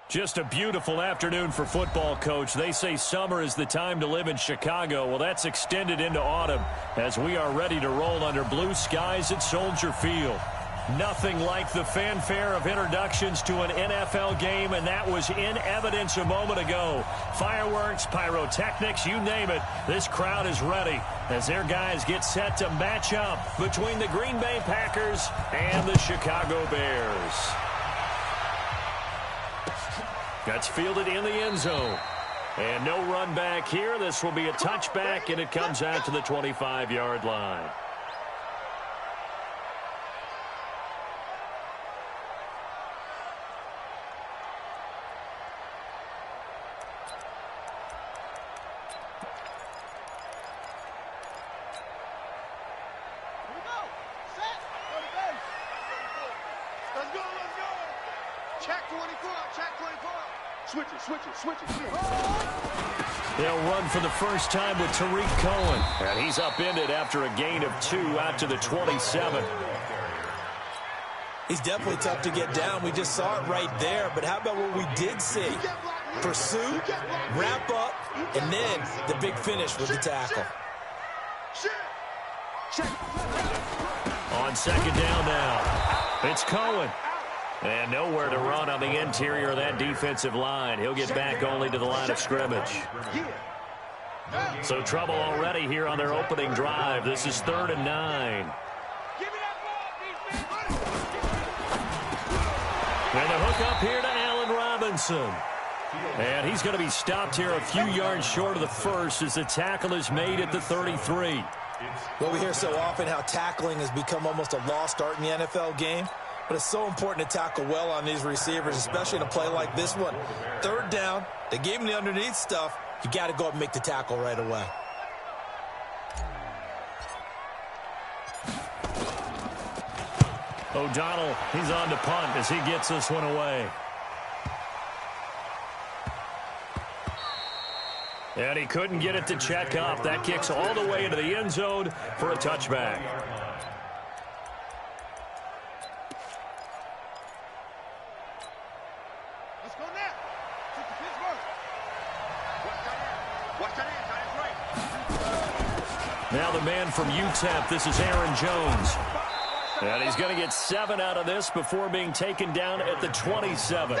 Just a beautiful afternoon for football, Coach. They say summer is the time to live in Chicago. Well, that's extended into autumn as we are ready to roll under blue skies at Soldier Field. Nothing like the fanfare of introductions to an NFL game, and that was in evidence a moment ago. Fireworks, pyrotechnics, you name it. This crowd is ready as their guys get set to match up between the Green Bay Packers and the Chicago Bears. That's fielded in the end zone. And no run back here. This will be a touchback, and it comes out to the 25-yard line. Switch it. They'll run for the first time with Tariq Cohen. And he's upended after a gain of 2 out to the 27. He's definitely tough to get down. We just saw it right there. But how about what we did see? Pursuit, wrap up, and then the big finish with the tackle. On second down now, it's Cohen. And nowhere to run on the interior of that defensive line. He'll get back only to the line of scrimmage. So trouble already here on their opening drive. This is 3rd and 9. And the hook up here to Allen Robinson. And he's going to be stopped here a few yards short of the first as the tackle is made at the 33. Well, we hear so often how tackling has become almost a lost art in the NFL game. But it's so important to tackle well on these receivers, especially in a play like this one. 3rd down, they gave him the underneath stuff. You got to go up and make the tackle right away. O'Donnell, he's on to punt as he gets this one away. And he couldn't get it to check up. That kicks all the way into the end zone for a touchback. Now the man from UTEP, this is Aaron Jones. And he's going to get 7 out of this before being taken down at the 27.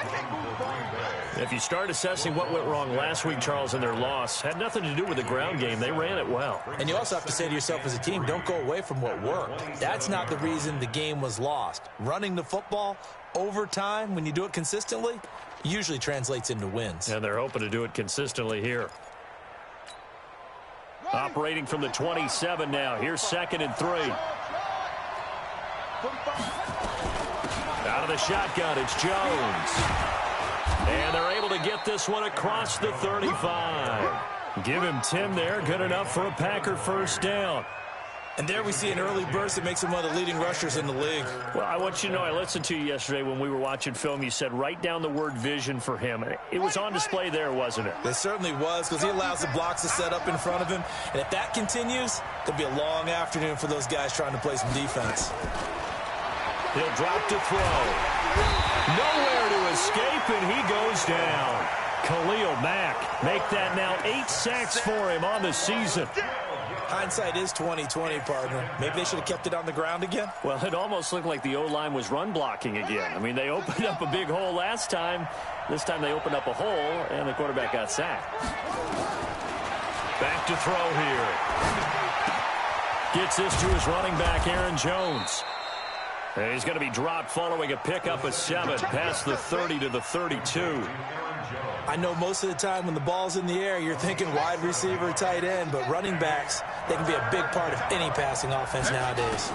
If you start assessing what went wrong last week, Charles, in their loss, had nothing to do with the ground game. They ran it well. And you also have to say to yourself as a team, don't go away from what worked. That's not the reason the game was lost. Running the football over time, when you do it consistently, usually translates into wins. And they're hoping to do it consistently here. Operating from the 27 now. Here's 2nd and 3. Out of the shotgun, it's Jones. And they're able to get this one across the 35. Give him 10 there. Good enough for a Packer first down. And there we see an early burst that makes him one of the leading rushers in the league. Well, I want you to know, I listened to you yesterday when we were watching film. You said write down the word vision for him. It was on display there, wasn't it? It certainly was, because he allows the blocks to set up in front of him. And if that continues, it'll be a long afternoon for those guys trying to play some defense. He'll drop to throw. Nowhere to escape, and he goes down. Khalil Mack make that now 8 sacks for him on the season. Hindsight is 20/20, partner. Maybe they should have kept it on the ground again. Well, it almost looked like the O-line was run blocking again. I mean, they opened up a big hole last time. This time they opened up a hole, and the quarterback got sacked. Back to throw here. Gets this to his running back, Aaron Jones. And he's going to be dropped following a pickup of 7 past the 30 to the 32. I know most of the time when the ball's in the air, you're thinking wide receiver, tight end, but running backs, they can be a big part of any passing offense nowadays.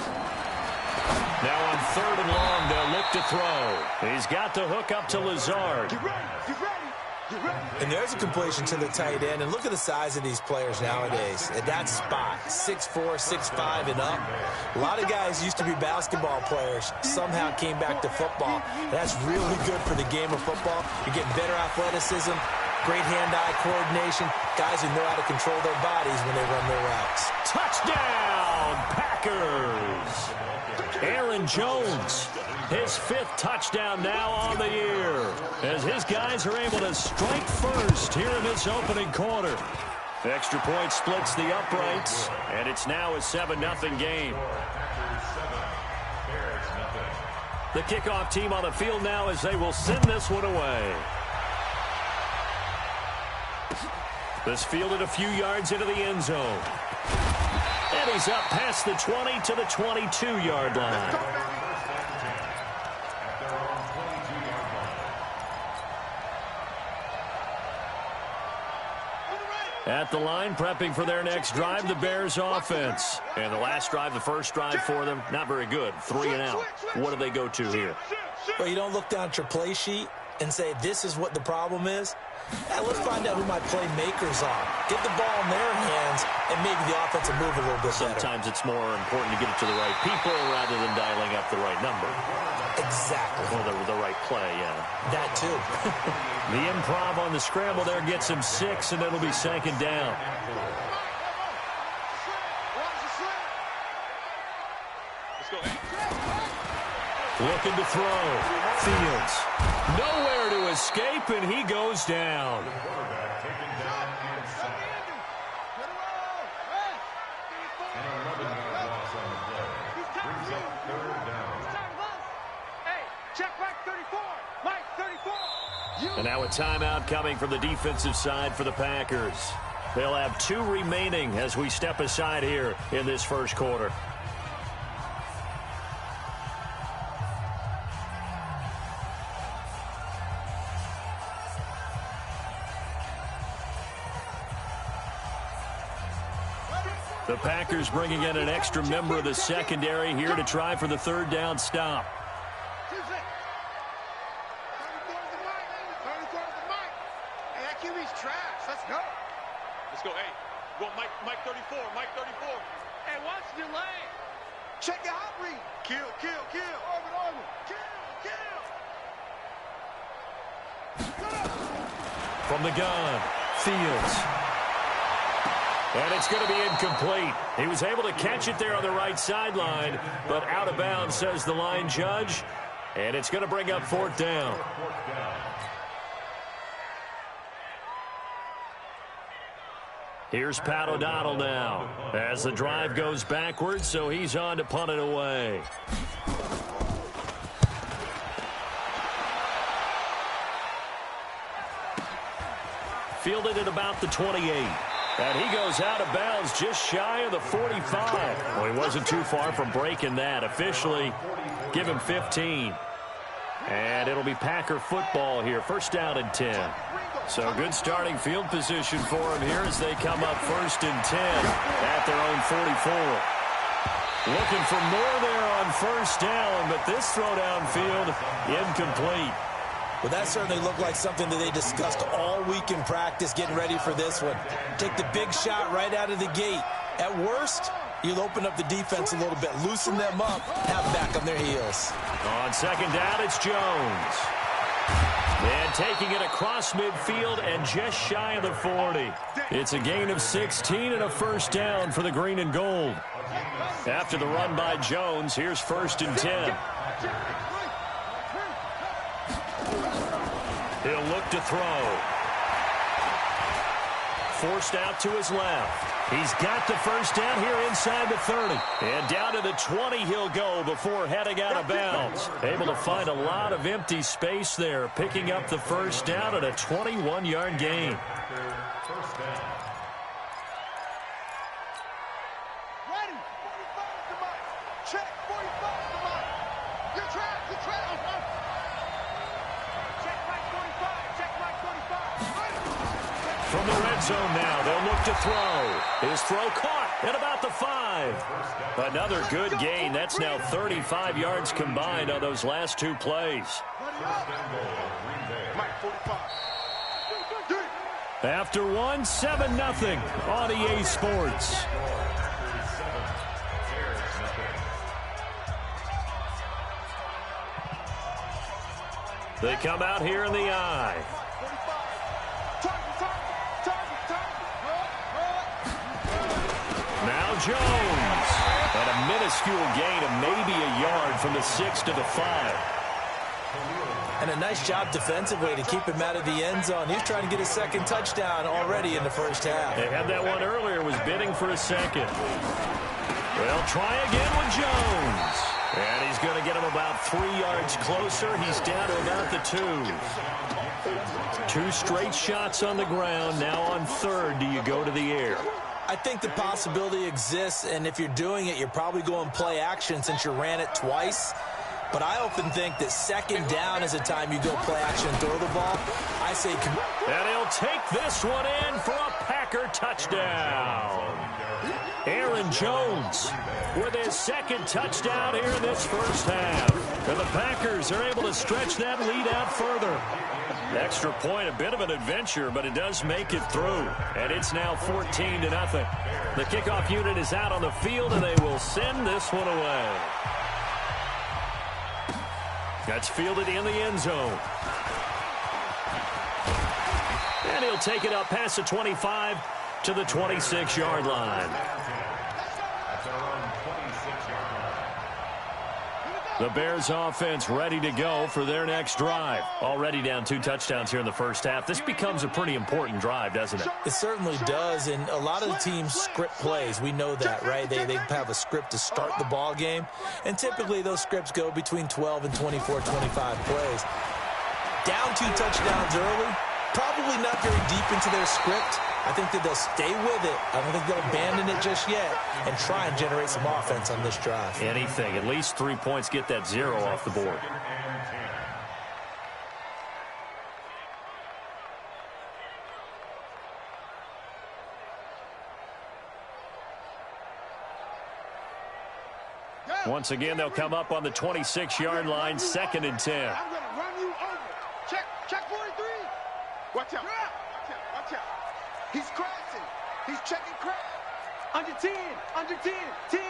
Now on 3rd and long, they'll look to throw. He's got the hook up to Lazard. And there's a completion to the tight end. And look at the size of these players nowadays. At that spot, 6'4", 6'5", and up. A lot of guys used to be basketball players, somehow came back to football. That's really good for the game of football. You're getting better athleticism, great hand-eye coordination, guys who know how to control their bodies when they run their routes. Touchdown, Packers! Aaron Jones, his 5th touchdown now on the year, as his guys are able to strike first here in this opening quarter. Extra point splits the uprights, and it's now a 7-0 game. The kickoff team on the field now as they will send this one away. This fielded a few yards into the end zone. And he's up past the 20 to the 22-yard line. At the line, prepping for their next drive, the Bears offense. And the last drive, the first drive for them, not very good. 3 and out. What do they go to here? Well, you don't look down at your play sheet and say, this is what the problem is. Let's find out who my playmakers are. Get the ball in their hands and maybe the offense will move a little bit better. Sometimes it's more important to get it to the right people rather than dialing up the right number. Exactly. Or the right play, yeah. That too. The improv on the scramble there gets him 6, and it'll be 2nd down. Looking to throw. Fields. Nowhere to escape, and he goes down. And now a timeout coming from the defensive side for the Packers. They'll have 2 remaining as we step aside here in this first quarter. The Packers bringing in an extra member of the secondary here to try for the 3rd down stop. Let's go, hey. Go Mike 34, Mike 34. Hey, watch your lane. Check the hot read. Kill. Orbit. Kill. From the gun, Fields. And it's going to be incomplete. He was able to catch it there on the right sideline, but out of bounds, says the line judge. And it's going to bring up 4th down. Here's Pat O'Donnell now as the drive goes backwards, so he's on to punt it away. Fielded at about the 28. And he goes out of bounds just shy of the 45. Well, he wasn't too far from breaking that. Officially, give him 15. And it'll be Packer football here. 1st down and 10. So good starting field position for him here as they come up 1st and 10 at their own 44. Looking for more there on 1st down, but this throw downfield incomplete. Well, that certainly looked like something that they discussed all week in practice, getting ready for this one. Take the big shot right out of the gate. At worst, you'll open up the defense a little bit, loosen them up, have them back on their heels. On 2nd down, it's Jones. And taking it across midfield and just shy of the 40. It's a gain of 16 and a 1st down for the green and gold. After the run by Jones, here's 1st and 10. He'll look to throw. Forced out to his left. He's got the 1st down here inside the 30. And down to the 20 he'll go before heading out of bounds. Able to find a lot of empty space there, picking up the 1st down at a 21-yard gain. Ready. 45 to Mike. Check. 45 to Mike. Your track. Check Mike 45. Check Mike 45. From the red zone now, they'll look to throw. His throw caught at about the 5. Another good gain. That's now 35 yards combined on those last 2 plays. Mike 45. After 1, 7-0 on EA Sports. They come out here in the eye. Now Jones. And a minute minuscule gain of maybe a yard from the 6 to the 5. And a nice job defensively to keep him out of the end zone. He's trying to get a second touchdown already in the first half. They had that one earlier, was bidding for a second. They'll try again with Jones. And he's going to get him about 3 yards closer. He's down to about the 2. 2 straight shots on the ground. Now on third, do you go to the air? I think the possibility exists, and if you're doing it, you're probably going play action since you ran it twice. But I often think that second down is a time you go play action and throw the ball. I say... And he'll take this one in for a Packer touchdown. Aaron Jones with his second touchdown here in this first half. And the Packers are able to stretch that lead out further. The extra point, a bit of an adventure, but it does make it through. And it's now 14-0. The kickoff unit is out on the field, and they will send this one away. That's fielded in the end zone. And he'll take it up past the 25 to the 26-yard line. The Bears offense ready to go for their next drive. Already down 2 touchdowns here in the first half. This becomes a pretty important drive, doesn't it? It certainly does, and a lot of the teams script plays. We know that, right? They have a script to start the ball game, and typically those scripts go between 12 and 24, 25 plays. Down 2 touchdowns early, probably not very deep into their script. I think that they'll stay with it. I don't think they'll abandon it just yet and try and generate some offense on this drive. Anything. At least 3 points, get that 0 off the board. Once again, they'll come up on the 26-yard line, 2nd and 10. I'm going to run you over. Check 43. Watch out. Watch out. He's crashing. He's checking crash. Under 10. 10.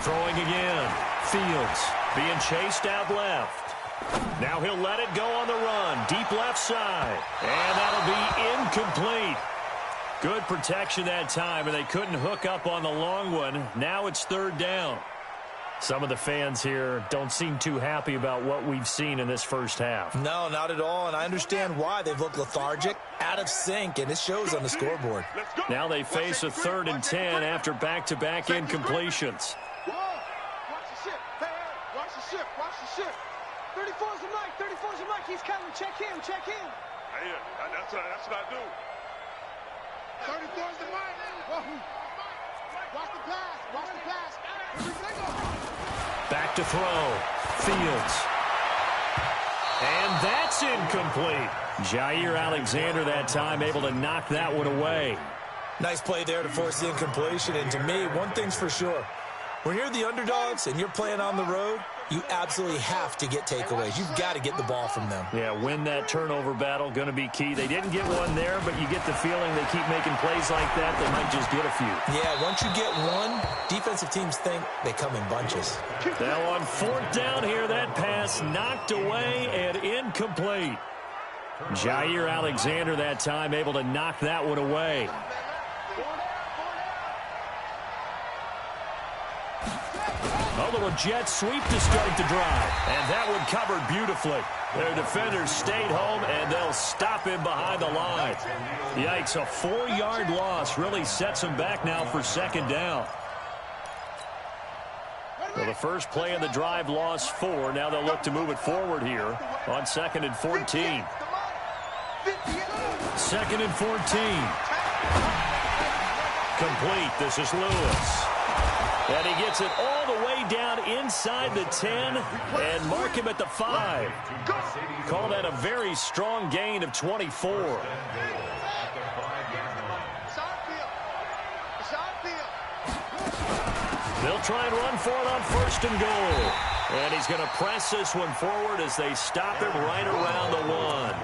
Throwing again. Fields being chased out left. Now he'll let it go on the run. Deep left side. And that'll be incomplete. Good protection that time, and they couldn't hook up on the long one. Now it's 3rd down. Some of the fans here don't seem too happy about what we've seen in this first half. No, not at all, and I understand why. They've looked lethargic, out of sync, and it shows on the scoreboard. Now they face a 3rd and 10 after back-to-back incompletions. Watch the ship. Watch the ship. 34's the mic. He's coming. Check him. Yeah, that's what I do. 34's the mic. Watch the pass. Back to throw. Fields. And that's incomplete. Jair Alexander that time able to knock that one away. Nice play there to force the incompletion. And to me, one thing's for sure. When you're the underdogs and you're playing on the road, you absolutely have to get takeaways. You've got to get the ball from them. Yeah, win that turnover battle, going to be key. They didn't get one there, but you get the feeling they keep making plays like that, they might just get a few. Yeah, once you get one, defensive teams think they come in bunches. Now on 4th down here, that pass knocked away and incomplete. Jair Alexander that time able to knock that one away. A little jet sweep to start the drive. And that one covered beautifully. Their defenders stayed home, and they'll stop him behind the line. Yikes, a 4-yard loss really sets them back now for 2nd down. Well, the first play of the drive lost 4. Now they'll look to move it forward here on 2nd and 14. 2nd and 14. Complete. This is Lewis. And he gets it all the way down inside the 10 and mark him at the 5. Call that a very strong gain of 24. They'll try and run for it on 1st and goal. And he's going to press this one forward as they stop him right around the 1.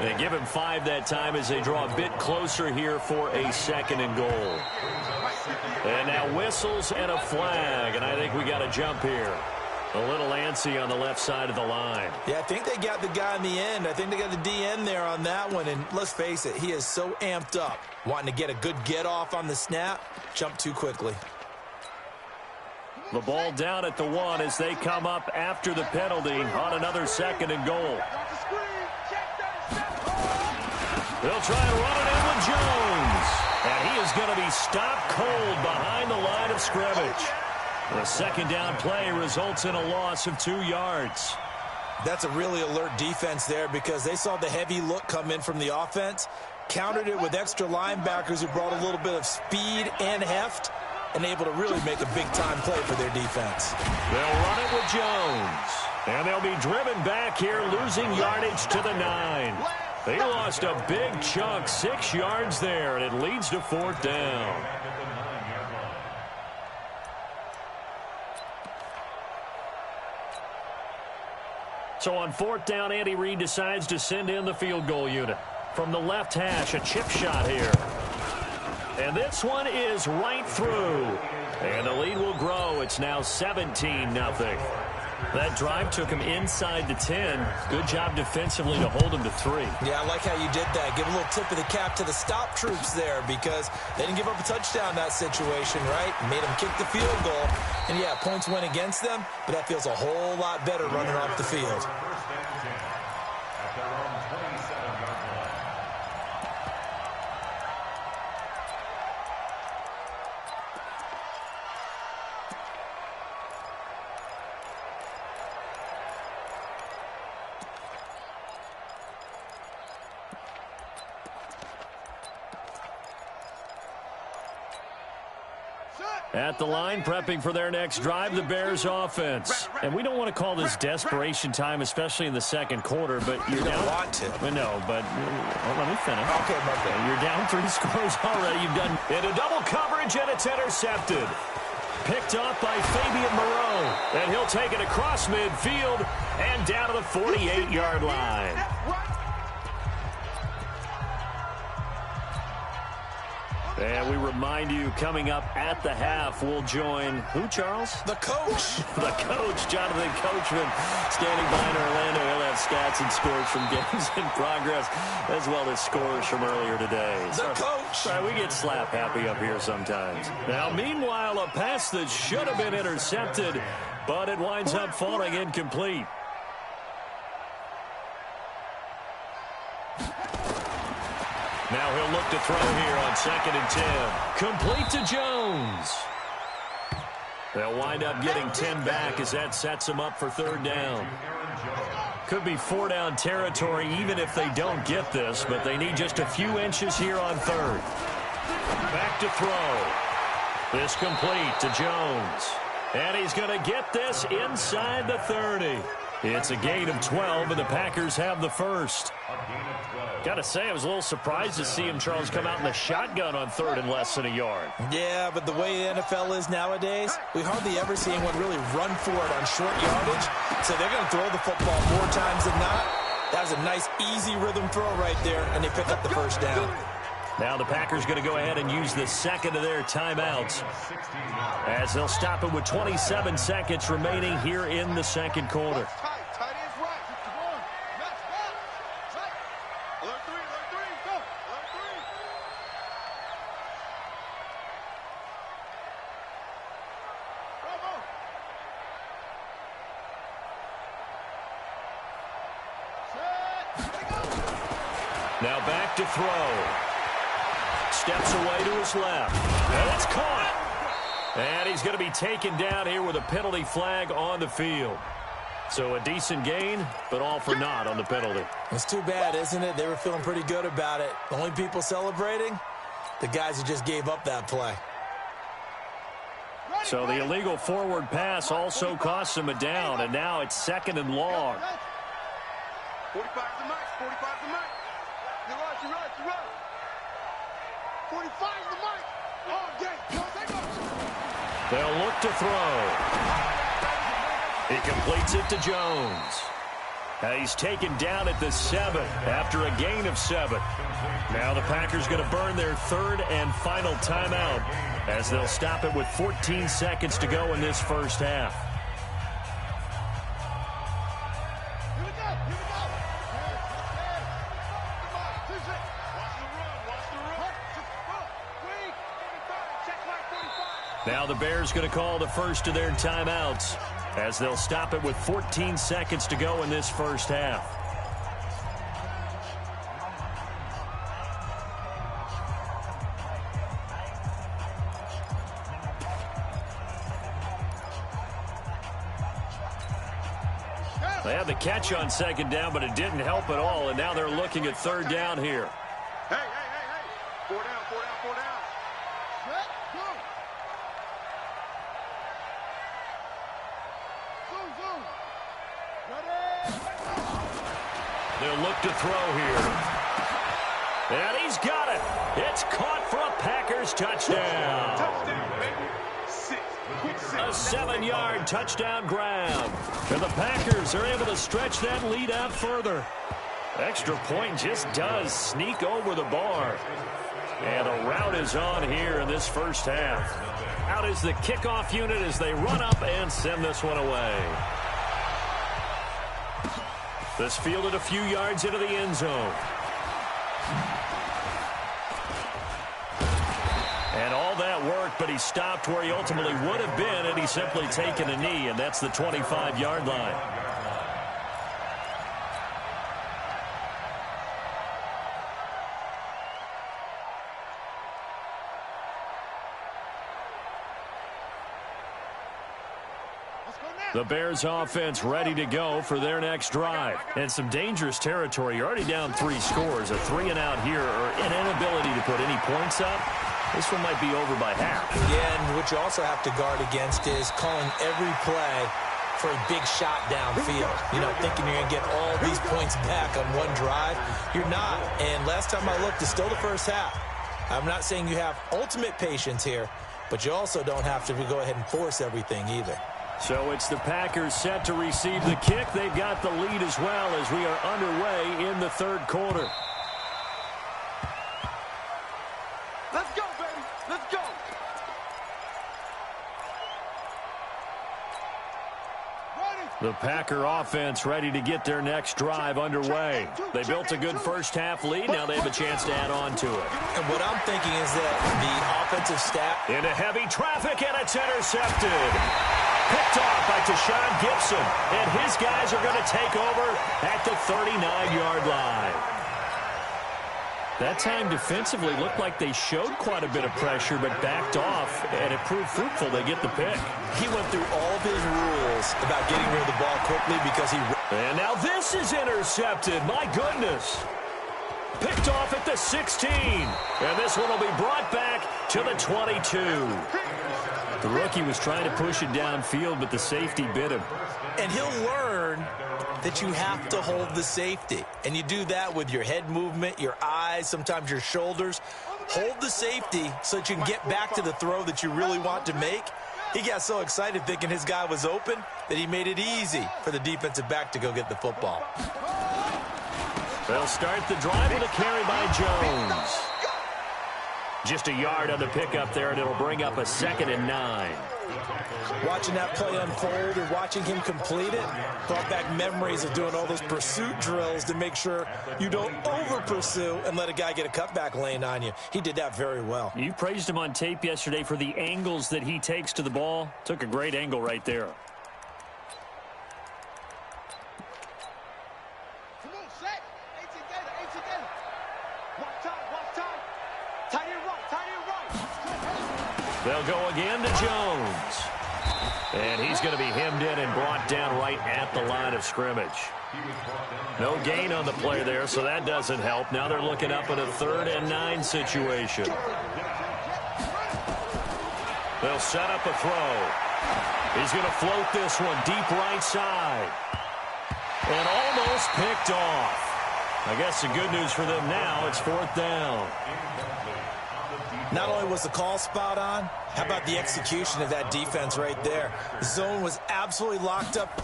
They give him 5 that time as they draw a bit closer here for a 2nd and goal. And now whistles and a flag, and I think we got a jump here. A little antsy on the left side of the line. Yeah, I think they got the guy in the end. I think they got the DN there on that one. And let's face it, he is so amped up, wanting to get a good get off on the snap, jump too quickly. The ball down at the 1 as they come up after the penalty on another 2nd and goal. They'll try and run it in with Jones. And he is going to be stopped cold behind the line of scrimmage. The 2nd down play results in a loss of 2 yards. That's a really alert defense there because they saw the heavy look come in from the offense, countered it with extra linebackers who brought a little bit of speed and heft, and able to really make a big-time play for their defense. They'll run it with Jones. And they'll be driven back here, losing yardage to the 9. They lost a big chunk, 6 yards there, and it leads to 4th down. So on 4th down, Andy Reid decides to send in the field goal unit. From the left hash, a chip shot here. And this one is right through. And the lead will grow. It's now 17-0. That drive took him inside the 10. Good job defensively to hold him to 3. Yeah, I like how you did that. Give a little tip of the cap to the stop troops there because they didn't give up a touchdown in that situation, right? Made them kick the field goal. And, yeah, points went against them, but that feels a whole lot better running off the field. At the line, prepping for their next drive, the Bears offense. And we don't want to call this desperation time, especially in the 2nd quarter, but you're down. Want to. No, but let me finish. Okay, my bad. You're down 3 scores already. You've done into double coverage, and it's intercepted. Picked up by Fabian Moreau. And he'll take it across midfield and down to the 48-yard line. And we remind you, coming up at the half, we'll join who, Charles? The coach. The coach, Jonathan Coachman, standing by in Orlando. He'll have stats and scores from games in progress, as well as scores from earlier today. The coach. Sorry, we get slap happy up here sometimes. Now, meanwhile, a pass that should have been intercepted, but it winds up falling incomplete. Now he'll look to throw here on 2nd and 10. Complete to Jones. They'll wind up getting 10 back as that sets them up for 3rd down. Could be 4-down territory even if they don't get this, but they need just a few inches here on 3rd. Back to throw. This complete to Jones. And he's going to get this inside the 30. It's a gain of 12, and the Packers have the 1st. Got to say, I was a little surprised to see him, Charles, come out in the shotgun on 3rd and less than a yard. Yeah, but the way the NFL is nowadays, we hardly ever see anyone really run for it on short yardage. So they're going to throw the football more times than not. That was a nice, easy rhythm throw right there, and they pick up the 1st down. Now the Packers going to go ahead and use the 2nd of their timeouts as they'll stop it with 27 seconds remaining here in the 2nd quarter. Now back to throw. Steps away to his left. And it's caught. And he's going to be taken down here with a penalty flag on the field. So a decent gain, but all for naught on the penalty. It's too bad, isn't it? They were feeling pretty good about it. The only people celebrating, the guys who just gave up that play. So the illegal forward pass also costs him a down, and now it's 2nd and long. 45 the mic, 45 the mic. You're right. 45 the mic. Oh, yeah. They'll look to throw. He completes it to Jones. He's taken down at the 7 after a gain of 7. Now the Packers going to burn their 3rd and final timeout as they'll stop it with 14 seconds to go in this 1st half. the Bears going to call the first of their timeouts as they'll stop it with 14 seconds to go in this first half. They had the catch on second down, but it didn't help at all, and now they're looking at third down here. Hey. 4 down. Set, go. Zoom. Ready. They'll look to throw here. And he's got it. It's caught for a Packers touchdown. Touchdown, baby. 6. Quick 6. A 7-yard touchdown grab. And the Packers are able to stretch that lead out further. Extra point just does sneak over the bar. And a rout is on here in this first half. Out is the kickoff unit as they run up and send this one away. This fielded a few yards into the end zone. And all that worked, but he stopped where he ultimately would have been had he simply taken a knee, and that's the 25-yard line. The Bears offense ready to go for their next drive. And some dangerous territory. You're already down 3 scores. A 3-and-out here or an inability to put any points up. This one might be over by half. Yeah, and what you also have to guard against is calling every play for a big shot downfield. You know, thinking you're going to get all these points back on one drive. You're not. And last time I looked, it's still the first half. I'm not saying you have ultimate patience here, but you also don't have to go ahead and force everything either. So it's the Packers set to receive the kick. They've got the lead as well as we are underway in the third quarter. Let's go, baby. Let's go. The Packer offense ready to get their next drive underway. They built a good first half lead. Now they have a chance to add on to it. And what I'm thinking is that the offensive staff... Into heavy traffic, and it's intercepted. Picked off by Tashawn Gibson. And his guys are going to take over at the 39-yard line. That time defensively looked like they showed quite a bit of pressure, but backed off, and it proved fruitful. They get the pick. He went through all of his rules about getting rid of the ball quickly because he... And now this is intercepted. My goodness. Picked off at the 16. And this one will be brought back to the 22. The rookie was trying to push it downfield, but the safety bit him. And he'll learn that you have to hold the safety. And you do that with your head movement, your eyes, sometimes your shoulders. Hold the safety so that you can get back to the throw that you really want to make. He got so excited thinking his guy was open that he made it easy for the defensive back to go get the football. They'll start the drive with a carry by Jones. Just a yard on the pickup there, and it'll bring up a 2nd and 9. Watching that play unfold or watching him complete it brought back memories of doing all those pursuit drills to make sure you don't over-pursue and let a guy get a cutback lane on you. He did that very well. You praised him on tape yesterday for the angles that he takes to the ball. Took a great angle right there. Come on, set. Eight together. Watch time. Tight end right. They'll go again to Jones. And he's going to be hemmed in and brought down right at the line of scrimmage. No gain on the play there, so that doesn't help. Now they're looking up at a 3rd and 9 situation. They'll set up a throw. He's going to float this one deep right side. And almost picked off. I guess the good news for them now, it's 4th down. Not only was the call spot on, how about the execution of that defense right there? The zone was absolutely locked up.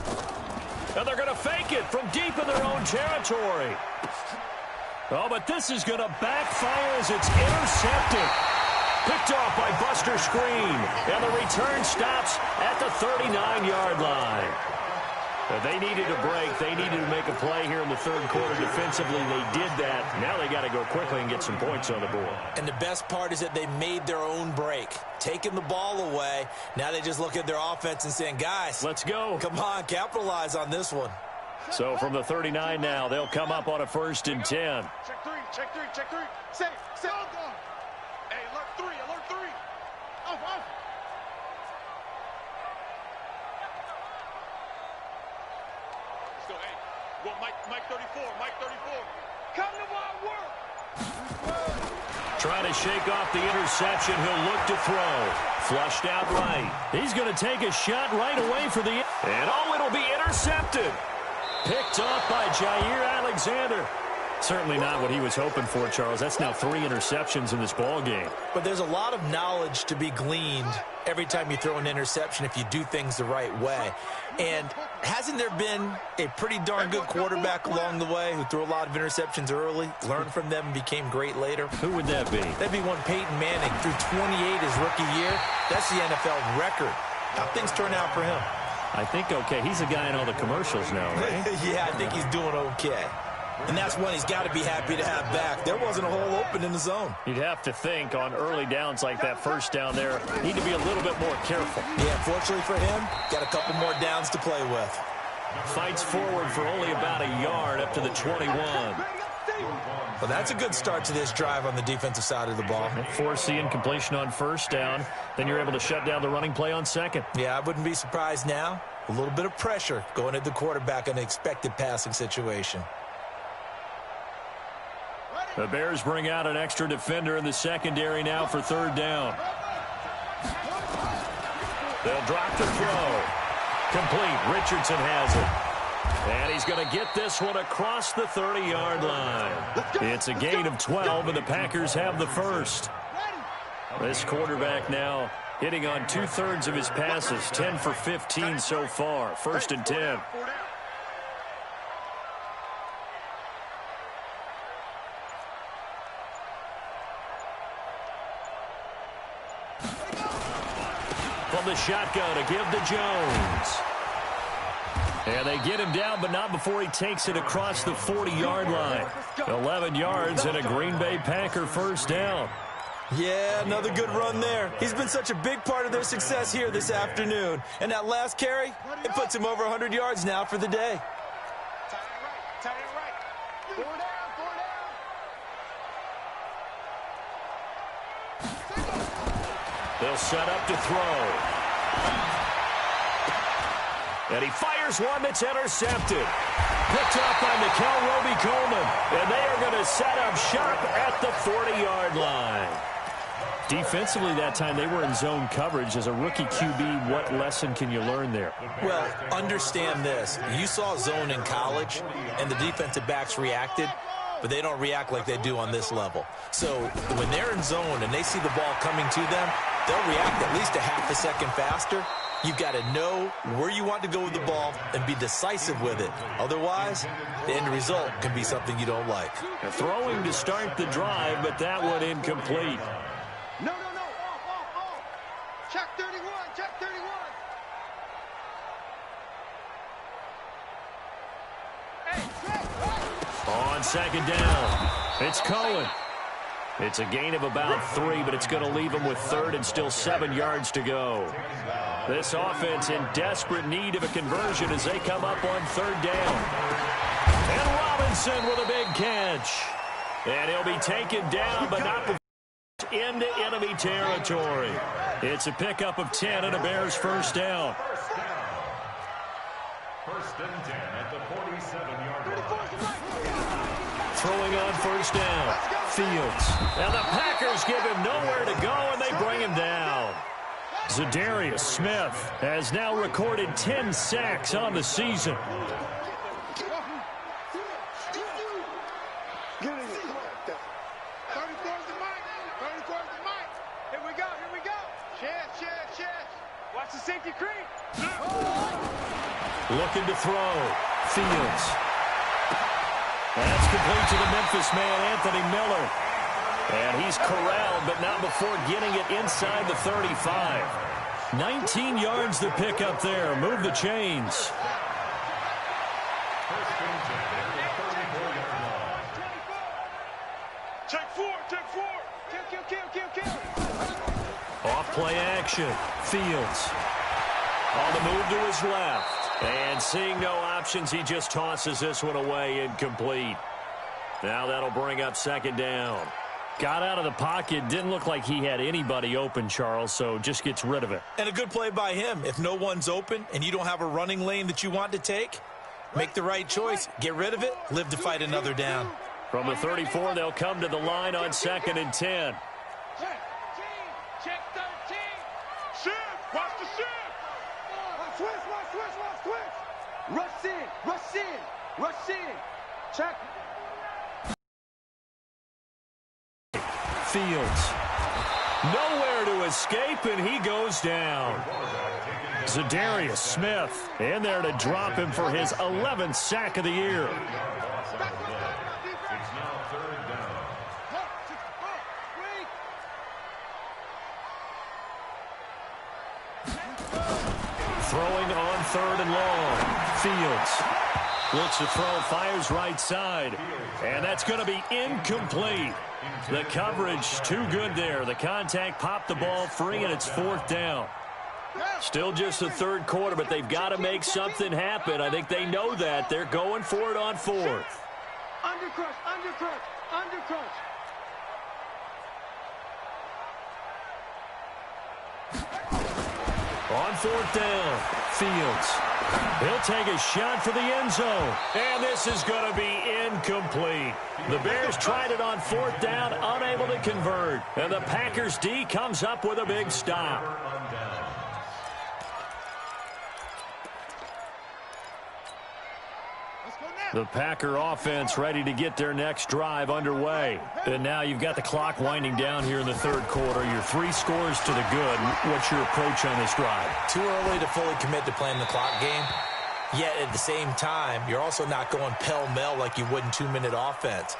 And they're going to fake it from deep in their own territory. Oh, but this is going to backfire as it's intercepted. Picked off by Buster Screen. And the return stops at the 39-yard line. They needed a break. They needed to make a play here in the third quarter defensively. They did that. Now they got to go quickly and get some points on the board. And the best part is that they made their own break, taking the ball away. Now they just look at their offense and saying, guys, let's go. Come on, capitalize on this one. So from the 39 now, they'll come up on a 1st and 10. Check three, check three, check three. Safe. Hey, alert three, alert three. Off. So, hey, go Mike 34, Mike 34. Come to wild work. Trying to shake off the interception. He'll look to throw. Flushed out right. He's going to take a shot right away for the... And it'll be intercepted. Picked off by Jair Alexander. Certainly not what he was hoping for, Charles. That's now 3 interceptions in this ball game. But there's a lot of knowledge to be gleaned every time you throw an interception if you do things the right way. And hasn't there been a pretty darn good quarterback along the way who threw a lot of interceptions early, learned from them, and became great later? Who would that be? That'd be one Peyton Manning. Threw 28 his rookie year. That's the NFL record. How things turn out for him? I think okay. He's a guy in all the commercials now, right? Yeah, I think he's doing okay. And that's one he's got to be happy to have back. There wasn't a hole open in the zone. You'd have to think on early downs like that first down there, need to be a little bit more careful. Yeah, fortunately for him, got a couple more downs to play with. Fights forward for only about a yard up to the 21. Well, that's a good start to this drive on the defensive side of the ball. Force the incompletion on first down. Then you're able to shut down the running play on second. Yeah, I wouldn't be surprised now. A little bit of pressure going at the quarterback in an expected passing situation. The Bears bring out an extra defender in the secondary now for 3rd down. They'll drop the throw. Complete. Richardson has it. And he's going to get this one across the 30-yard line. It's a gain of 12, and the Packers have the first. This quarterback now hitting on 2/3 of his passes, 10 for 15 so far. 1st and 10. From the shotgun to give to Jones. And they get him down, but not before he takes it across the 40-yard line. 11 yards and a Green Bay Packer 1st down. Yeah, another good run there. He's been such a big part of their success here this afternoon. And that last carry, it puts him over 100 yards now for the day. Tie it right. 4 down. They'll set up to throw. And he fires one that's intercepted. Picked off by Mikel Roby-Coleman. And they are going to set up shop at the 40-yard line. Defensively that time, they were in zone coverage. As a rookie QB, what lesson can you learn there? Well, understand this. You saw zone in college, and the defensive backs reacted, but they don't react like they do on this level. So when they're in zone and they see the ball coming to them, they'll react at least a half a second faster. You've got to know where you want to go with the ball and be decisive with it. Otherwise, the end result can be something you don't like. Throwing to start the drive, but that one incomplete. No. Off. Check 31, check 31. On 2nd down, it's Cohen. It's a gain of about 3, but it's going to leave him with 3rd and still 7 yards to go. This offense in desperate need of a conversion as they come up on 3rd down. And Robinson with a big catch. And he'll be taken down, but not into enemy territory. It's a pickup of 10 and a Bears 1st down. 1st and 10 at the 47-yard line. Throwing on 1st down. Fields. And the Packers give him nowhere to go, and they bring him down. Zadarius Smith has now recorded 10 sacks on the season. Watch the safety creep. Looking to throw. Fields. That's complete to the Memphis man, Anthony Miller. And he's corralled, but not before getting it inside the 35. 19 yards to pick up there. Move the chains. Check four. Kill. Off play action. Fields. On the move to his left. And seeing no options, he just tosses this one away, incomplete. Now that'll bring up second down. Got out of the pocket. Didn't look like he had anybody open, Charles, so just gets rid of it. And a good play by him. If no one's open and you don't have a running lane that you want to take, make the right choice. Get rid of it. Live to fight another down. From the 34, they'll come to the line on 2nd and 10. Check 13. Shift. Watch the shift. Watch switch. Rush in. Check. Fields. Nowhere to escape, and he goes down. Zadarius Smith in there to drop him for his 11th sack of the year. It's now 3rd down. Throwing on 3rd and long. Fields looks to throw, fires right side, and that's going to be incomplete. The coverage too good there. The contact popped the ball free, and it's 4th down. Still just the 3rd quarter, but they've got to make something happen. I think they know that. They're going for it on 4th. Undercrush. On 4th down, Fields. He'll take a shot for the end zone. And this is going to be incomplete. The Bears tried it on 4th down, unable to convert. And the Packers D comes up with a big stop. The Packer offense ready to get their next drive underway. And now you've got the clock winding down here in the 3rd quarter. You're 3 scores to the good. What's your approach on this drive? Too early to fully commit to playing the clock game. Yet at the same time, you're also not going pell-mell like you would in 2-minute offense.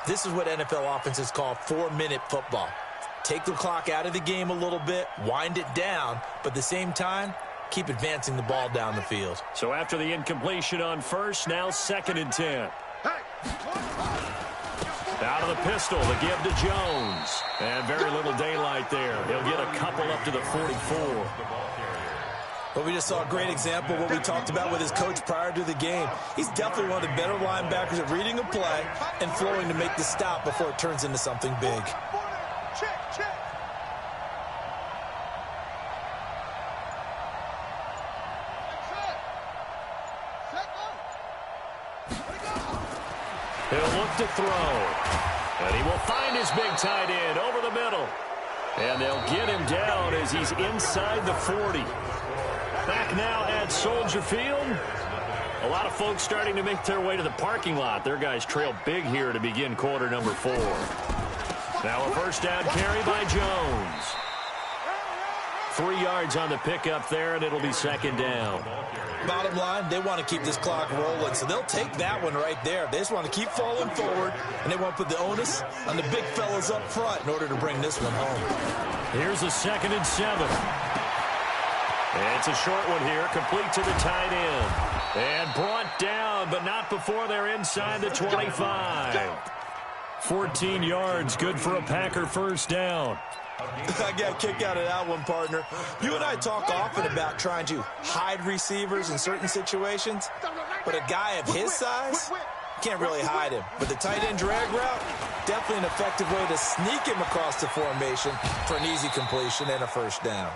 This is what NFL offenses call 4-minute football. Take the clock out of the game a little bit, wind it down, but at the same time, keep advancing the ball down the field. So after the incompletion on 1st, now 2nd and 10. Out of the pistol, the give to Jones. And very little daylight there. He'll get a couple up to the 44. But we just saw a great example of what we talked about with his coach prior to the game. He's definitely one of the better linebackers at reading a play and flowing to make the stop before it turns into something big. Check. He'll look to throw. And he will find his big tight end over the middle. And they'll get him down as he's inside the 40. Back now at Soldier Field. A lot of folks starting to make their way to the parking lot. Their guys trail big here to begin quarter number 4. Now a 1st down carry by Jones. 3 yards on the pickup there, and it'll be 2nd down. Bottom line, they want to keep this clock rolling, so they'll take that one right there. They just want to keep falling forward, and they want to put the onus on the big fellas up front in order to bring this one home. Here's a 2nd and 7. It's a short one here, complete to the tight end. And brought down, but not before they're inside the 25. 14 yards, good for a Packer 1st down. I got a kick out of that one, partner. You and I talk often about trying to hide receivers in certain situations, but a guy of his size can't really hide him. But the tight end drag route, definitely an effective way to sneak him across the formation for an easy completion and a 1st down.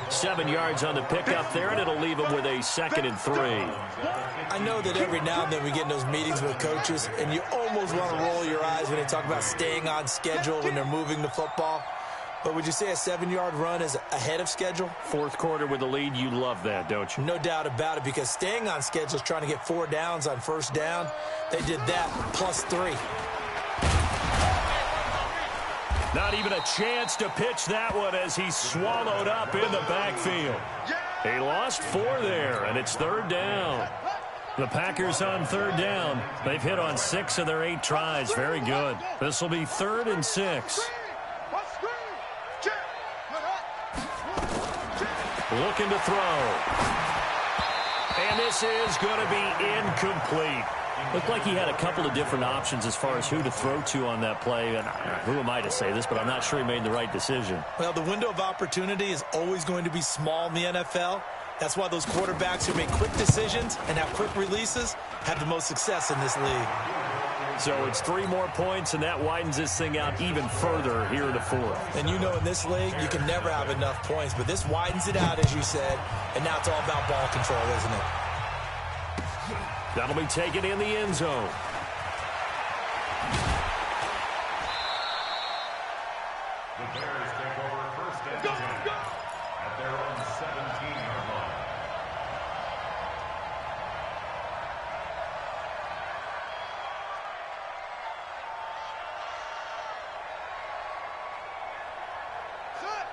7 yards on the pickup there, and it'll leave him with a 2nd and 3. I know that every now and then we get in those meetings with coaches, and you almost want to roll your eyes when they talk about staying on schedule when they're moving the football. But would you say a 7-yard run is ahead of schedule? 4th quarter with the lead, you love that, don't you? No doubt about it, because staying on schedule is trying to get 4 downs on 1st down. They did that plus 3. Not even a chance to pitch that one as he's swallowed up in the backfield. He lost 4 there, and it's 3rd down. The Packers on 3rd down. They've hit on 6 of their 8 tries. Very good. This will be 3rd and 6. Looking to throw. And this is going to be incomplete. Looked like he had a couple of different options as far as who to throw to on that play. And who am I to say this, but I'm not sure he made the right decision. Well, the window of opportunity is always going to be small in the NFL. That's why those quarterbacks who make quick decisions and have quick releases have the most success in this league. So it's 3 more points, and that widens this thing out even further here in the fourth. And you know in this league, you can never have enough points, but this widens it out, as you said, and now it's all about ball control, isn't it? That'll be taken in the end zone. The Bears take over first and 10 at their own 17-yard line.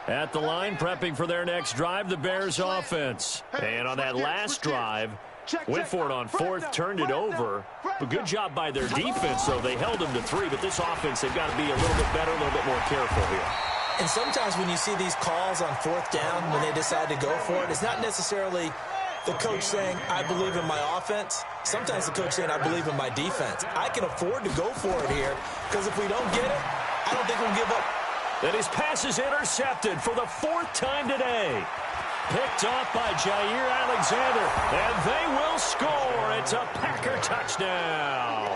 At the line, prepping for their next drive, the Bears offense. And on that last drive, went for it on fourth, turned it over. But good job by their defense, though. They held them to 3, but this offense, they've got to be a little bit better, a little bit more careful here. And sometimes when you see these calls on fourth down, when they decide to go for it, it's not necessarily the coach saying, I believe in my offense. Sometimes the coach saying, I believe in my defense. I can afford to go for it here, because if we don't get it, I don't think we'll give up. And his pass is intercepted for the 4th time today. Picked off by Jair Alexander, and they will score. It's a Packer touchdown.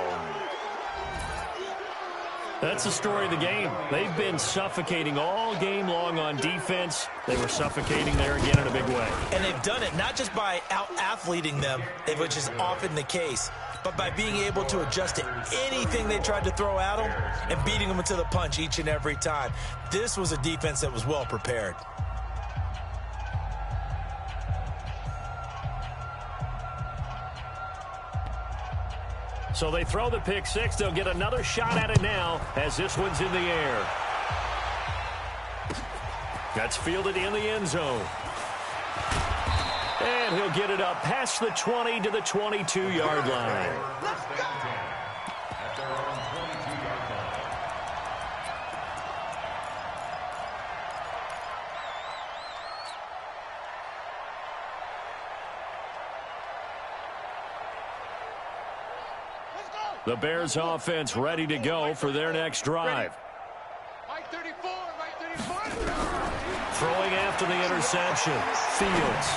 That's the story of the game. They've been suffocating all game long on defense. They were suffocating there again in a big way. And they've done it not just by out-athleting them, which is often the case, but by being able to adjust to anything they tried to throw at them and beating them into the punch each and every time. This was a defense that was well prepared. So they throw the pick six. They'll get another shot at it now as this one's in the air. That's fielded in the end zone. And he'll get it up past the 20 to the 22-yard line. The Bears offense ready to go for their next drive. Right 34, right 34. Throwing after the interception. Fields.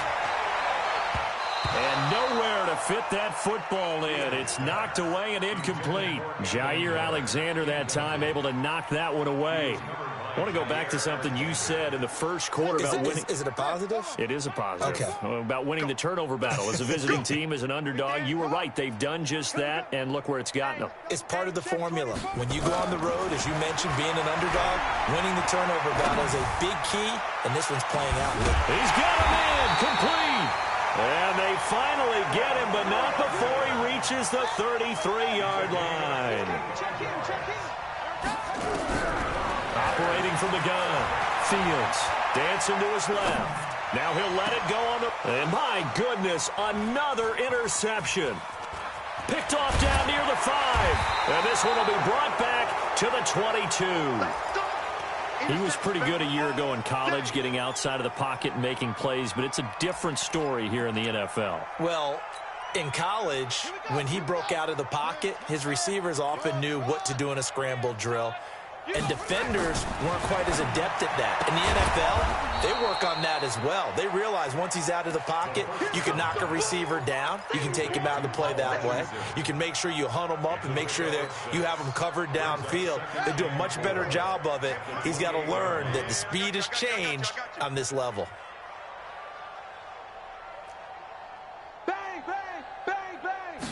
And nowhere to fit that football in. It's knocked away and incomplete. Jair Alexander that time able to knock that one away. I want to go back to something you said in the first quarter about winning. Is it a positive? It is a positive. Okay. About winning the turnover battle. As a visiting team, as an underdog, you were right. They've done just that, and look where it's gotten them. It's part of the formula. When you go on the road, as you mentioned, being an underdog, winning the turnover battle is a big key, and this one's playing out. He's got him in. Complete. And they finally get him, but not before he reaches the 33-yard line. Operating from the gun. Fields dancing to his left. Now he'll let it go on the... And my goodness, another interception. Picked off down near the 5. And this one will be brought back to the 22. He was pretty good a year ago in college, getting outside of the pocket and making plays, but it's a different story here in the NFL. Well, in college, when he broke out of the pocket, his receivers often knew what to do in a scramble drill. And defenders weren't quite as adept at that. In the NFL, they work on that as well. They realize once he's out of the pocket, you can knock a receiver down. You can take him out of the play that way. You can make sure you hunt him up and make sure that you have him covered downfield. They do a much better job of it. He's got to learn that the speed has changed on this level. Bang, bang, bang, bang.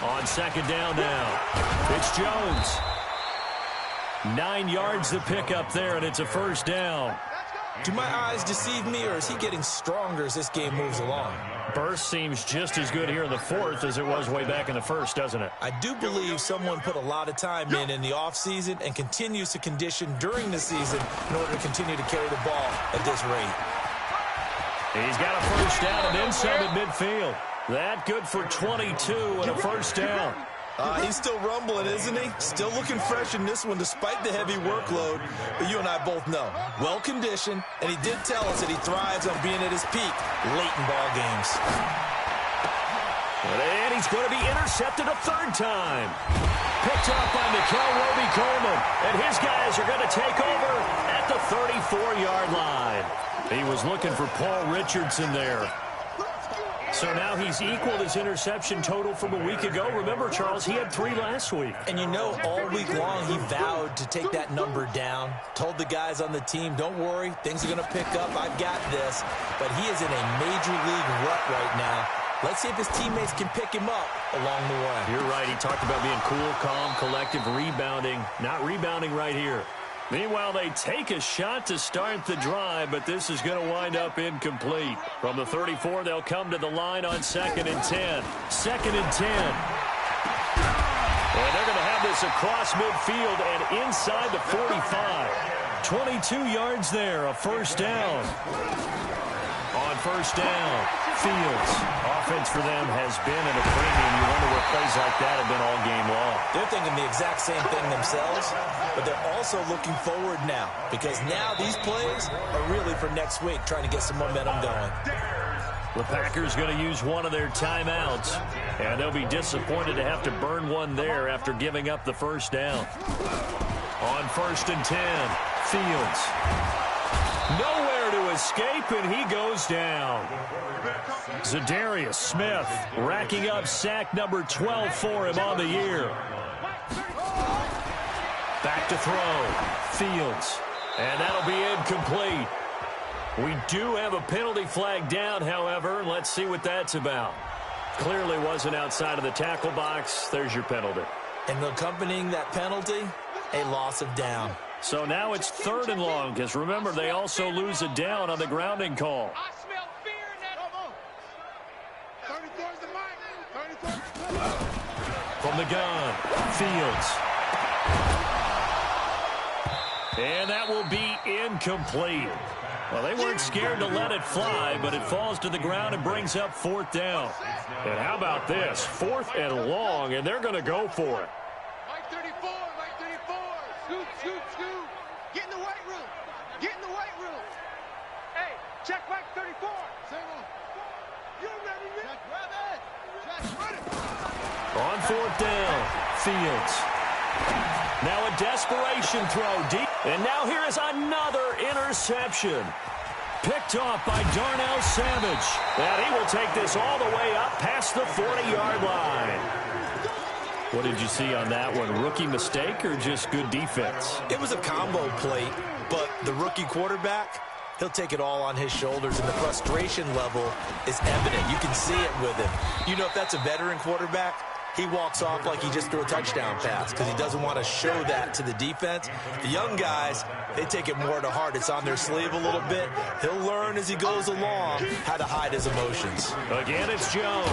On second down now, it's Jones. 9 yards to pick up there, and it's a first down. Do my eyes deceive me, or is he getting stronger as this game moves along? Burst seems just as good here in the fourth as it was way back in the first, doesn't it? I do believe someone put a lot of time in the offseason and continues to condition during the season in order to continue to carry the ball at this rate. He's got a first down and then some at midfield. That good for 22 and a first down. He's still rumbling, isn't he? Still looking fresh in this one despite the heavy workload. But you and I both know, well-conditioned, and he did tell us that he thrives on being at his peak late in ball games. And he's going to be intercepted a third time. Picked up by Mikel Roby-Coleman. And his guys are going to take over at the 34-yard line. He was looking for Paul Richardson there. So now he's equaled his interception total from a week ago. Remember, Charles, he had 3 last week. And you know, all week long he vowed to take that number down. Told the guys on the team, don't worry, things are going to pick up. I've got this. But he is in a major league rut right now. Let's see if his teammates can pick him up along the way. You're right. He talked about being cool, calm, collective, rebounding. Not rebounding right here. Meanwhile, they take a shot to start the drive, but this is going to wind up incomplete. From the 34, they'll come to the line on 2nd and 10. 2nd and 10. And they're going to have this across midfield and inside the 45. 22 yards there, a first down. On first down, Fields. Offense for them has been at a premium. You wonder where plays like that have been all game long. They're thinking the exact same thing themselves, but they're also looking forward now because now these plays are really for next week, trying to get some momentum going. The Packers going to use one of their timeouts, and they'll be disappointed to have to burn one there after giving up the first down. On 1st and 10, Fields. Nowhere to escape, and he goes down. Zadarius Smith racking up sack number 12 for him on the year. Back to throw. Fields. And that'll be incomplete. We do have a penalty flag down, however. Let's see what that's about. Clearly wasn't outside of the tackle box. There's your penalty. And accompanying that penalty, a loss of down. So now it's 3rd and long, because remember, they also lose a down on the grounding call. I smell fear in that. 34's the mic. 34. From the gun, Fields. And that will be incomplete. Well, they weren't scared to let it fly, but it falls to the ground and brings up 4th down. And how about this? 4th and long, and they're going to go for it. Mike 34, Mike 34. Scoot, scoot, scoot. Get in the weight room. Get in the weight room. Hey, check Mike 34. Single. You ready, Nick? Check ready. Check ready. On 4th down, Fields. Now a desperation throw deep. And now here is another interception. Picked off by Darnell Savage. And he will take this all the way up past the 40-yard line. What did you see on that one? Rookie mistake or just good defense? It was a combo plate, but the rookie quarterback, he'll take it all on his shoulders, and the frustration level is evident. You can see it with him. You know, if that's a veteran quarterback, he walks off like he just threw a touchdown pass because he doesn't want to show that to the defense. The young guys, they take it more to heart. It's on their sleeve a little bit. He'll learn as he goes along how to hide his emotions. Again, it's Jones.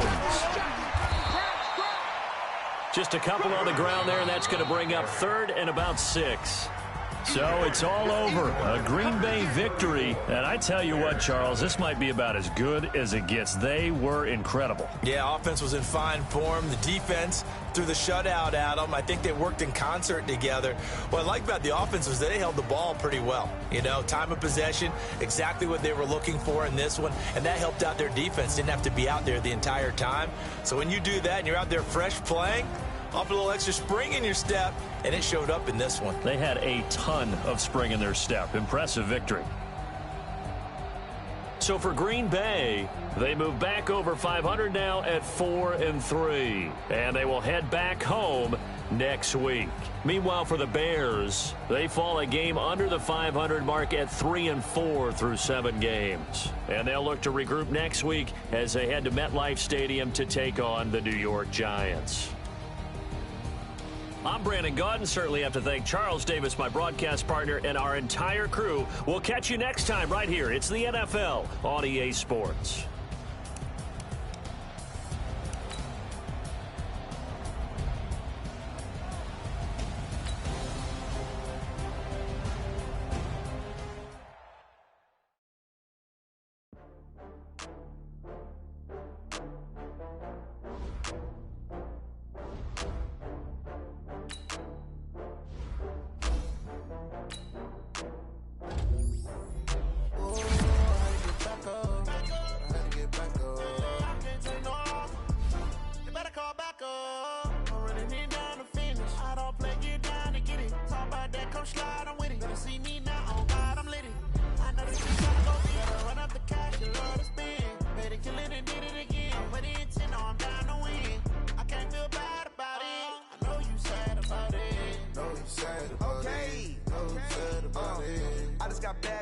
Just a couple on the ground there, and that's going to bring up 3rd and about 6. So it's all over. A Green Bay victory. And I tell you what, Charles, this might be about as good as it gets. They were incredible. Yeah, offense was in fine form. The defense threw the shutout at them. I think they worked in concert together. What I like about the offense was they held the ball pretty well. You know, time of possession, exactly what they were looking for in this one. And that helped out their defense. Didn't have to be out there the entire time. So when you do that and you're out there fresh playing, off a little extra spring in your step, and it showed up in this one. They had a ton of spring in their step. Impressive victory. So for Green Bay, they move back over 500 now at 4-3. And they will head back home next week. Meanwhile, for the Bears, they fall a game under the 500 mark at 3-4 through 7 games. And they'll look to regroup next week as they head to MetLife Stadium to take on the New York Giants. I'm Brandon Gaudin. Certainly have to thank Charles Davis, my broadcast partner, and our entire crew. We'll catch you next time right here. It's the NFL on EA Sports.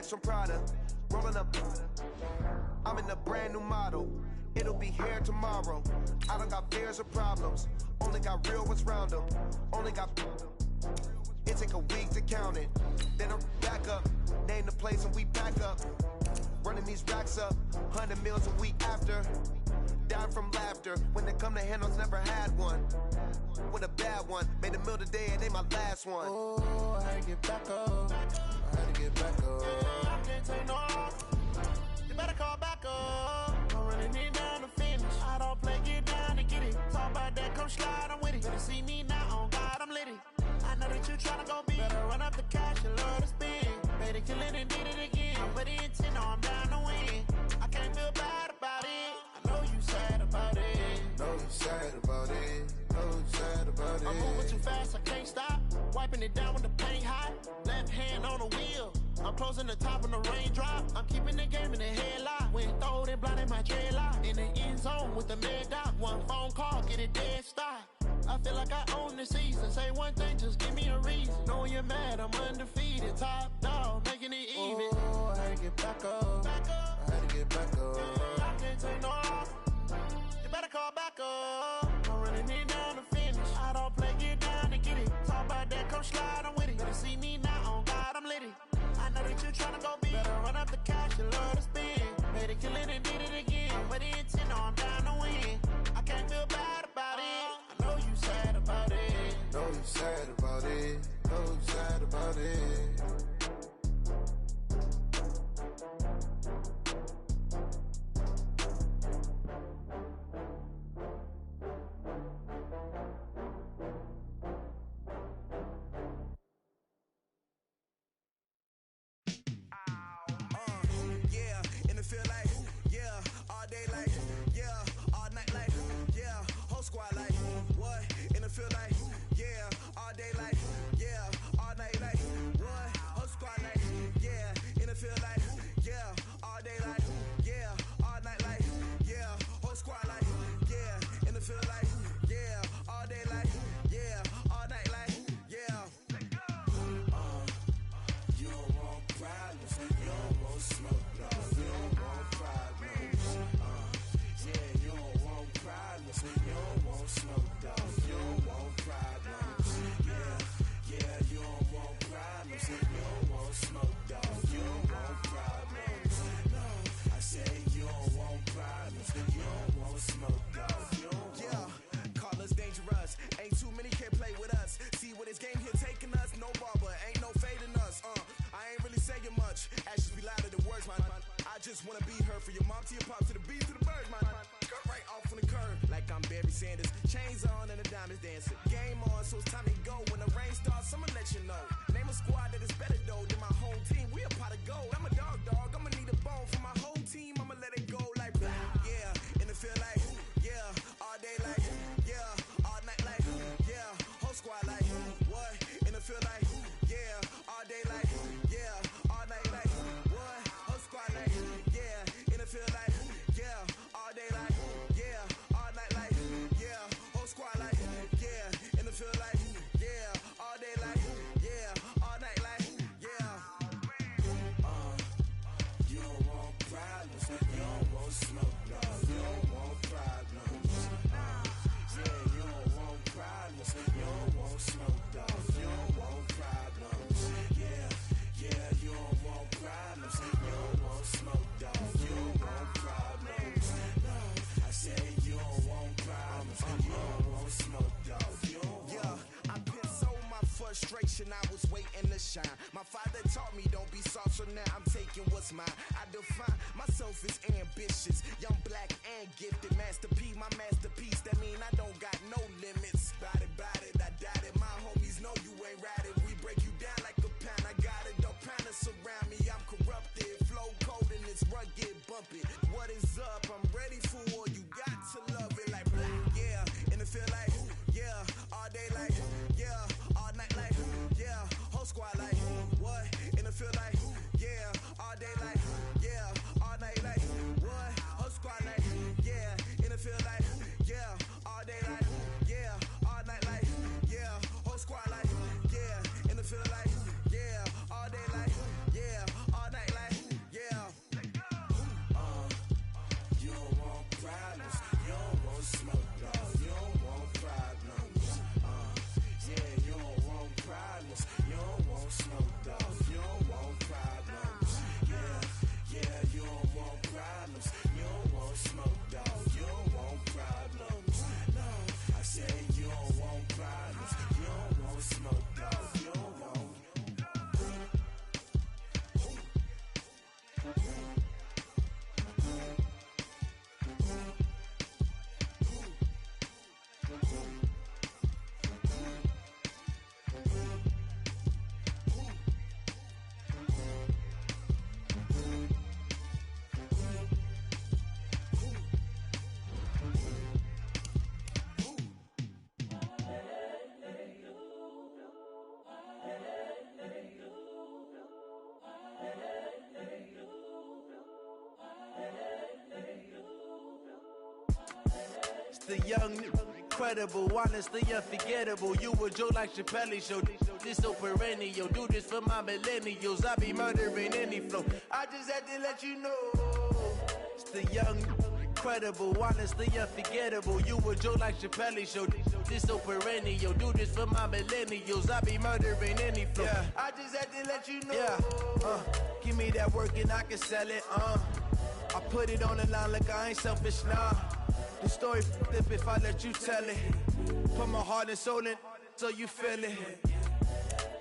Hermes from Prada, rolling up. I'm in a brand new model. It'll be here tomorrow. I don't got fears or problems. Only got real ones round them. Only got. It take a week to count it. Then I'm back up. Name the place and we pack up. Running these racks up. 100 meals a week after. Dying from laughter. When they come to handles, never had one. With a bad one. Made a meal today and they my last one. Oh, I had to get back up. I had to get back up. I can't take no off. You better call back up. I'm running it down to finish. I don't play, get down to get it. Talk about that, come slide, I'm with it. Better see me now, on God, I'm lit it. I know that you tryna go big. Better run up the cash, you love to spend. Better kill it and did it again. I'm putting intent, no, I'm down to win. I can't feel bad about it. I know you sad about it. Know you sad about it. Know you sad about it. I'm moving too fast, I can't stop. Wiping it down with the paint hot. Left hand on the wheel. I'm closing the top when the raindrop. I'm keeping the game in the headlock. When throwed and blinded my dreadlock. In the end zone with the mad dot. One phone call, get it dead stop. I feel like I own the season. Say one thing, just give me a reason. Knowing you're mad, I'm undefeated. Top dog, making it even. Oh, I had to get back up. I had to get back up. I can't take no off. You better call back up. I'm running it down to finish. I don't play, get down to get it. Talk about that, come slide, I'm with it. Better see me now, on God, I'm lit it. I know that you tryna go big. Better run up the cash, you love to spend. Better kill it and did it again. But the intent, no, I'm down to win. I can't feel bad about it. I know you sad about it. Know you sad about it. Know you sad about it. just wanna be her. From your mom to your pop to the beat to the birds, man. Cut right off on the curve, like I'm Barry Sanders. Chains on and the diamonds dancing. Game on, so it's time to go. When the rain starts, I'ma let you know. Name a squad that is better though than my home team. We a pot of gold. I'm a dog. I'ma need a bone for my whole team. I'ma let it go like blah. Yeah, in the feel like yeah, all day like yeah, all night like yeah, whole squad like what? In the feel like yeah, all day like yeah, all night like what? Whole squad like yeah, in the feel like yeah, all day like yeah, all night like yeah, whole squad like yeah, in the feel like yeah, all day like yeah, all night like yeah. You don't want problems, you don't want smoke, no, you don't want problems. Yeah, you don't want problems, you don't want smoke, dog, you don't want problems. Yeah, you don't want problems, you don't want smoke, dog, you don't want problems. No, I say you don't want problems, you don't want smoke, dog, you don't want. Yeah, I've been so my frustration, I was waiting to shine. My father taught me don't be soft, so now I'm taking what's mine. I define myself as ambitious, young, black, and gifted. Master P, my masterpiece, that mean I don't got no limits. Bout it, I doubt it. My homies know you ain't ratted. We break you down like a pound. I got it, don't pound to surround me. I'm corrupted, flow cold and it's rugged, bumpy. What is up? I'm ready for war. You got to love it like blah. Yeah, and it feel like yeah, all day like yeah, all night like yeah, whole squad like what? And it feel like yeah, all day like yeah, all night like what? Whole squad like yeah, and it feel like the young, incredible, honestly unforgettable. You a joke like Chappelle Show. This so perennial. Do this for my millennials. I be murdering any flow. I just had to let you know. It's the young, incredible, honestly unforgettable. You a joke like Chappelle Show. This so perennial. Do this for my millennials. I be murdering any flow. Yeah. I just had to let you know. Yeah. Give me that work and I can sell it. I put it on the line like I ain't selfish, nah. The story flip if I let you tell it. Put my heart and soul in so you feel it.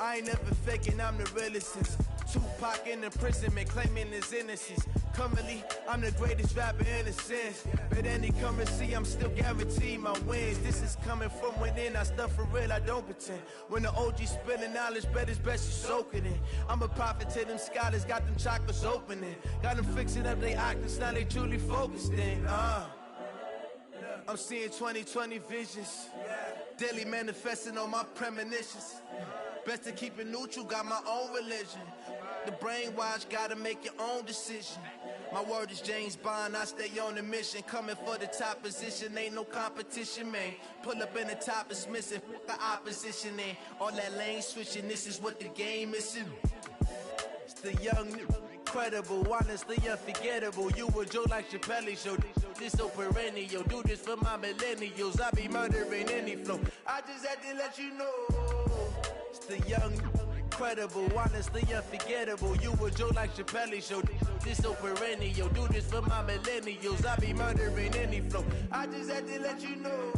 I ain't never faking, I'm the realest since Tupac in imprisonment, claiming his innocence. Currently, I'm the greatest rapper in a sense. But any currency, I'm still guaranteed my wins. This is coming from within, I stuff for real, I don't pretend. When the OG spilling knowledge, bet it's best you soak it in. I'm a prophet to them scholars, got them chakras opening. Got them fixing up they octaves, now they truly focused in. I'm seeing 2020 visions. Daily manifesting on my premonitions. Best to keep it neutral, got my own religion. The brainwash, gotta make your own decision. My word is James Bond, I stay on the mission. Coming for the top position, ain't no competition, man. Pull up in the top is missing, the opposition in. All that lane switching, this is what the game is. It's the young, incredible, honestly unforgettable. You a joke like Chappelle Show. This so perennial. Do this for my millennials. I be murdering any flow. I just had to let you know. It's the young, incredible, honestly unforgettable. You a joke like Chappelle Show. This so perennial. Do this for my millennials. I be murdering any flow. I just had to let you know.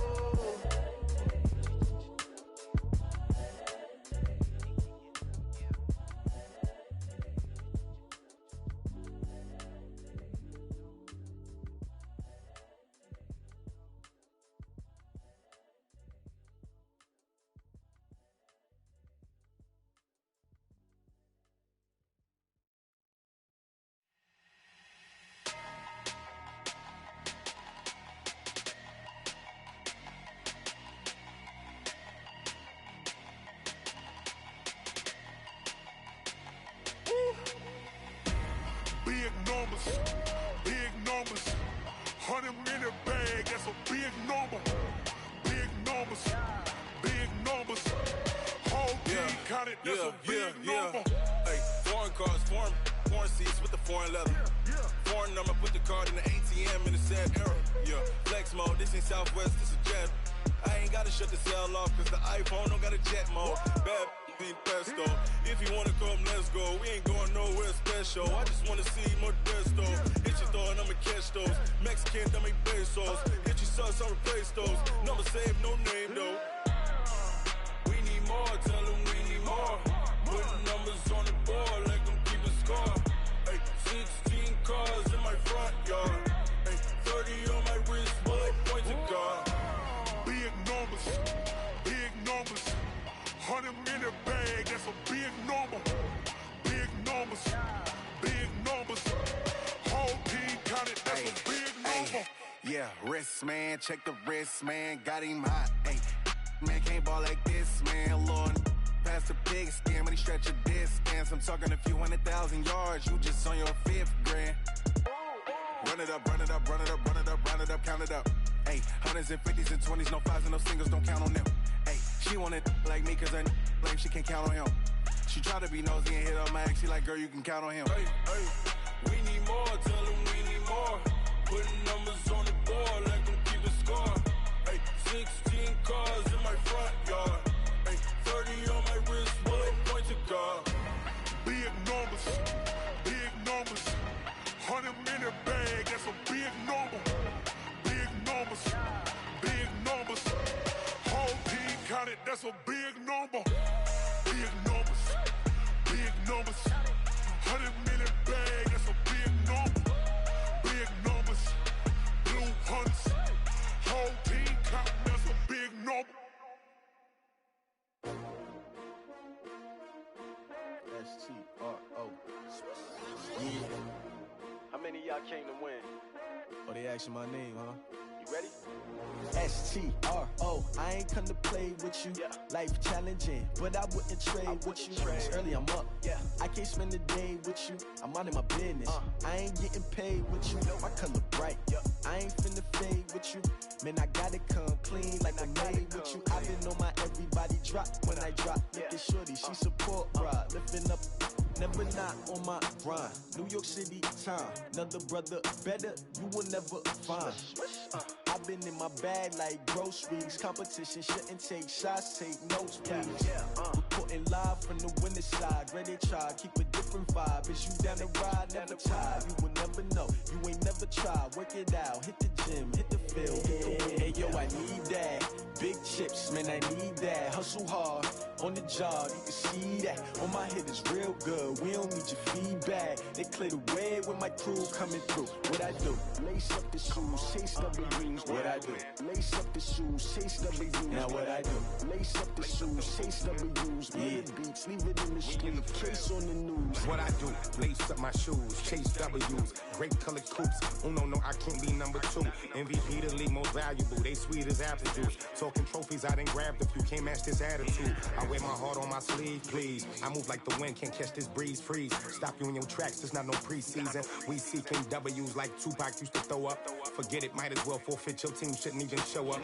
Big numbers, 100 in the bag, that's a big number. Big numbers, whole team counted, that's a big number. Hey, foreign cars, foreign seats with the foreign leather. Foreign number, put the card in the ATM in the sad era. Yeah, flex mode, this ain't Southwest, this is jet. I ain't gotta shut the cell off, cause the iPhone don't got a jet mode. Bad pesto. If you wanna come, let's go. We ain't going nowhere special. I just wanna see more desto. Hit your thought, I'ma catch those. Mexican, dummy pesos. Hit your sauce, I'll replace those. Number save, no name though. We need more, tell them we need more. Putting numbers on the board, like them keeping score. Hey, 16 cars in my front yard. Hey, 30 on my wrist, bullet point to God. Big numbers, 100 in the bag, that's a big number. Big numbers, whole team counted, that's a big number. Yeah, wrist man, check the wrist man, got him hot. Ay, man can't ball like this, man. Lord, past the big skin, but he stretch a distance. I'm talking a few 100,000 yards, you just on your 5th grand. Run it up, count it up. Ay, hundreds and 50s and 20s, no 5s and no singles, don't count on them. Ay, she want it like me, cause her like she can't count on him. She try to be nosy and hit up my ex, she like, girl, you can count on him. Hey, we need more, tell them we need more. Putting numbers on the board, like them keeping score. Hey, 16 cars in my front yard. Hey, 30 on my wrist, bullet point to God. Big numbers, 100 in the bag, that's a big number. Big numbers, whole team counted, that's a big number. Big numbers, 100 in the bag, that's a big number. Big numbers, blue hunts, whole team counted, that's a big number. S-T-R-O. Yeah. How many of y'all came to win? Oh, they asking my name, huh? You ready? S-T-R-O. I ain't come to play with you. Yeah. Life challenging, but I wouldn't trade with you. It's early, I'm up. Yeah. I can't spend the day with you. I'm out of my business. I ain't getting paid with you. My color bright. I ain't finna fade with you. Man, I gotta come clean like I made with you. I've been on my everybody drop when I drop. Look at shorty, she support ride. Lifting up, never not on my grind. New York City time, another brother better, you will never find. I've been in my bag like groceries. Competition shouldn't take shots, take notes, please. Reporting live from the winning side. Ready to try, keep a different vibe. Is you down the ride, never tired. You will never know, you ain't never tried. Work it out, hit the gym, hit the field. Hey yo, I need that. Big chips, man, I need that. Hustle hard, on the job, you can see that. On my head is real good, we don't need your feedback. They clear the way with my crew coming through. What I do? Lace up the shoes, chase W's. What I do? Lace up the shoes, chase W's. Now what I do? Lace up the shoes, chase W's. Yeah, beats, leave it in the street, case on the news. What I do? Lace up my shoes, chase W's. Great colored coops. Uno, no, I can't be number 2. MVP the league most valuable. They sweet as apple juice. Talking trophies, I didn't grab the few. Can't match this attitude. I wear my heart on my sleeve, please. I move like the wind, can't catch this breeze. Freeze. Stop you in your tracks. There's not no preseason. We seeking W's like Tupac used to throw up. Forget it, might as well forfeit. Your team shouldn't even show up.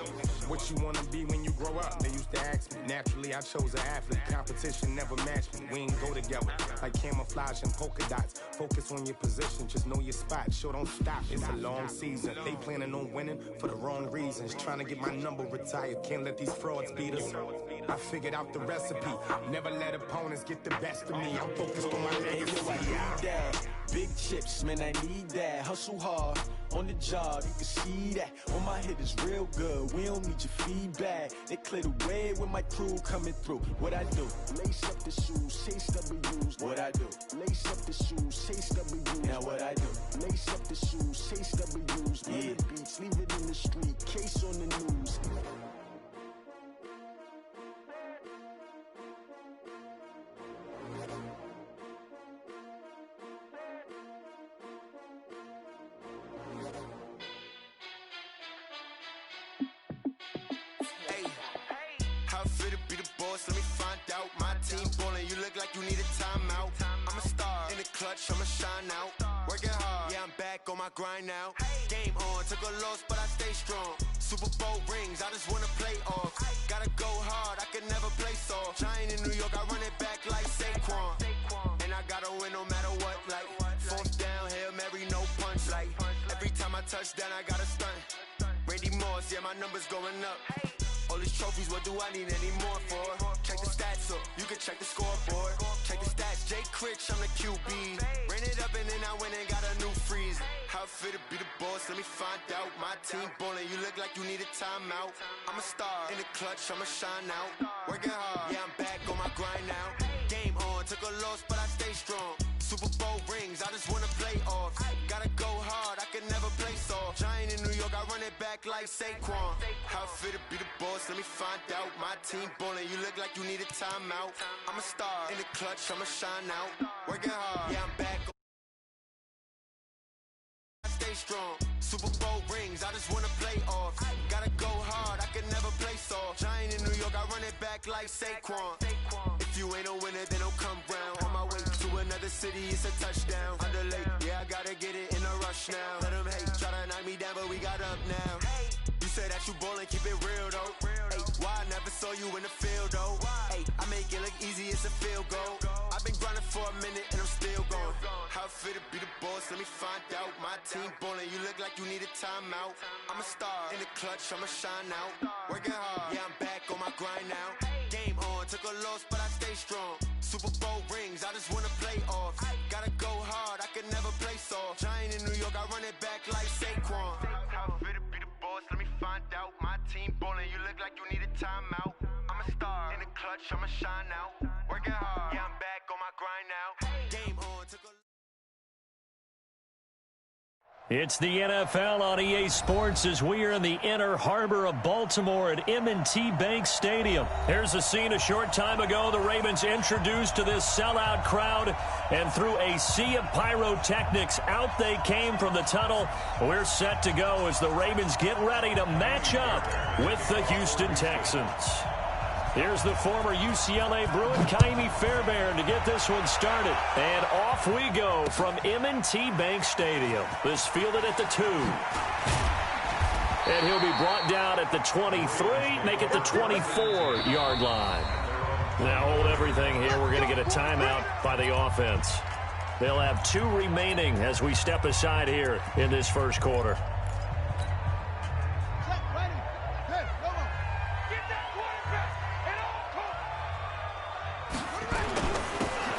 What you wanna be when you grow up? They used to ask me. Naturally, I chose an athlete. Competition never matched me. We ain't go together like camouflage and polka dots. Focus on your position, just know your spot. Sure, don't stop. It's a long season. They planning on winning for the wrong reasons. Trying to get my number retired. Can't let these frauds beat us. I figured out the recipe. Never let opponents get the best of me. I'm focused on my legacy. I need that. Big chips, man, I need that. Hustle hard, on the job, you can see that. On my head is real good, we don't need your feedback. They clear the way with my crew coming through. What I do? Lace up the shoes, chase W's. What I do? Lace up the shoes, chase W's. Now what I do? Lace up the shoes, chase W's. Yeah, beats, leave it in the street, case on the news. Let me find out. My team ballin', you look like you need a timeout. I'm a star in the clutch, I'ma shine out. Working hard, yeah, I'm back on my grind now. Game on, took a loss, but I stay strong. Super Bowl rings, I just wanna play off. Gotta go hard, I can never play soft. Giant in New York, I run it back like Saquon. And I gotta win no matter what, like fourth down, Hail Mary, no punch. Like every time I touch down, I gotta stunt. Randy Moss, yeah, my numbers going up. All these trophies, what do I need any more for? Check the stats up, you can check the scoreboard. Check the stats, Jay Critch, I'm the QB. Ran it up and then I went and got a new freeze. How it fit to be the boss, let me find out. My team ballin', you look like you need a timeout. I'm a star in the clutch, I'ma shine out. Working hard, yeah, I'm back on my grind now. Game on, took a loss, but I stay strong. Super Bowl rings, I just wanna play off. Gotta go hard, I can never play soft. Giant in New York, I run it back like Saquon. How it fit to be the boss, let me find out. My team ballin', you look like you need a timeout. I'm a star in the clutch, I'ma shine out. Working hard, yeah, I'm back. I stay strong. Super Bowl rings, I just wanna play off. Gotta go hard, I can never play soft. Giant in New York, I run it back like Saquon. If you ain't a winner, then don't come round. On my way to another city, it's a touchdown. Underlay, yeah, I gotta get it in a rush now. Let them hate, try to knock me down, but we got up now. You say that you ballin', keep it real though. Ay, why I never saw you in the field though? Ay, I make it look easy, it's a field goal. I've been grinding for a minute and I'm still going. How it fit to be the boss, let me find out. My team ballin', you look like you need a timeout. I'm a star in the clutch, I'ma shine out. Working hard, yeah, I'm back on my grind now. Game on, took a loss, but I stay strong. Super Bowl rings, I just wanna play off. Gotta go hard, I can never play soft. Giant in New York, I run it back like Saquon. How it fit to be the boss, let me find out. My team ballin', you look like you need a timeout. I'm a star in the clutch, I'ma shine out. Working hard, yeah, I'm back on my grind now. Game on, took a It's the NFL on EA Sports as we are in the inner harbor of Baltimore at M&T Bank Stadium. Here's a scene a short time ago. The Ravens introduced to this sellout crowd, and through a sea of pyrotechnics, out they came from the tunnel. We're set to go as the Ravens get ready to match up with the Houston Texans. Here's the former UCLA Bruin, Kaimi Fairbairn, to get this one started. And off we go from M&T Bank Stadium. This fielded at the 2. And he'll be brought down at the 23, make it the 24-yard line. Now hold everything here. We're going to get a timeout by the offense. They'll have 2 remaining as we step aside here in this first quarter.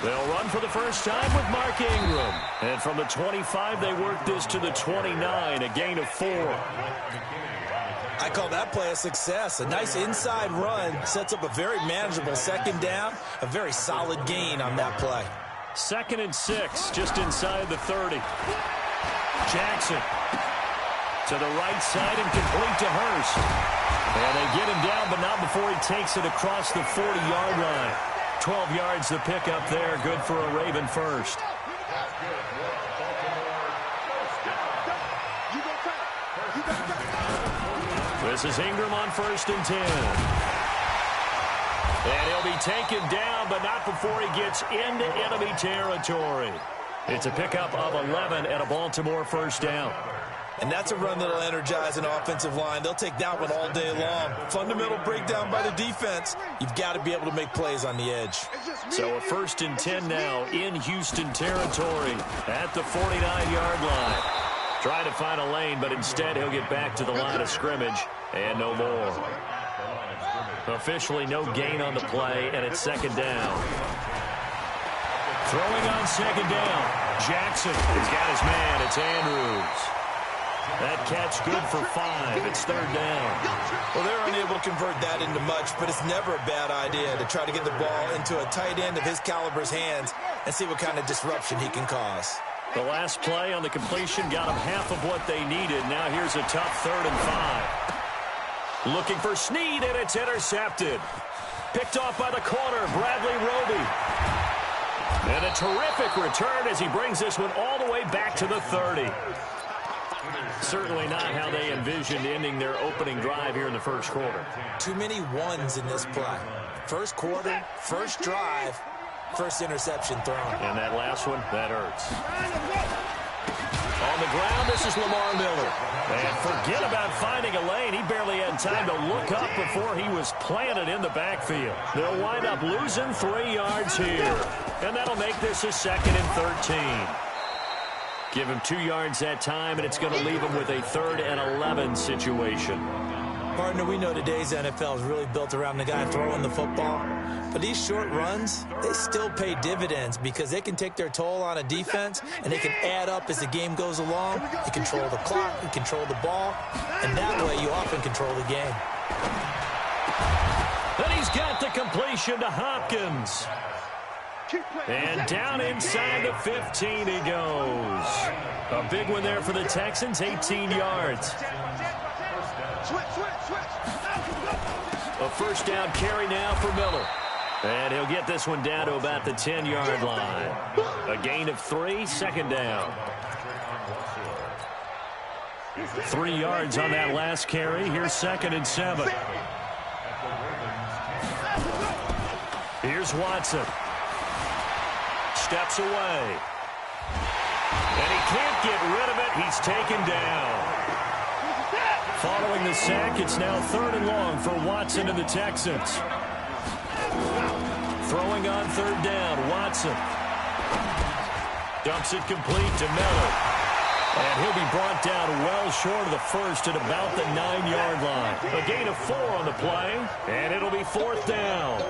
They'll run for the first time with Mark Ingram. And from the 25, they work this to the 29, a gain of 4. I call that play a success. A nice inside run sets up a very manageable second down, a very solid gain on that play. 2nd and 6, just inside the 30. Jackson to the right side and complete to Hurst. And they get him down, but not before he takes it across the 40-yard line. 12 yards to pick up there. Good for a Raven first. This is Ingram on 1st and 10. And he'll be taken down, but not before he gets into enemy territory. It's a pickup of 11 and a Baltimore first down. And that's a run that'll energize an offensive line. They'll take that one all day long. Fundamental breakdown by the defense. You've got to be able to make plays on the edge. So a 1st and 10 now in Houston territory at the 49-yard line. Trying to find a lane, but instead he'll get back to the line of scrimmage and no more. Officially no gain on the play, and it's 2nd down. Throwing on 2nd down. Jackson has got his man. It's Andrews. That catch good for 5. It's 3rd down. Well, they're unable to convert that into much, but it's never a bad idea to try to get the ball into a tight end of his caliber's hands and see what kind of disruption he can cause. The last play on the completion got them half of what they needed. Now here's a tough 3rd and 5. Looking for Snead, and it's intercepted. Picked off by the corner, Bradley Roby. And a terrific return as he brings this one all the way back to the 30. Certainly not how they envisioned ending their opening drive here in the first quarter. Too many ones in this play. First quarter, first drive, first interception thrown. And that last one, that hurts. On the ground, this is Lamar Miller. And forget about finding a lane. He barely had time to look up before he was planted in the backfield. They'll wind up losing 3 yards here. And that'll make this a 2nd and 13. Give him 2 yards that time, and it's going to leave him with a 3rd and 11 situation. Partner, we know today's NFL is really built around the guy throwing the football. But these short runs, they still pay dividends because they can take their toll on a defense, and they can add up as the game goes along. You control the clock, you control the ball, and that way you often control the game. Then he's got the completion to Hopkins. And down inside the 15 he goes. A big one there for the Texans, 18 yards. A first down carry now for Miller. And he'll get this one down to about the 10-yard line. A gain of 3, 2nd down. 3 yards on that last carry. Here's 2nd and 7. Here's Watson. Steps away. And he can't get rid of it. He's taken down. Following the sack, it's now 3rd and long for Watson and the Texans. Throwing on 3rd down, Watson. Dumps it complete to Miller. And he'll be brought down well short of the first at about the 9-yard line. A gain of 4 on the play, and it'll be 4th down.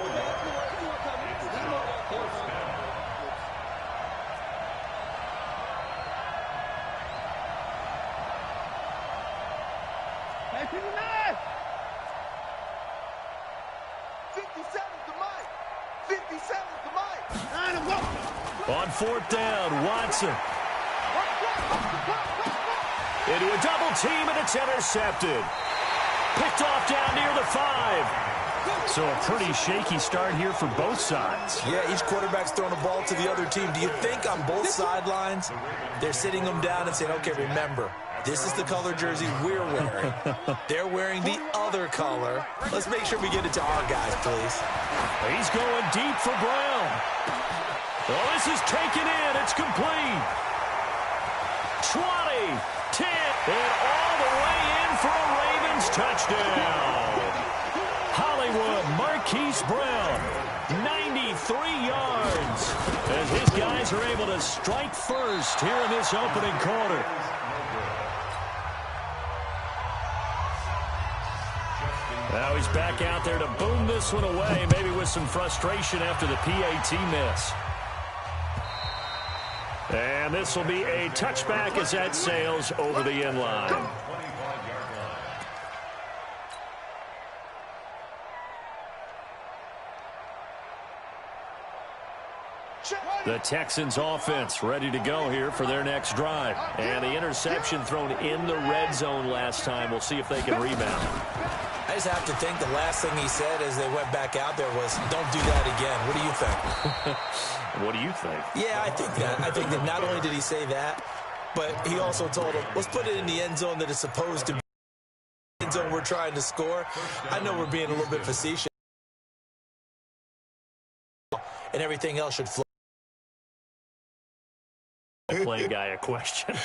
On 4th down, Watson. Into a double team, and it's intercepted. Picked off down near the 5. So a pretty shaky start here for both sides. Yeah, each quarterback's throwing a ball to the other team. Do you think on both sidelines they're sitting them down and saying, okay, remember, this is the color jersey we're wearing. They're wearing the other color. Let's make sure we get it to our guys, please. He's going deep for Brown. Oh, this is taken in. It's complete. 20, 10, and all the way in for a touchdown. Hollywood Marquise Brown, 93 yards. As his guys are able to strike first here in this opening quarter. Now he's back out there to boom this one away, maybe with some frustration after the PAT miss. And this will be a touchback as that sails over the end line. The Texans offense ready to go here for their next drive. And the interception thrown in the red zone last time. We'll see if they can rebound. I just have to think the last thing he said as they went back out there was, don't do that again. What do you think? What do you think? Yeah, I think that. I think that not only did he say that, but he also told him, let's put it in the end zone that is supposed to be the end zone we're trying to score. I know we're being a little bit facetious. And everything else should flow. Play guy a question.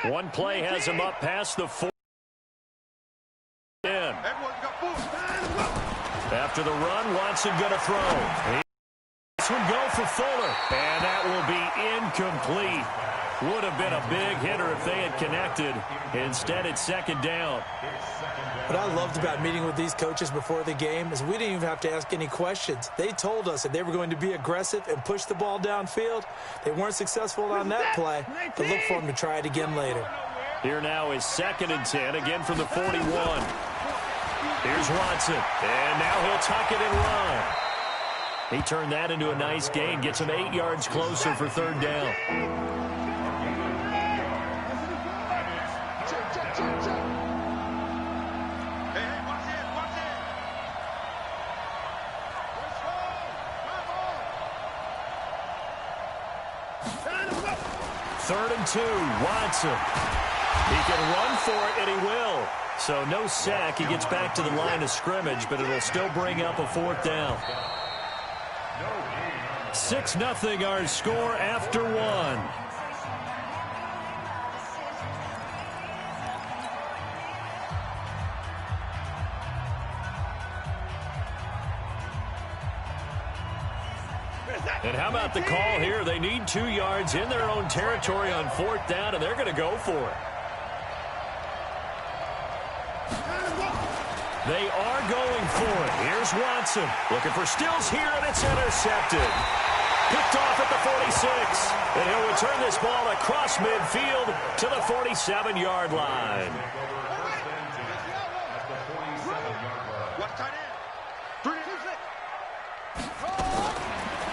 One play has him up past the 4. After the run, Watson going to throw. This one go for Fuller, and that will be incomplete. Would have been a big hitter if they had connected. Instead, it's second down. What I loved about meeting with these coaches before the game is we didn't even have to ask any questions. They told us that they were going to be aggressive and push the ball downfield. They weren't successful on that play, but look for them to try it again later. Here now is 2nd and 10, again from the 41. Here's Watson, and now he'll tuck it and run. He turned that into a nice gain, gets him 8 yards closer for 3rd down. Third and 2, Watson. He can run for it, and he will. So no sack. He gets back to the line of scrimmage, but it'll still bring up a 4th down. 6-0 our score after 1. And how about the call here? They need 2 yards in their own territory on 4th down, and they're going to go for it. They are going for it. Here's Watson. Looking for Stills here, and it's intercepted. Picked off at the 46. And he'll return this ball across midfield to the 47-yard line.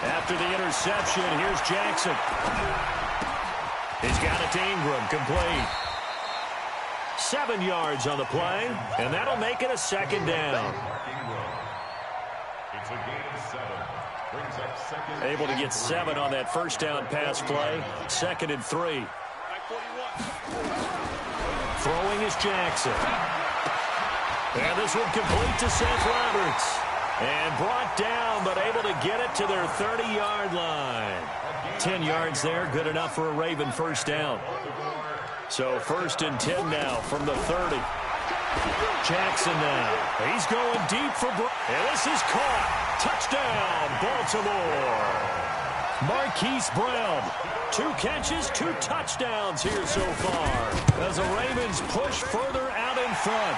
After the interception, here's Jackson. He's got it to Ingram, complete. 7 yards on the play, and that'll make it a 2nd down. It's a gain of 7. Brings up 2nd. Able to get 7 on that 1st down pass play. 2nd and 3. Throwing is Jackson. And this one complete to Seth Roberts. And brought down, but able to get it to their 30-yard line. 10 yards there, good enough for a Raven 1st down. So 1st and 10 now from the 30. Jackson now. He's going deep for and this is caught. Touchdown, Baltimore. Marquise Brown. 2 catches, 2 touchdowns here so far. As the Ravens push further out in front.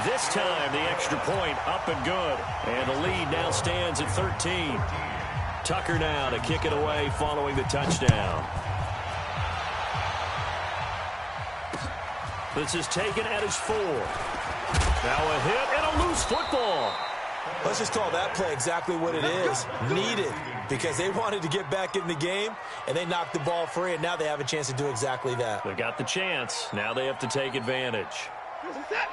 This time, the extra point up and good. And the lead now stands at 13. Tucker now to kick it away following the touchdown. This is taken at his 4. Now a hit and a loose football. Let's just call that play exactly what it is. Needed, because they wanted to get back in the game, and they knocked the ball free, and now they have a chance to do exactly that. They got the chance. Now they have to take advantage.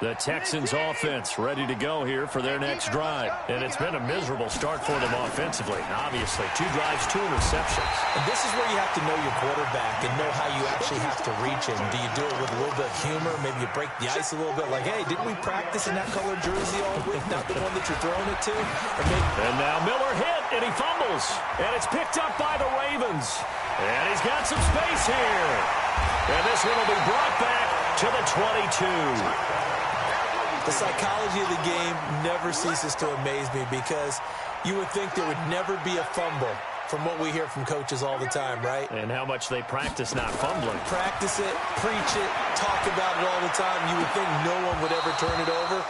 The Texans offense ready to go here for their next drive. And it's been a miserable start for them offensively. Obviously, 2 drives, 2 interceptions. And this is where you have to know your quarterback and know how you actually have to reach him. Do you do it with a little bit of humor? Maybe you break the ice a little bit like, hey, didn't we practice in that colored jersey all week? Not the one that you're throwing it to? And now Miller hit, and he fumbles. And it's picked up by the Ravens. And he's got some space here. And this one will be brought back to the 22. The psychology of the game never ceases to amaze me because you would think there would never be a fumble from what we hear from coaches all the time, right? And how much they practice not fumbling. Practice it, preach it, talk about it all the time. You would think no one would ever turn it over.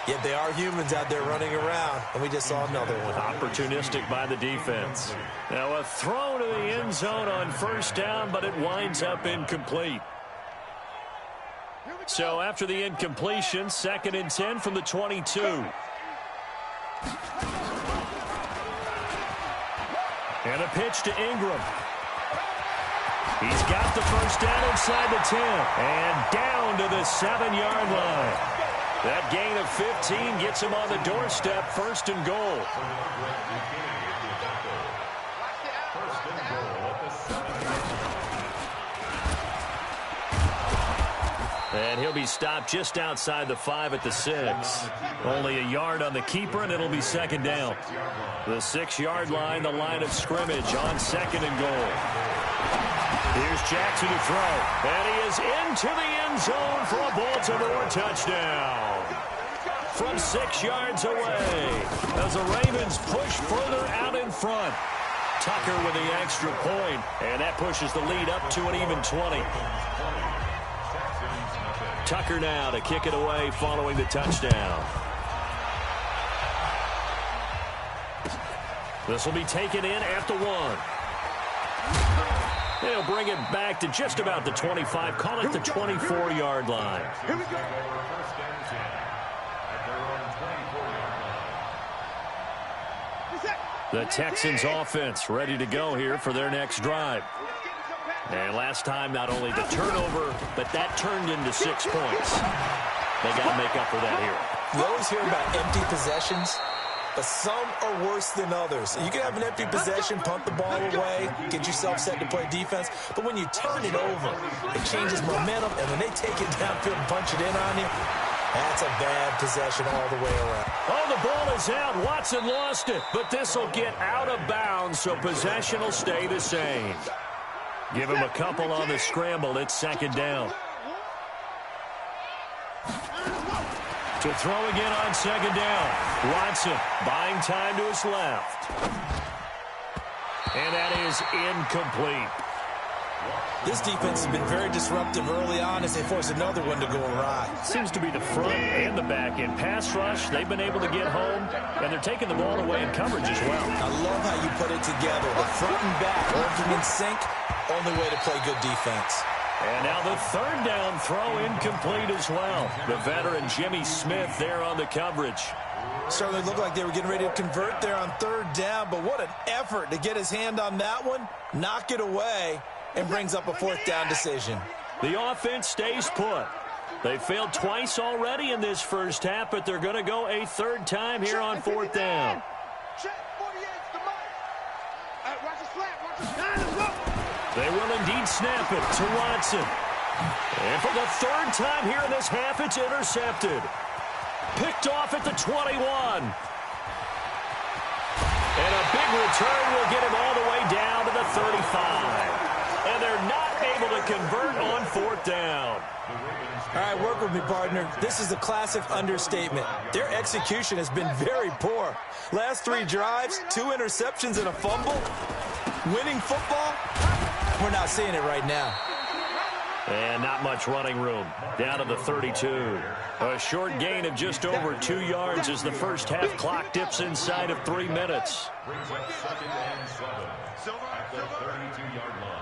Yet they are humans out there running around, and we just saw another one. Opportunistic by the defense. Now a throw to the end zone on first down, but it winds up incomplete. So after the incompletion, 2nd and 10 from the 22. And a pitch to Ingram. He's got the first down inside the 10. And down to the 7-yard line. That gain of 15 gets him on the doorstep, 1st and goal. And he'll be stopped just outside the 5 at the 6. Only a yard on the keeper, and it'll be 2nd down. The 6-yard line, the line of scrimmage on 2nd and goal. Here's Jackson to throw. And he is into the end zone for a Baltimore touchdown. From 6 yards away, as the Ravens push further out in front. Tucker with the extra point, and that pushes the lead up to an even 20. Tucker now to kick it away following the touchdown. This will be taken in at the 1. They'll bring it back to just about the 25. Call it the 24-yard line. Here we go. The Texans offense ready to go here for their next drive. And last time, not only the turnover, but that turned into 6 points. They got to make up for that here. You always hear about empty possessions, but some are worse than others. You can have an empty possession, punt the ball away, get yourself set to play defense, but when you turn it over, it changes momentum, and when they take it downfield and punch it in on you, that's a bad possession all the way around. Oh, the ball is out. Watson lost it, but this will get out of bounds, so possession will stay the same. Give him a couple on the scramble. It's 2nd down. To throw again on 2nd down. Watson buying time to his left. And that is incomplete. This defense has been very disruptive early on as they force another one to go awry. Seems to be the front and the back. In pass rush, they've been able to get home, and they're taking the ball away in coverage as well. I love how you put it together. The front and back working in sync, only way to play good defense. And now the 3rd down throw incomplete as well. The veteran Jimmy Smith there on the coverage. Certainly looked like they were getting ready to convert there on 3rd down, but what an effort to get his hand on that one, knock it away, and brings up a 4th down decision. The offense stays put. They failed twice already in this first half, but they're going to go a 3rd time here on 4th down. They will indeed snap it to Watson. And for the 3rd time here in this half, it's intercepted. Picked off at the 21. And a big return will get him all the way down to the 35. And they're not able to convert on 4th down. All right, work with me, partner. This is a classic understatement. Their execution has been very poor. Last 3 drives, 2 interceptions and a fumble. Winning football, we're not seeing it right now. And not much running room. Down to the 32. A short gain of just over 2 yards as the first half clock dips inside of 3 minutes.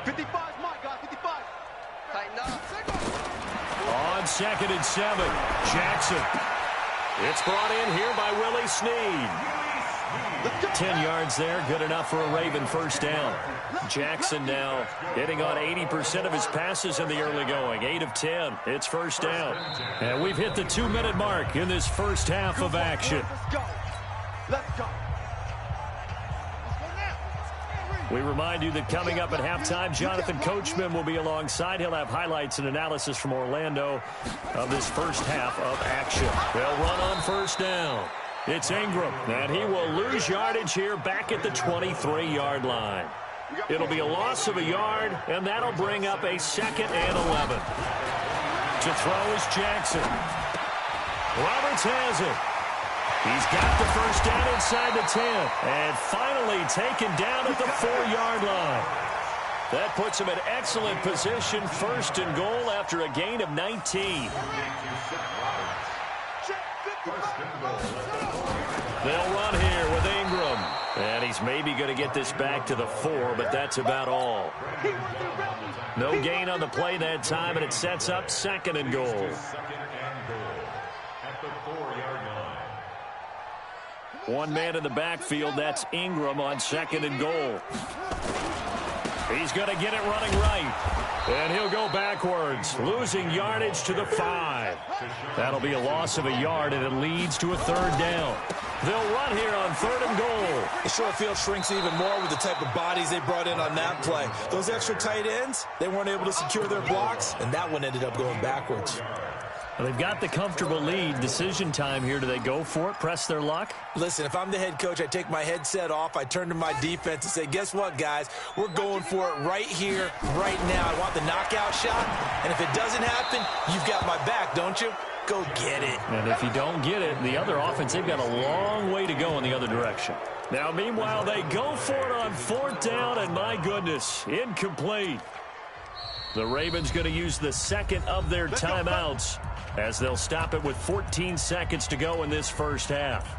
55, Mike, guys, 55. Tighten up. On 2nd and 7, Jackson. It's brought in here by Willie Snead. 10 yards there, good enough for a Raven first down. Jackson now hitting on 80% of his passes in the early going. 8 of 10. It's first down. And we've hit the 2-minute mark in this first half of action. Let's go. Let's go. We remind you that coming up at halftime, Jonathan Coachman will be alongside. He'll have highlights and analysis from Orlando of this first half of action. They'll run on first down. It's Ingram, and he will lose yardage here back at the 23-yard line. It'll be a loss of a yard, and that'll bring up a 2nd and 11. To throw is Jackson. Roberts has it. He's got the first down inside the 10, and finally taken down at the 4-yard line. That puts him in excellent position, 1st and goal after a gain of 19. They'll run here with Ingram, and he's maybe going to get this back to the 4, but that's about all. No gain on the play that time, and it sets up 2nd and goal. One man in the backfield, that's Ingram on 2nd and goal. He's going to get it running right. And he'll go backwards, losing yardage to the 5. That'll be a loss of a yard, and it leads to a 3rd down. They'll run here on 3rd and goal. The short field shrinks even more with the type of bodies they brought in on that play. Those extra tight ends, they weren't able to secure their blocks, and that one ended up going backwards. Well, they've got the comfortable lead. Decision time here. Do they go for it, press their luck? Listen, if I'm the head coach, I take my headset off. I turn to my defense and say, guess what, guys? We're going for it right here, right now. I want the knockout shot, and if it doesn't happen, you've got my back, don't you? Go get it. And if you don't get it, the other offense, they've got a long way to go in the other direction. Now, meanwhile, they go for it on 4th down, and my goodness, incomplete. The Ravens going to use the 2nd of their timeouts as they'll stop it with 14 seconds to go in this first half.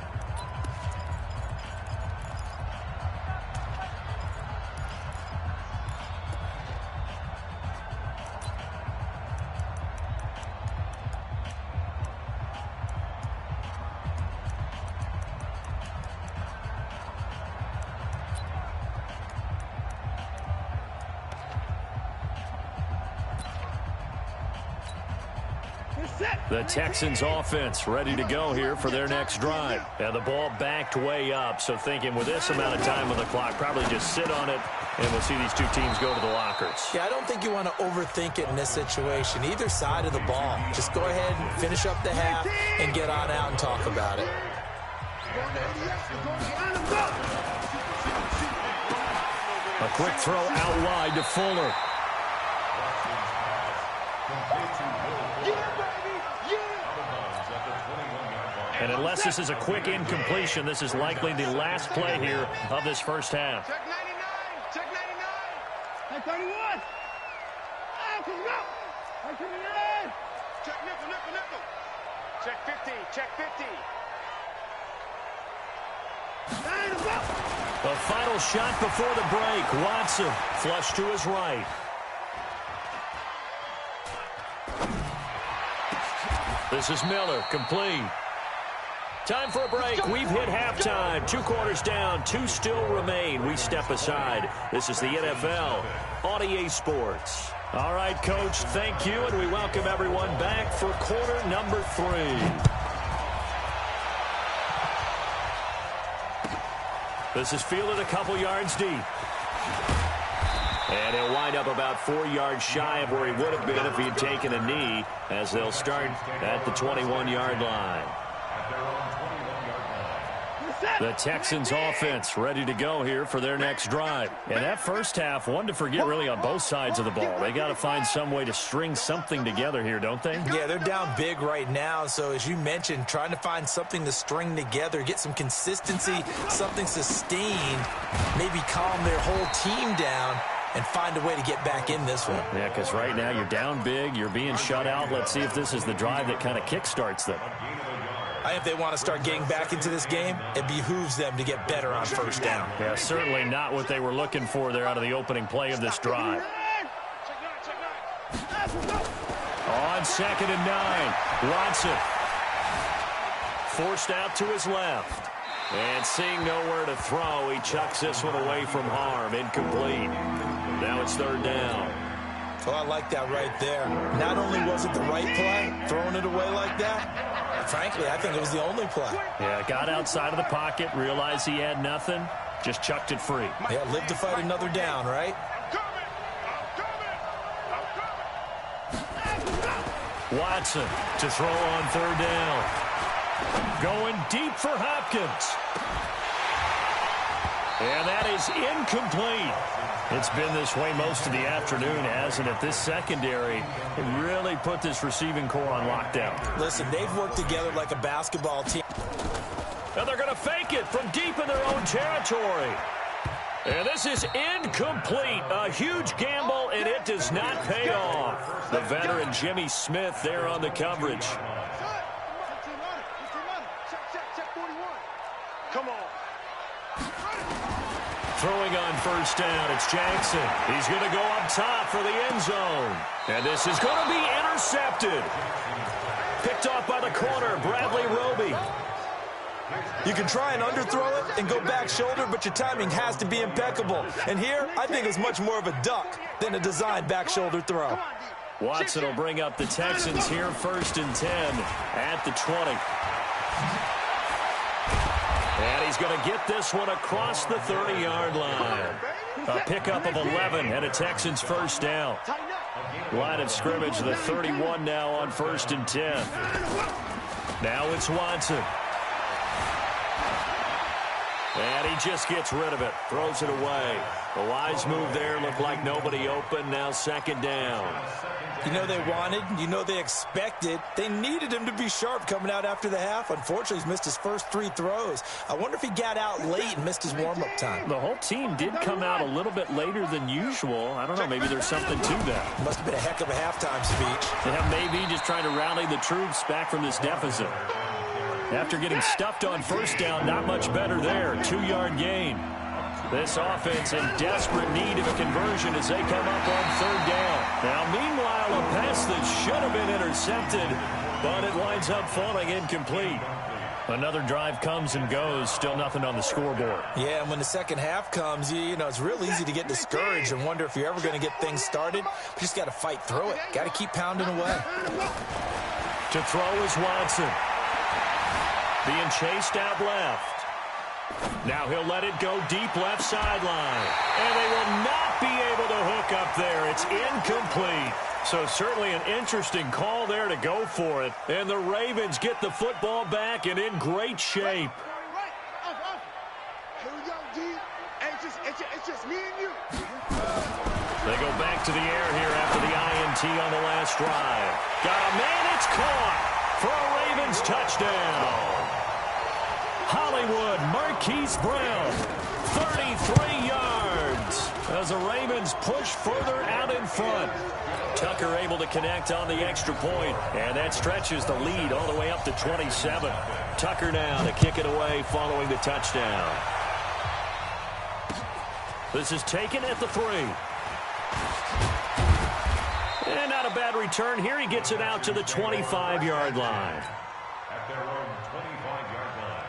The Texans offense ready to go here for their next drive. And the ball backed way up, so thinking with this amount of time on the clock, probably just sit on it, and we'll see these two teams go to the lockers. Yeah, I don't think you want to overthink it in this situation. Either side of the ball. Just go ahead and finish up the half and get on out and talk about it. A quick throw out wide to Fuller. And unless this is a quick incompletion, this is likely the last play here of this first half. Check 99. Check 99. Check 31. Let's go. Check 29. Check nickel. Check 50. Check 50. The final shot before the break. Watson flush to his right. This is Miller, complete. Time for a break. We've hit halftime. 2 quarters down, 2 still remain. We step aside. This is the NFL on EA Sports. All right, Coach, thank you, and we welcome everyone back for quarter number 3. This is fielded a couple yards deep. And he'll wind up about 4 yards shy of where he would have been if he had taken a knee, as they'll start at the 21-yard line. The Texans offense ready to go here for their next drive. And that first half, one to forget really on both sides of the ball. They got to find some way to string something together here, don't they? Yeah, they're down big right now. So as you mentioned, trying to find something to string together, get some consistency, something sustained, maybe calm their whole team down and find a way to get back in this one. Yeah, because right now you're down big, you're being shut out. Let's see if this is the drive that kind of kickstarts them. I think if they want to start getting back into this game, it behooves them to get better on first down. Yeah, certainly not what they were looking for there out of the opening play of this drive. On 2nd and 9, Watson forced out to his left. And seeing nowhere to throw, he chucks this one away from harm. Incomplete. Now it's third down. Oh, I like that right there. Not only was it the right play, throwing it away like that, frankly, I think it was the only play. Yeah, got outside of the pocket, realized he had nothing, just chucked it free. Yeah, live to fight another down, right? Watson to throw on third down. Going deep for Hopkins. And that is incomplete. It's been this way most of the afternoon, hasn't it? This secondary really put this receiving core on lockdown. Listen, they've worked together like a basketball team. And they're going to fake it from deep in their own territory. And this is incomplete. A huge gamble, and it does not pay off. The veteran Jimmy Smith there on the coverage. Come on. Throwing on first down, it's Jackson. He's going to go up top for the end zone. And this is going to be intercepted. Picked off by the corner, Bradley Roby. You can try and underthrow it and go back shoulder, but your timing has to be impeccable. And here, I think it's much more of a duck than a designed back shoulder throw. Watson will bring up the Texans here, 1st and 10 at the 20. And he's going to get this one across the 30-yard line. A pickup of 11 and a Texans first down. Line of scrimmage, the 31 now on 1st and 10. Now it's Watson. And he just gets rid of it, throws it away. A wise move there, looked like nobody open, now 2nd down. You know they wanted, you know they expected. They needed him to be sharp coming out after the half. Unfortunately, he's missed his first 3 throws. I wonder if he got out late and missed his warm-up time. The whole team did come out a little bit later than usual. I don't know, maybe there's something to that. Must have been a heck of a halftime speech. Yeah, maybe just trying to rally the troops back from this deficit. After getting stuffed on first down, not much better there. 2-yard gain. This offense in desperate need of a conversion as they come up on 3rd down. Now, meanwhile, a pass that should have been intercepted, but it winds up falling incomplete. Another drive comes and goes, still nothing on the scoreboard. Yeah, and when the second half comes, you know, it's real easy to get discouraged and wonder if you're ever going to get things started. You just got to fight through it. Got to keep pounding away. To throw is Watson. Being chased out left. Now he'll let it go deep left sideline. And they will not be able to hook up there. It's incomplete. So certainly an interesting call there to go for it. And the Ravens get the football back and in great shape. Here we go, D. It's just me and you. They go back to the air here after the INT on the last drive. Got a man, it's caught for a Ravens touchdown. Hollywood Marquise Brown, 33 yards as the Ravens push further out in front. Tucker able to connect on the extra point, and that stretches the lead all the way up to 27. Tucker now to kick it away following the touchdown. This is taken at the 3. And not a bad return here. He gets it out to the 25-yard line. At their own 25-yard line.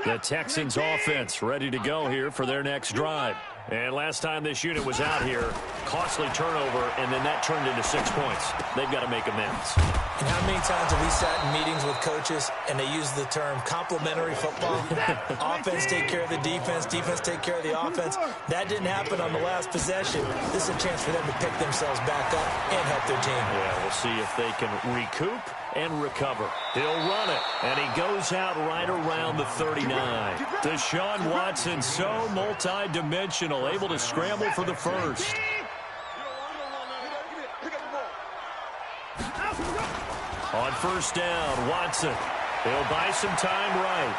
The Texans offense ready to go here for their next drive. And last time this unit was out here, costly turnover, and then that turned into 6 points. They've got to make amends. And how many times have we sat in meetings with coaches and they use the term complementary football? Offense take care of the defense, defense take care of the offense. That didn't happen on the last possession. This is a chance for them to pick themselves back up and help their team. Yeah, we'll see if they can recoup and recover. He'll run it, and he goes out right around the 39. Deshaun Watson, so multi-dimensional, able to scramble for the first. On first down, Watson. He'll buy some time right.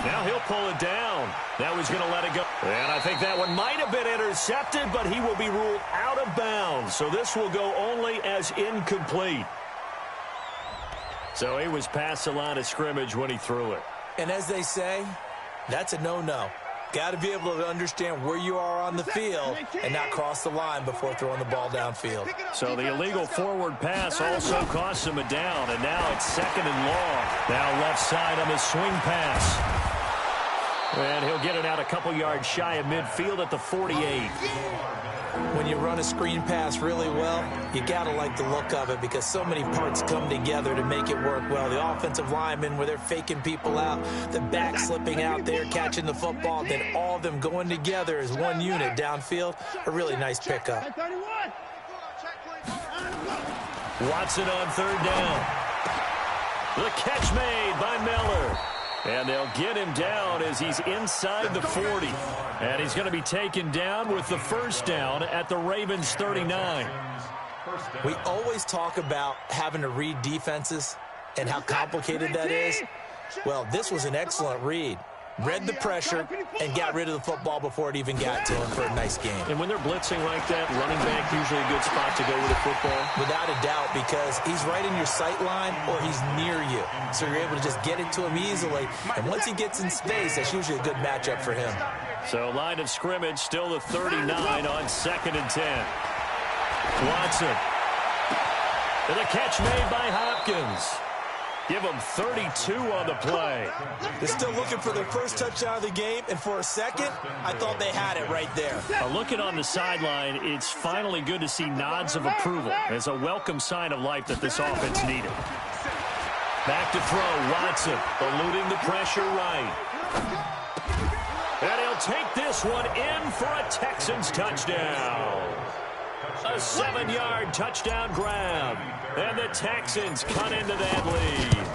Now he'll pull it down. Now he's going to let it go. And I think that one might have been intercepted, but he will be ruled out of bounds. So this will go only as incomplete. So he was past the line of scrimmage when he threw it. And as they say, that's a no-no. Got to be able to understand where you are on the field and not cross the line before throwing the ball downfield. So the illegal forward pass also costs him a down, and now it's 2nd and long. Now left side on the swing pass. And he'll get it out a couple yards shy of midfield at the 48. When you run a screen pass really well, you got to like the look of it because so many parts come together to make it work well. The offensive linemen, where they're faking people out, the back slipping out there, catching the football, then all of them going together as one unit downfield. A really nice pickup. Watson on 3rd down. The catch made by Miller. And they'll get him down as he's inside the 40. And he's going to be taken down with the 1st down at the Ravens 39. We always talk about having to read defenses and how complicated that is. Well, this was an excellent read. Read the pressure and got rid of the football before it even got to him for a nice game. And when they're blitzing like that, running back usually a good spot to go with the football? Without a doubt, because he's right in your sight line or he's near you. So you're able to just get it to him easily. And once he gets in space, that's usually a good matchup for him. So line of scrimmage, still the 39 on 2nd and 10. Watson. And a catch made by Hopkins. Give them 32 on the play. They're still looking for their first touchdown of the game, and for a second, I thought they had it right there. Looking on the sideline, it's finally good to see nods of approval. It's a welcome sign of life that this offense needed. Back to throw, Watson, eluding the pressure right. And he'll take this one in for a Texans touchdown. A 7-yard touchdown grab. And the Texans cut into that lead.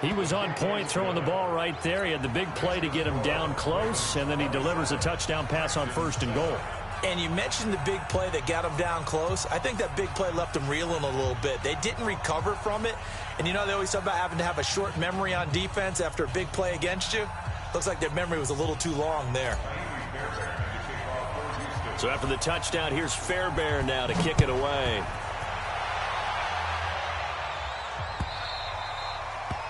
He was on point throwing the ball right there. He had the big play to get him down close, and then he delivers a touchdown pass on 1st and goal. And you mentioned the big play that got him down close. I think that big play left him reeling a little bit. They didn't recover from it. And, you know, they always talk about having to have a short memory on defense after a big play against you. Looks like their memory was a little too long there. So after the touchdown, here's Fairbairn now to kick it away.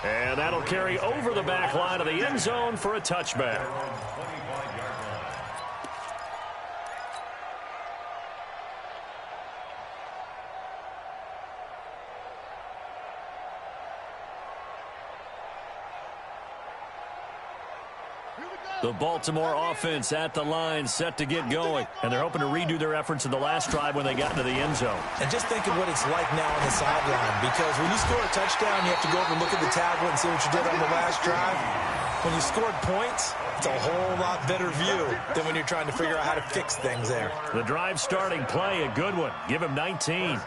And that'll carry over the back line of the end zone for a touchback. The Baltimore offense at the line, set to get going. And they're hoping to redo their efforts in the last drive when they got into the end zone. And just think of what it's like now on the sideline. Because when you score a touchdown, you have to go over and look at the tablet and see what you did on the last drive. When you scored points, it's a whole lot better view than when you're trying to figure out how to fix things there. The drive starting play, a good one. Give him 19.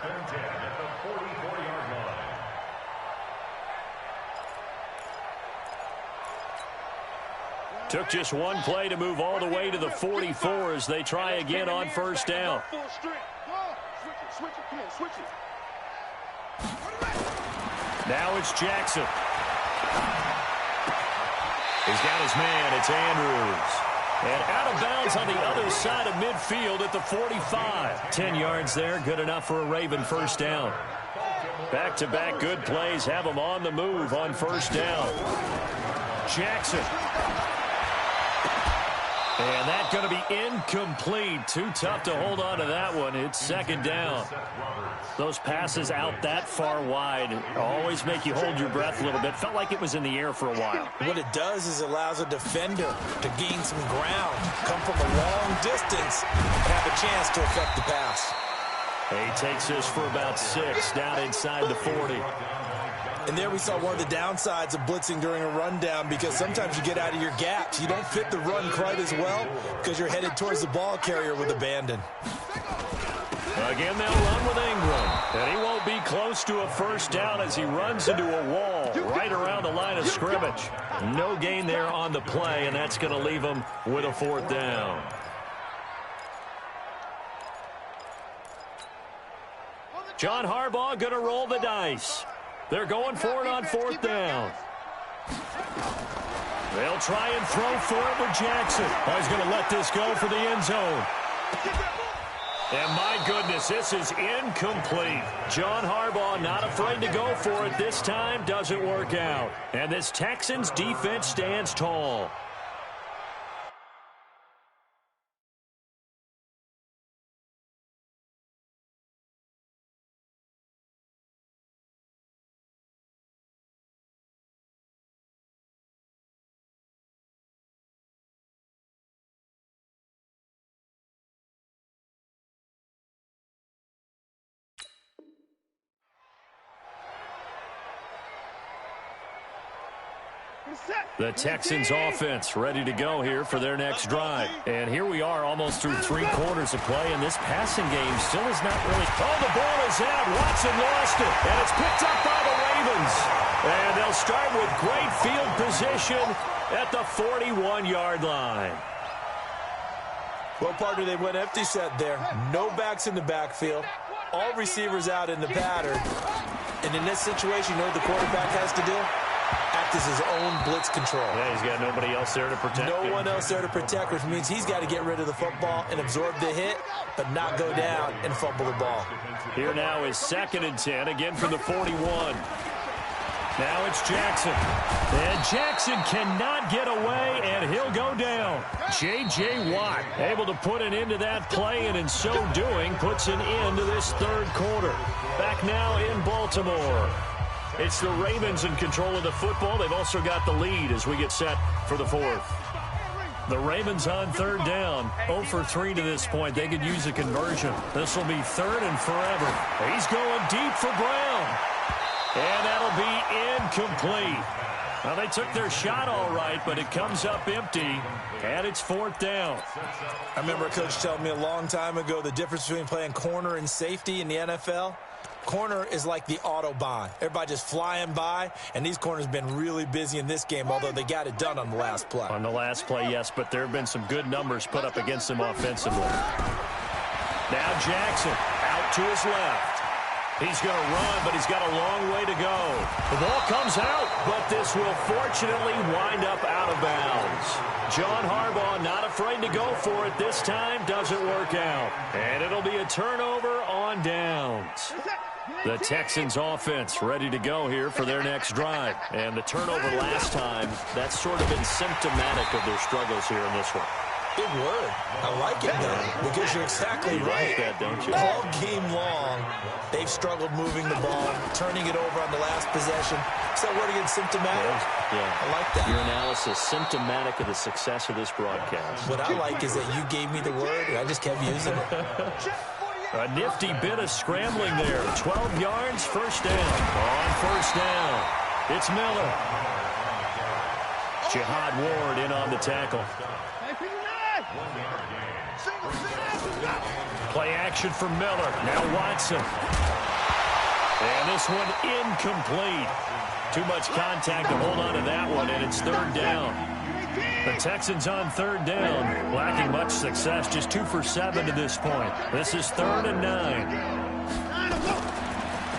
Took just one play to move all the way to the 44 as they try again on 1st down. Now it's Jackson. He's got his man. It's Andrews. And out of bounds on the other side of midfield at the 45. 10 yards there, good enough for a Raven 1st down. Back-to-back good plays have them on the move on 1st down. Jackson. And that's going to be incomplete. Too tough to hold on to that one. It's 2nd down. Those passes out that far wide always make you hold your breath a little bit. Felt like it was in the air for a while. What it does is it allows a defender to gain some ground, come from a long distance, and have a chance to affect the pass. He takes this for about 6 down inside the 40. And there we saw one of the downsides of blitzing during a rundown, because sometimes you get out of your gaps. You don't fit the run quite as well because you're headed towards the ball carrier with abandon. Again, they'll run with Ingram. And he won't be close to a 1st down as he runs into a wall right around the line of scrimmage. No gain there on the play, and that's going to leave him with a 4th down. John Harbaugh going to roll the dice. They're going for it on 4th down. They'll try and throw for it with Jackson. Oh, he's going to let this go for the end zone. And my goodness, this is incomplete. John Harbaugh not afraid to go for it this time. Doesn't work out. And this Texans defense stands tall. The Texans offense ready to go here for their next drive. And here we are almost through 3 quarters of play, and this passing game still is not really... Oh, the ball is out. Watson lost it, and it's picked up by the Ravens. And they'll start with great field position at the 41-yard line. Well, partner, they went empty set there. No backs in the backfield. All receivers out in the pattern. And in this situation, you know what the quarterback has to do? Act as his own blitz control. Yeah, he's got nobody else there to protect him. No one else there to protect, which means he's got to get rid of the football and absorb the hit, but not go down and fumble the ball. Here now is 2nd and 10, again from the 41. Now it's Jackson. And Jackson cannot get away, and he'll go down. J.J. Watt able to put an end to that play, and in so doing, puts an end to this 3rd quarter. Back now in Baltimore. It's the Ravens in control of the football. They've also got the lead as we get set for the 4th. The Ravens on 3rd down. 0 for 3 to this point. They could use a conversion. This will be 3rd and forever. He's going deep for Brown. And that'll be incomplete. Well, they took their shot all right, but it comes up empty, and it's 4th down. I remember a coach telling me a long time ago the difference between playing corner and safety in the NFL. Corner is like the Autobahn. Everybody just flying by, and these corners have been really busy in this game, although they got it done on the last play. On the last play, yes, but there have been some good numbers put up against them offensively. Now Jackson out to his left. He's going to run, but he's got a long way to go. The ball comes out, but this will fortunately wind up out of bounds. John Harbaugh not afraid to go for it this time. Doesn't work out. And it'll be a turnover on downs. The Texans offense ready to go here for their next drive. And the turnover last time, that's sort of been symptomatic of their struggles here in this one. Big word. I like it, though, because you're exactly right. Like that, don't you? All game long, they've struggled moving the ball, turning it over on the last possession. Is that word again, symptomatic? Yeah. I like that. Your analysis, symptomatic of the success of this broadcast. What I like is that you gave me the word, and I just kept using it. A nifty bit of scrambling there. 12 yards, 1st down. On 1st down, it's Miller. Jihad Ward in on the tackle. Play action for Miller. Now Watson. And this one incomplete. Too much contact to hold on to that one, and it's 3rd down. The Texans on 3rd down, lacking much success, just 2 for 7 to this point. This is 3rd and 9.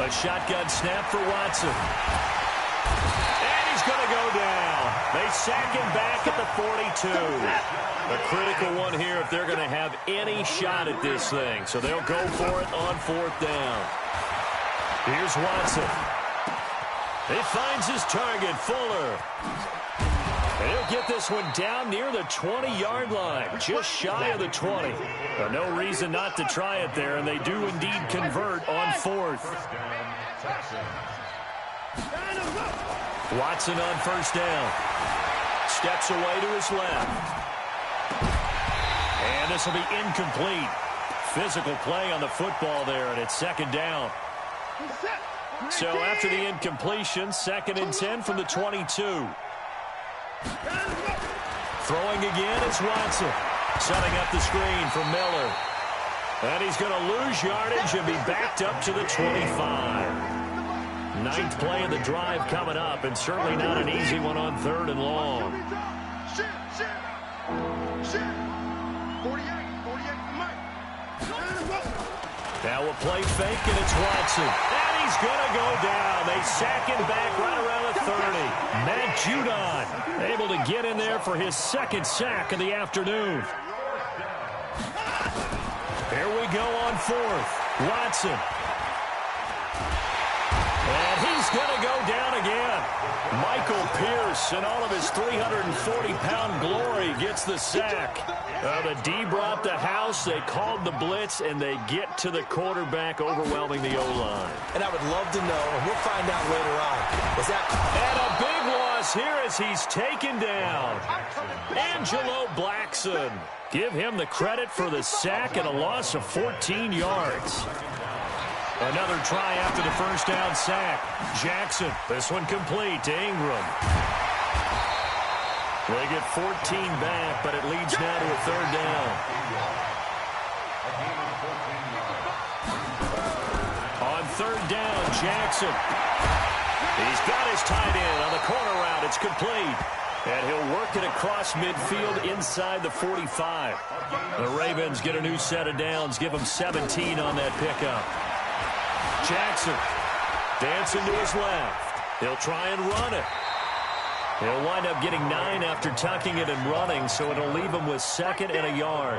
A shotgun snap for Watson. And he's going to go down. They sack him back at the 42. A critical one here if they're going to have any shot at this thing. So they'll go for it on 4th down. Here's Watson. He finds his target, Fuller. And he'll get this one down near the 20-yard line, just shy of the 20. But no reason not to try it there, and they do indeed convert on 4th. Watson on 1st down. Steps away to his left. And this will be incomplete. Physical play on the football there, and it's 2nd down. So after the incompletion, 2nd and 10 from the 22. Throwing again, it's Watson. Setting up the screen for Miller. And he's going to lose yardage and be backed up to the 25. 9th play of the drive coming up, and certainly not an easy one on 3rd and long. Now a play fake, and it's Watson. And he's going to go down. They sack him back right around the 30. Matt Judon able to get in there for his 2nd sack of the afternoon. Here we go on fourth. Watson. And he's going to go down again. Michael Pierce, in all of his 340-pound glory, gets the sack. The D brought the house. They called the blitz, and they get to the quarterback, overwhelming the O-line. And I would love to know, and we'll find out later on, was that... And a big loss here as he's taken down. Angelo Blackson. Give him the credit for the sack and a loss of 14 yards. Another try after the first down sack. Jackson, this one complete to Ingram. They get 14 back, but it leads now to a third down. On third down, Jackson. He's got his tight end on the corner route. It's complete. And he'll work it across midfield inside the 45. The Ravens get a new set of downs, give them 17 on that pickup. Jackson dancing to his left. He'll try and run it. He'll wind up getting 9 after tucking it and running, so it'll leave him with second and a yard.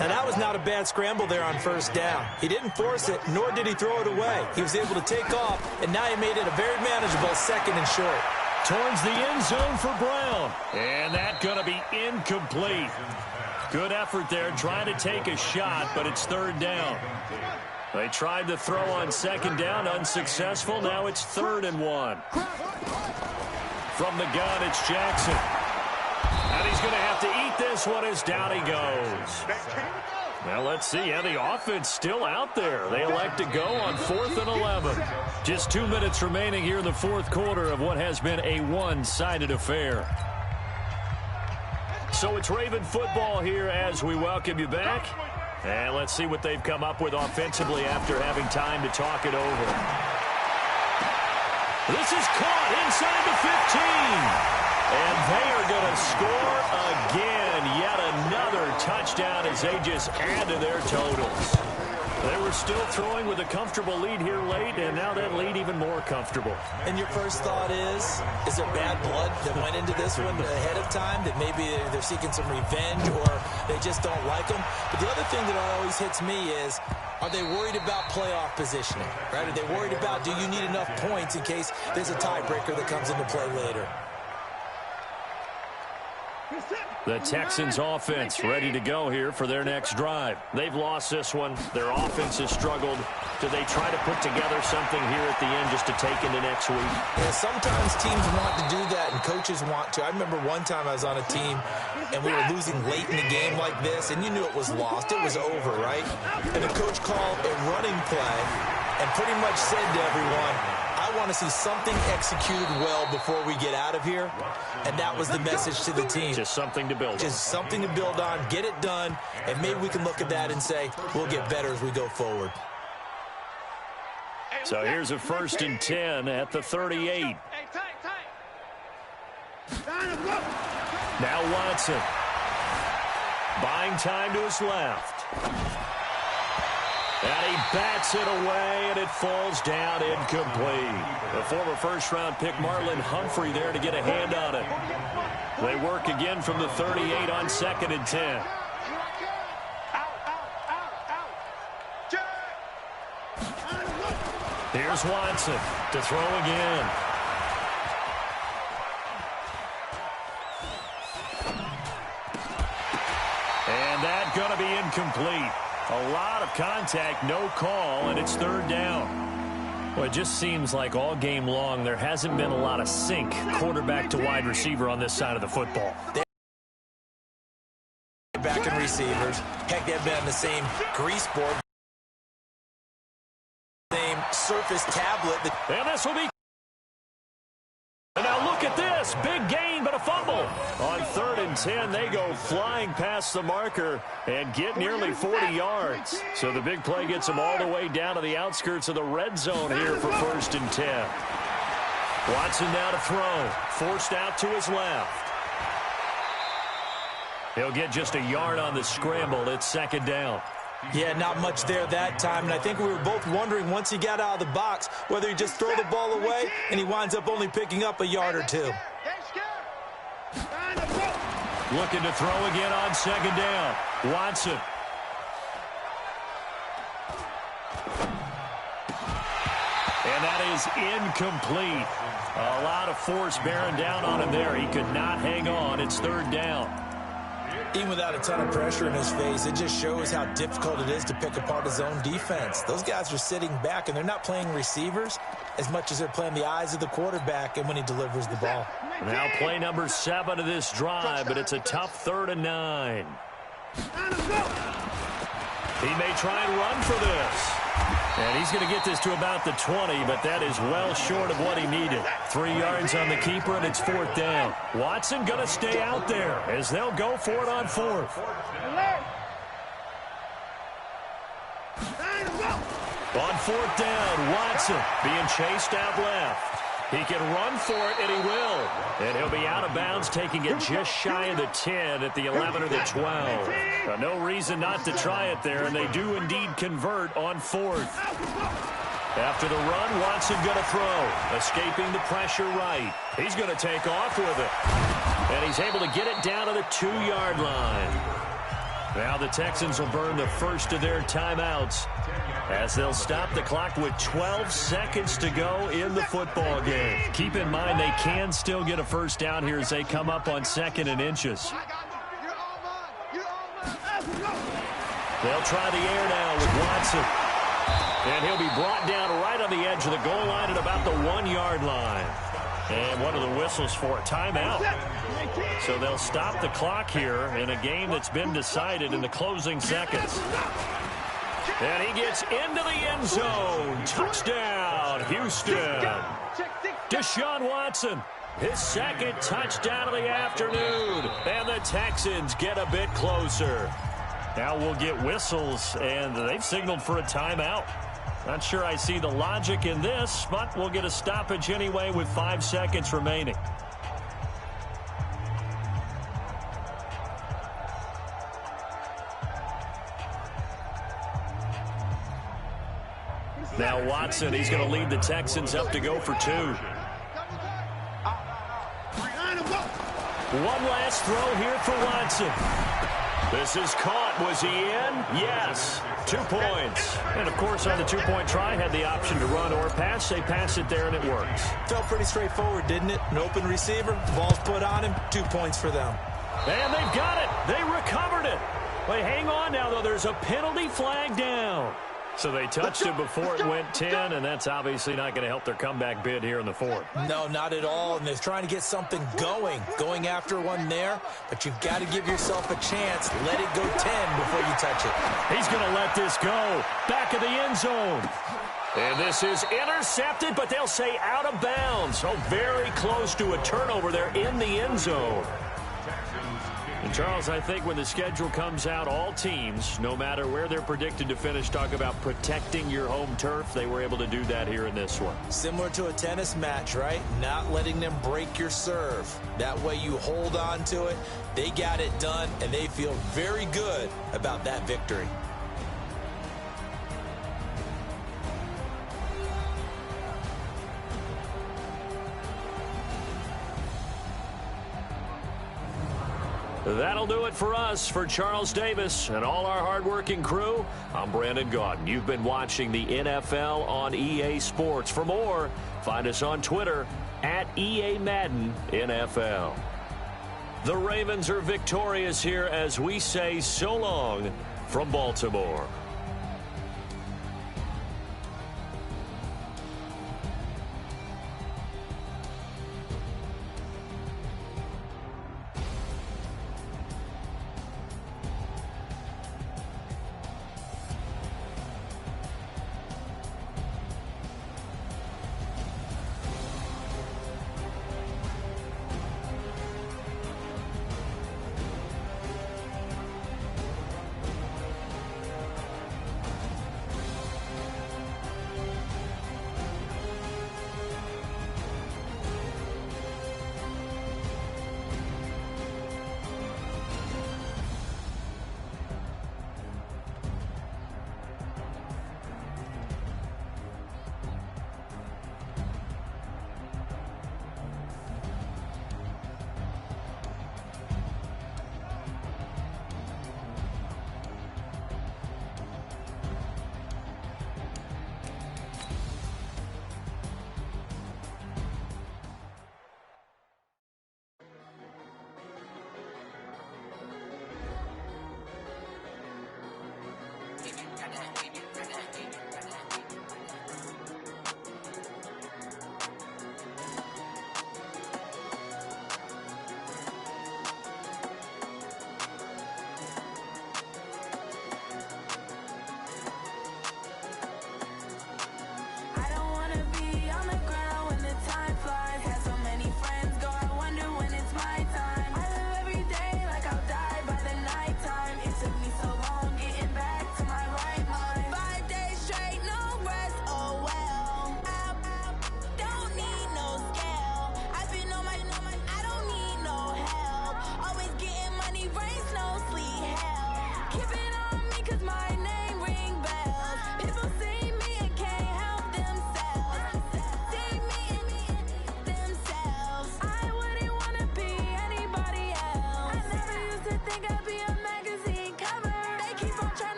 Now, that was not a bad scramble there on first down. He didn't force it, nor did he throw it away. He was able to take off, and now he made it a very manageable second and short. Towards the end zone for Brown. And that's going to be incomplete. Good effort there, trying to take a shot, but it's third down. They tried to throw on second down, unsuccessful. Now it's 3rd and 1. From the gun, it's Jackson. And he's going to have to eat this one as down he goes. Now let's see. Yeah, the offense still out there. They elect to go on 4th and 11. Just 2 minutes remaining here in the fourth quarter of what has been a one-sided affair. So it's Raven football here as we welcome you back. And let's see what they've come up with offensively after having time to talk it over. This is caught inside the 15. And they are going to score again. Yet another touchdown as they just add to their totals. They were still throwing with a comfortable lead here late, and now that lead even more comfortable. And your first thought is there bad blood that went into this one ahead of time, that maybe they're seeking some revenge or they just don't like them? But the other thing that always hits me is, are they worried about playoff positioning? Right? Are they worried about, do you need enough points in case there's a tiebreaker that comes into play later? The Texans offense ready to go here for their next drive. They've lost this one. Their offense has struggled. Do they try to put together something here at the end just to take into next week? Yeah, sometimes teams want to do that and coaches want to. I remember one time I was on a team and we were losing late in the game like this, and you knew it was lost. It was over, right? And the coach called a running play and pretty much said to everyone, I want to see something executed well before we get out of here. And that was the message to the team. Just something to build on. Just something to build on, get it done, and maybe we can look at that and say, we'll get better as we go forward. So here's a 1st and 10 at the 38. Now Watson. Buying time to his left. And he bats it away, and it falls down incomplete. The former first-round pick Marlon Humphrey there to get a hand on it. They work again from the 38 on 2nd and 10. Here's Watson to throw again. And that's going to be incomplete. A lot of contact, no call, and it's 3rd down. Well, it just seems like all game long there hasn't been a lot of sync quarterback to wide receiver on this side of the football. Back and receivers. Heck, they've been on the same grease board. Same surface tablet. And this will be... And now look at this. Big gain, but a fumble. On 3rd and 10, they go flying past the marker and get nearly 40 yards. So the big play gets them all the way down to the outskirts of the red zone here for 1st and 10. Watson now to throw. Forced out to his left. He'll get just a yard on the scramble. It's 2nd down. Yeah, not much there that time, and I think we were both wondering once he got out of the box whether he just throw the ball away and he winds up only picking up a yard or two. Looking to throw again on 2nd down. Watson. And that is incomplete. A lot of force bearing down on him there. He could not hang on. It's third down. Even without a ton of pressure in his face, it just shows how difficult it is to pick apart his own defense. Those guys are sitting back, and they're not playing receivers as much as they're playing the eyes of the quarterback and when he delivers the ball. Now play number 7 of this drive, but it's a tough 3rd and 9. He may try and run for this. And he's going to get this to about the 20, but that is well short of what he needed. 3 yards on the keeper, and it's 4th down. Watson going to stay out there as they'll go for it on 4th. On 4th down, Watson being chased out left. He can run for it, and he will. And he'll be out of bounds, taking it just shy of the 10 at the 11 or the 12. No reason not to try it there, and they do indeed convert on 4th. After the run, Watson going to throw. Escaping the pressure right. He's going to take off with it. And he's able to get it down to the 2-yard line. Now the Texans will burn the first of their timeouts as they'll stop the clock with 12 seconds to go in the football game. Keep in mind they can still get a first down here as they come up on 2nd and inches. They'll try the air now with Watson. And he'll be brought down right on the edge of the goal line at about the 1-yard line. And one of the whistles for a timeout. So they'll stop the clock here in a game that's been decided in the closing seconds. And he gets into the end zone. Touchdown, Houston. Deshaun Watson, his 2nd touchdown of the afternoon. And the Texans get a bit closer. Now we'll get whistles, and they've signaled for a timeout. Not sure I see the logic in this, but we'll get a stoppage anyway with 5 seconds remaining. Now Watson, he's going to lead the Texans up to go for 2. One last throw here for Watson. This is caught. Was he in? Yes. 2 points. And, of course, on the 2-point try, had the option to run or pass. They pass it there, and it works. Felt pretty straightforward, didn't it? An open receiver, the ball's put on him, 2 points for them. And they've got it. They recovered it. But hang on now, though. There's a penalty flag down. So they touched it before it went 10, and that's obviously not going to help their comeback bid here in the 4th. No, not at all, and they're trying to get something going after one there, but you've got to give yourself a chance. Let it go 10 before you touch it. He's going to let this go. Back of the end zone. And this is intercepted, but they'll say out of bounds. So very close to a turnover there in the end zone. And, Charles, I think when the schedule comes out, all teams, no matter where they're predicted to finish, talk about protecting your home turf. They were able to do that here in this one. Similar to a tennis match, right? Not letting them break your serve. That way you hold on to it. They got it done, and they feel very good about that victory. That'll do it for us. For Charles Davis and all our hardworking crew, I'm Brandon Gaudin. You've been watching the NFL on EA Sports. For more, find us on Twitter at EA Madden NFL. The Ravens are victorious here as we say so long from Baltimore.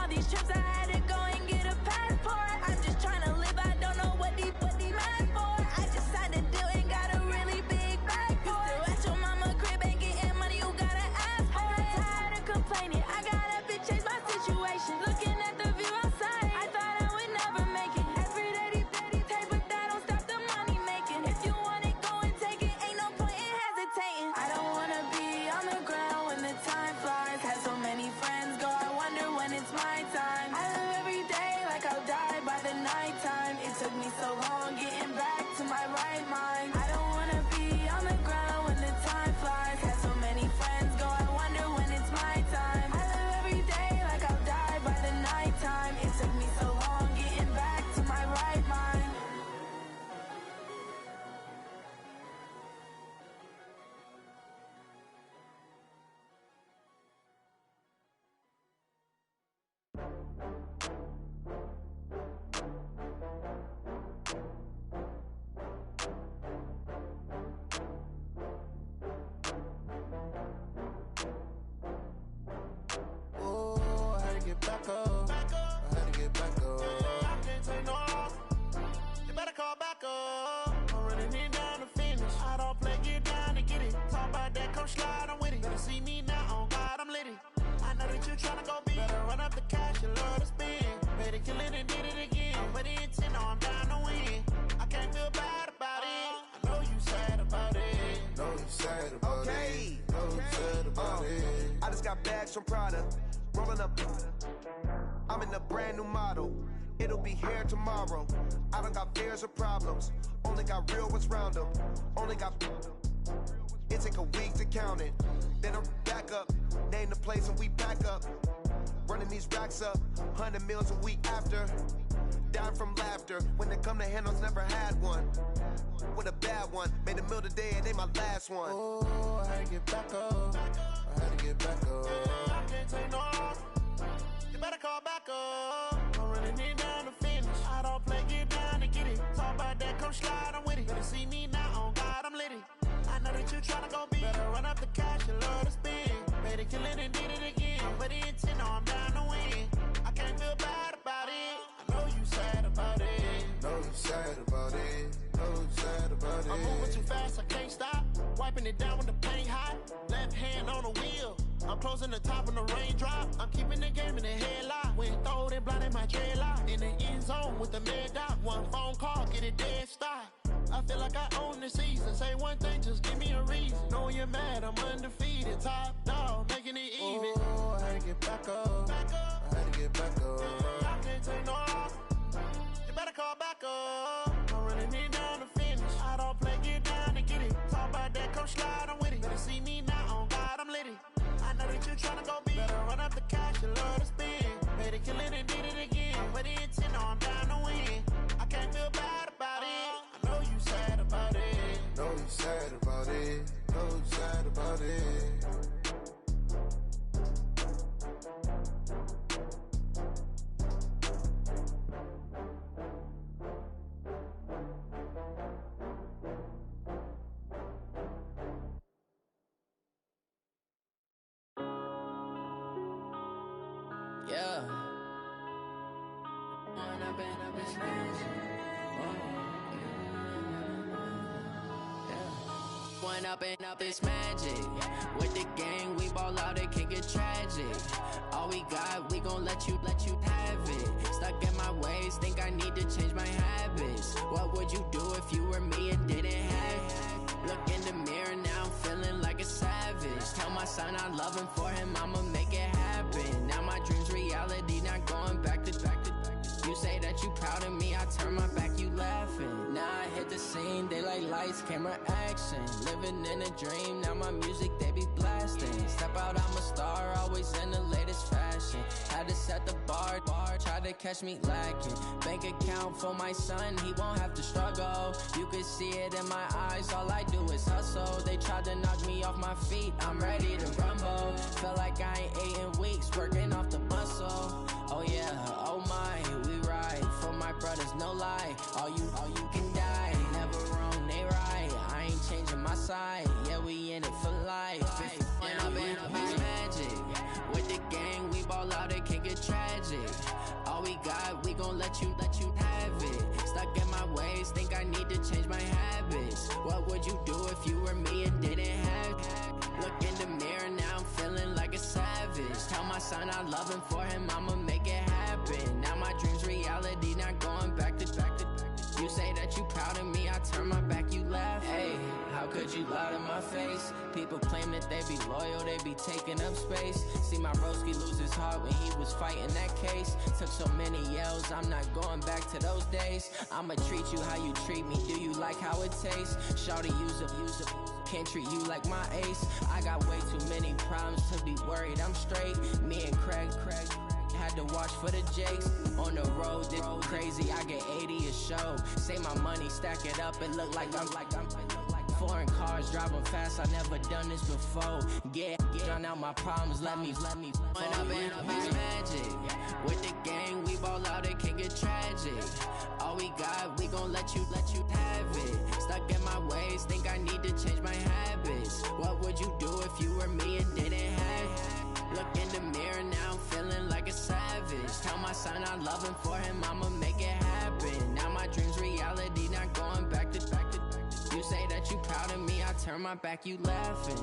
all these trips, I had to go and get a passport. I'm just trying to live, I don't know what these mad for. I just signed a deal and got a really big bag for it. You still at your mama crib, ain't getting money, you gotta ask for it. I'm tired of complaining, I gotta bitch change my situation. Looking at the view outside, I thought I would never make it. Every day they take, but that don't stop the money making. If you want it, go and take it, ain't no point in hesitating. I don't wanna be on the ground when the time flies. Had so many friends go, I wonder when it's my time. I live every day like I'll die by the nighttime. It took me so long getting back to my right mind. I don't wanna be on the ground when the time flies. Had so many friends go, I wonder when it's my time. I live every day like I'll die by the nighttime. It took me so long getting back to my right mind. Oh, I had to get back up. I had to get back up. I can't take no loss. You better call back up. I'm running in down the finish. I don't play, get down to get it. Talk about that, come slide, I'm with it. Better see me now, on God, I'm lit it. I know that you tryna go big. Better run up the cash, you love to spend. Better kill it and did it again. But the intent, no, I'm down to win. I can't feel bad about it. I know you sad about it. Know you sad about it. Know you sad about it. I just got bags from Prada. Rolling up. I'm in a brand new model. It'll be here tomorrow. I don't got fears or problems. Only got real ones round them. Only got. It take a week to count it. Then I'm back up. Name the place and we back up. Running these racks up. 100 meals a week after. Dying from laughter. When it come to handles, never had one. With a bad one. Made a meal today and they my last one. Oh, I had to get back up. I had to get back up. I can't take no loss. You better call back up. I'm running in down the finish. I don't play, get down to get it. Talk about that, come slide, I'm with it. Better see me now, on God, I'm lit it. I know that you tryna go big. Better run up the cash, you love to spend. Better kill it and did it again. But the intent, no, I'm down to win. I can't feel bad about it. I know you sad about it. Know you sad about it. Know you sad about it. I'm moving too fast, I can't stop. Wiping it down when the paint hot. Left hand on the wheel. I'm closing the top when the raindrop. I'm keeping the game in the headlock. When throwed and blinded my dreadlock. In the end zone with the mad dot. One phone call, get it dead stop. I feel like I own the season. Say one thing, just give me a reason. Knowing you're mad, I'm undefeated. Top dog, making it even. Oh, I had to get back up. I had to get back up. I can't take no loss. You better call back up. I'm running in down the finish. I don't play, get down to get it. Talk about that, come slide, I'm with it. Better see me now, on God, I'm lit it. I know that you tryna go big. Better run up the cash, you love to spend. Better kill it and did it again. But the intent, no, I'm down to win. I can't feel bad about it. I know you sad about it. Know you sad about it. Know you sad about it. Yeah. One up and up is magic. With the gang, we ball out, it can get tragic. All we got, we gon' let you have it. Stuck in my ways, think I need to change my habits. What would you do if you were me and didn't have it? Look in the mirror, now I'm feeling like a savage. Tell my son I love him, for him I'ma make it happen. Now my dream's reality, not going back to. You say that you proud of me, I turn my back, you laughing. Now I hit the scene, they like lights, camera, action. Living in a dream, now my music, they be blasting. Step out, I'm a star, always in the latest fashion. Had to set the bar, try to catch me lacking. Bank account for my son, he won't have to struggle. You could see it in my eyes, all I do is hustle. They tried to knock me off my feet, I'm ready to rumble. Feel like I ain't ate in weeks, working off the muscle. Oh yeah, oh my, we ride for my brothers, no lie. All you can die, never wrong, they right. I ain't changing my side, yeah, we in it for life. And I've been magic with the gang, we ball out. out, it can get tragic. All we got, we gon' let you have it. Stuck in my ways, think I need to change my habits. What would you do if you were me and didn't have it? Look in the mirror, now I'm feeling like a savage. Tell my son I love him, for him I'ma make it happen. Now my dream's reality, not going back to. You say that you proud of me, I turn my back, you laugh. Hey, how could you lie to my face? People claim that they be loyal, they be taking up space. See my broski lose his heart when he was fighting that case. Took so many yells, I'm not going back to those days. I'ma treat you how you treat me, do you like how it tastes? Shawty, use up, can't treat you like my ace. I got way too many problems to be worried, I'm straight. Me and Craig had to watch for the Jakes. On the road, this crazy, I get 80 a show. Say my money, stack it up, it look like I'm foreign cars, driving fast, I never done this before. Get drown out my problems, let me When up it's magic. With the gang, we ball out, it can get tragic. All we got, we gon' let you have it. Stuck in my ways, think I need to change my habits. What would you do if you were me and didn't have it? Look in the mirror, now I'm feeling like a savage. Tell my son I love him, for him I'ma make it happen. Now my dream's reality, not going back to. You say that you proud of me, I turn my back, you laughing.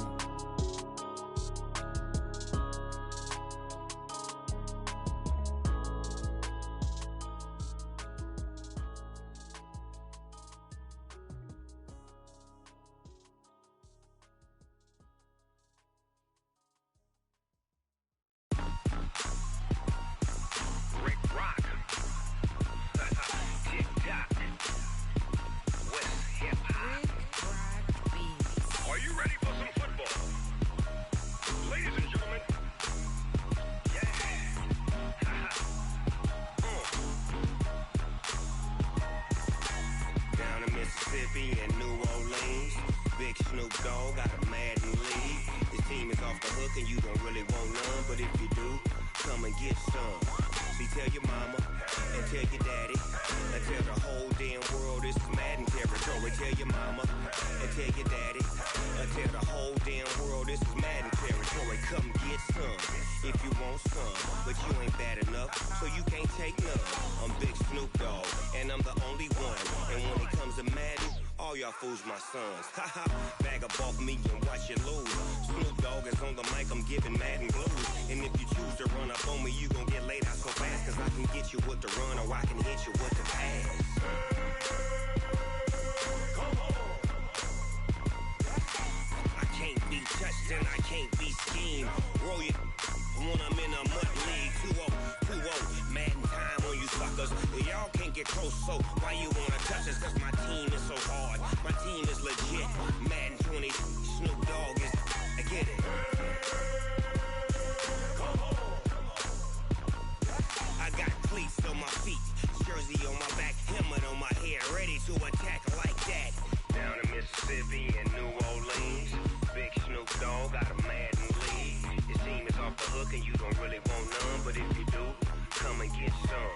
Fools my sons. Haha, bag up off me and watch you lose. Snoop Dogg is on the mic, I'm giving Madden blues. And if you choose to run up on me, you gon' get laid out so fast. Cause I can get you with the run or I can hit you with the pass. I can't be touched and I can't be schemed. Roll you when I'm in a mud league. 2-0, Madden time on you suckers. Y'all can't get close, so why you wanna touch us? Cause my team is so hard. My team is legit. Madden 20, Snoop Dogg is. I get it. I got cleats on my feet, jersey on my back, helmet on my head, ready to attack like that. Down in Mississippi and New Orleans, big Snoop Dogg got a Madden league. Your team is off the hook and you don't really want none, but if you do, come and get some.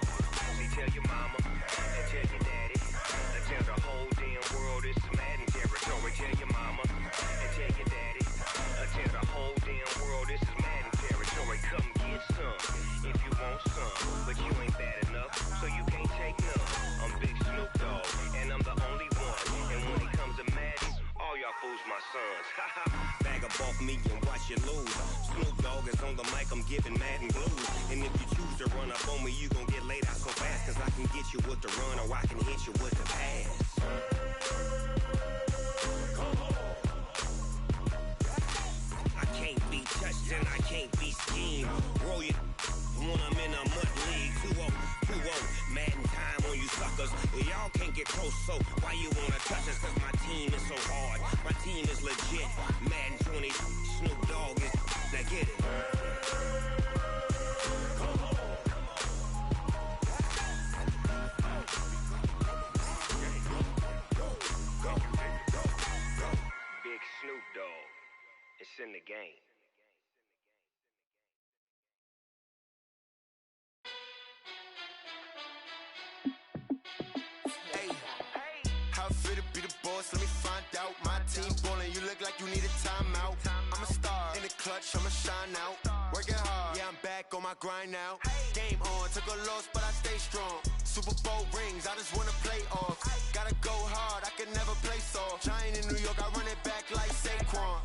See, tell your mama and tell your daddy, and tell the whole damn world it's Madden territory. Tell your mama and tell your daddy, and tell the whole damn world this is Madden territory. Come get some if you want some, but you ain't bad enough, so you can't take none. I'm Big Snoop Dogg, and I'm the only one. And when it comes to Madden, all y'all fools my sons. Haha, bag up off me and watch you lose. Snoop Dogg is on the mic, I'm giving Madden blues. And if you choose to run up on me, you gon' get laid out so fast. Cause I can get you with the run or I can hit you with the pass. I can't be touched and I can't be schemed. Roll you when I'm in a mud league. 2-0, Madden time on you suckers. Y'all can't get close, so why you wanna touch us? Cause my team is so hard. My team is legit. Madden 20, Snoop Dogg is. Now get it. Big Snoop Dogg. It's in the game. How fit to be the boss? Let me find out. My team ballin', you look like you need a timeout. I'm a star in the clutch, I'ma shine out. Working hard, yeah, I'm back on on my grind now. Game on, took a loss, but I stay strong. Super Bowl rings, I just wanna play off. Gotta go hard, I can never play soft. Giant in New York, I run it back like Saquon.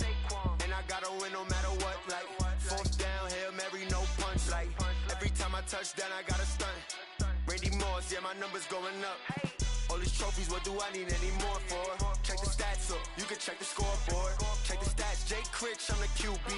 And I gotta win no matter what, like fourth down, Hail Mary, no punch. Like every time I touch down, I gotta stunt. Randy Moss, yeah, my number's going up. All these trophies, what do I need any more for? Check the stats up, you can check the scoreboard. Check the stats, Jake Critch, I'm the QB.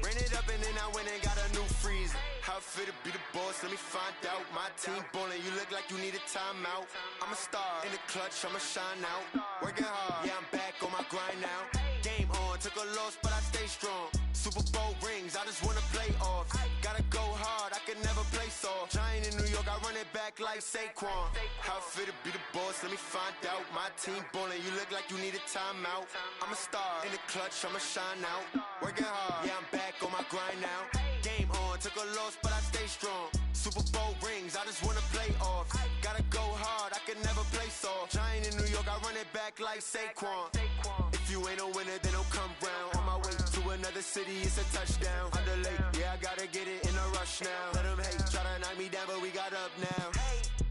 Ran it up and then I went and got a new freeze. How it fit to be the boss, let me find out. My team ballin', you look like you need a timeout. I'm a star, in the clutch, I'ma shine out. Working hard, yeah, I'm back on my grind now. Game on, took a loss, but I stay strong. Super Bowl rings, I just wanna play off. Gotta go hard, I can never play soft. Giant in New York, I run it back like Saquon. How it fit to be the boss, let me find out. My team ballin', you look like you need a timeout. I'm a star, in the clutch, I'ma shine out. Working hard, yeah, I'm back on my grind now. Game on, took a loss, but I stay strong. Super Bowl rings, I just wanna play off. Gotta go hard, I can never play soft. Giant in New York, I run it back like Saquon. If you ain't a winner, then don't come round. On my way to another city, it's a touchdown. Underlay, yeah, I gotta get it in a rush now. Let them hate, try to knock me down, but we got up now.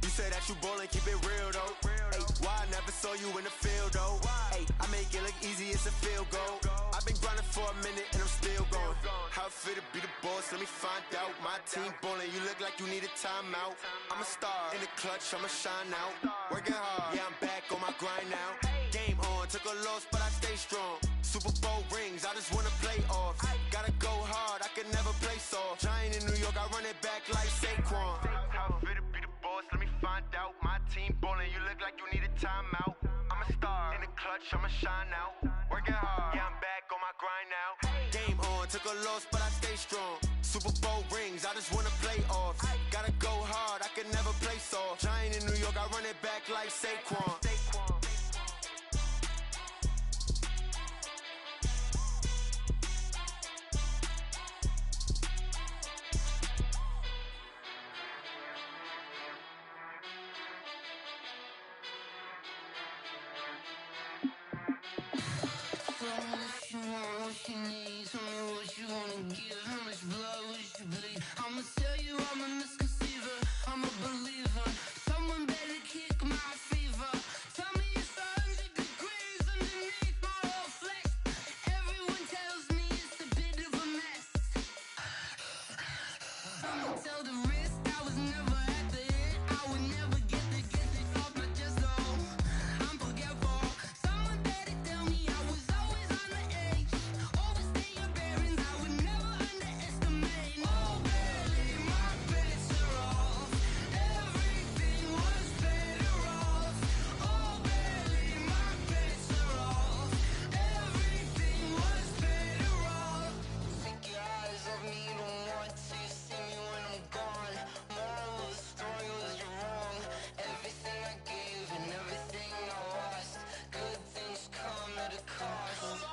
You say that you ballin', keep it real though. Hey, why I never saw you in the field though? Hey, I make it look easy, it's a field goal. I've been grinding for a minute and I'm still going. How it fit to be the boss, let me find out. My team ballin', you look like you need a timeout. I'm a star, in the clutch, I'ma shine out. Working hard, yeah, I'm back on my grind now. Game on, took a loss, but I stay strong. Super Bowl rings, I just wanna play off. Gotta go hard, I can never play soft. Giant in New York, I run it back like Saquon. How it fit to be the boss, let me find out. My team ballin', you look like you need a timeout. I'm a star, in the clutch, I'ma shine out. Working hard, yeah, I'm back on my grind now. Game on, took a loss, but I stay strong. Super Bowl rings, I just wanna play off. Gotta go hard, I can never play soft. Giant in New York, I run it back like Saquon. I'ma tell you I'm a misconceiver, I'm a believer. Someone better kick my fever. Tell me it's 100 degrees underneath my whole flesh. Everyone tells me it's a bit of a mess. I'ma tell the risk I was never at the end. I would never get it off my chest, though. I'm forgetful. Someone better tell me I was always on the edge. Overstay your bearings, I would never underestimate. Oh, barely, my bets are off. Everything was better off. Oh, barely, my bets are off. Everything was better off. Take your eyes off me, don't want to see me when I'm gone. Moral of the story was you're wrong. Everything I gave and everything I lost. Good things come at a cost.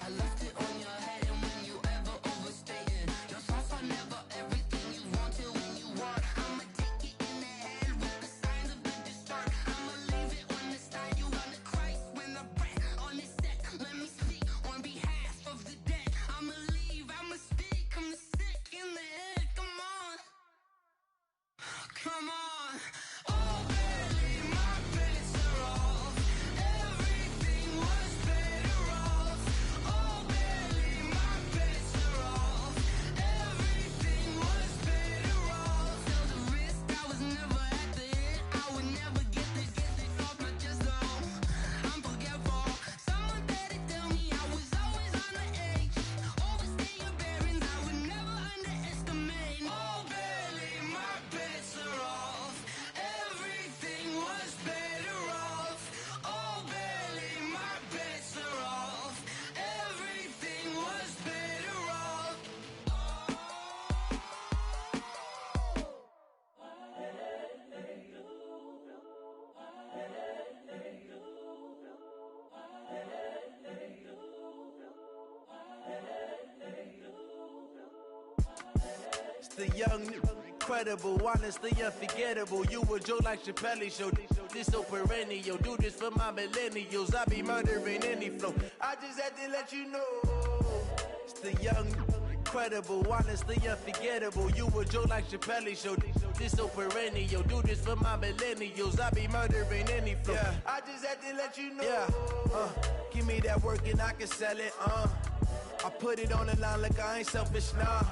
I left it on your head, and when you ever overstay it, your thoughts are never everything you wanted when you want. I'ma take it in the head with the signs of a distort. I'ma leave it on the side. You wanna Christ when the breath on this set. Let me speak on behalf of the dead. I'ma leave, I'ma speak. I'm the sick in the head. Come on, come on. Oh, barely, my bets are off. Everything was better off. Oh, barely, my bets are off. Everything was better off. Tell the risk I was never at the end. I would never get it off my chest, though. I'm forgetful. Someone better tell me I was always on the edge. Overstay your bearings, I would never underestimate. Oh, barely, my bets are off. Everything was better off. Oh, barely, my bets are off. Everything was better off. It's the young, incredible, honestly unforgettable. You a joke like Chappelle Show. This so perennial. Do this for my millennials. I be murdering any flow. I just had to let you know. It's the young, incredible, honestly unforgettable. You a joke like Chappelle show. This so perennial. Do this for my millennials. I be murdering any flow. Yeah. I just had to let you know. Yeah. Give me that work and I can sell it. I put it on the line like I ain't selfish, nah.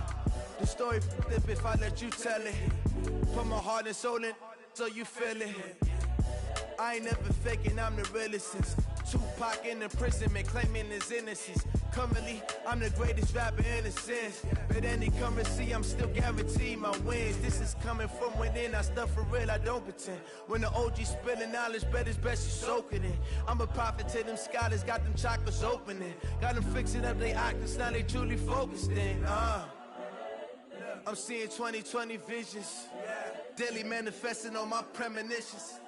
The story flip if I let you tell it. Put my heart and soul in so you feel it. I ain't never faking, I'm the realest since Tupac in imprisonment, claiming his innocence. Currently, I'm the greatest rapper in a sense. But any currency, I'm still guaranteed my wins. This is coming from within, I stuff for real, I don't pretend. When the OG spilling knowledge, bet it's best you soak it in. I'm a prophet to them scholars, got them chakras opening. Got them fixing up their octaves, now they truly focused in. I'm seeing 2020 visions. Daily manifesting on my premonitions.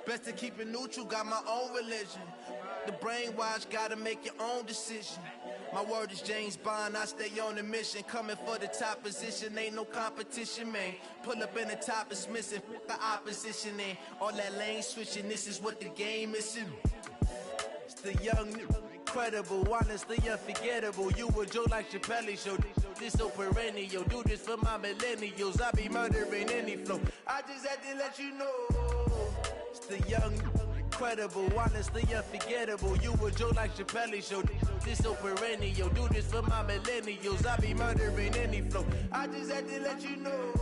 Best to keep it neutral, got my own religion. The brainwash, gotta make your own decision. My word is James Bond, I stay on a mission. Coming for the top position, ain't no competition, man. Pull up in the top, it's missing, the opposition in. All that lane switching, this is what the game is. It's the young, incredible, honestly unforgettable. You a joke like Chappelle show. This so perennial. Do this for my millennials. I be murdering any flow. I just had to let you know. It's the young, incredible, honestly unforgettable. You a joke like Chappelle show. This so perennial. Do this for my millennials. I be murdering any flow. I just had to let you know.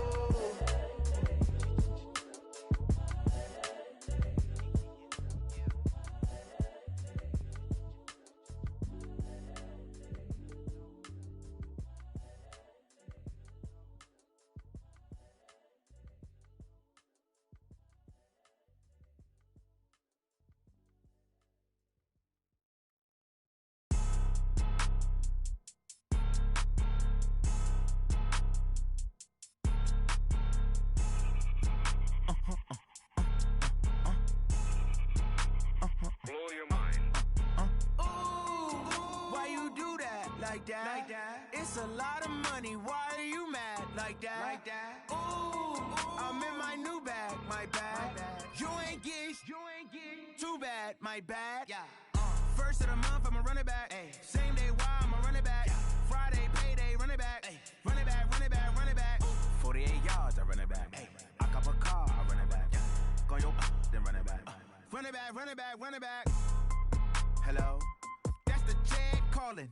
Like that. It's a lot of money. Why are you mad like that? Like that. Ooh, I'm in my new bag. My bad. You ain't get. Too bad. My bad. Yeah. First of the month, I'ma run it back. Ay. Same day, why I'ma run it back. Yeah. Friday, payday, run it back. Ay. Run it back, run it back, run it back. 48 yards, I run it back. Ay. I cop a car, I run it back. Yeah. Go yo, then run it back. Run it back, run it back, run it back. Hello? That's the Jag calling.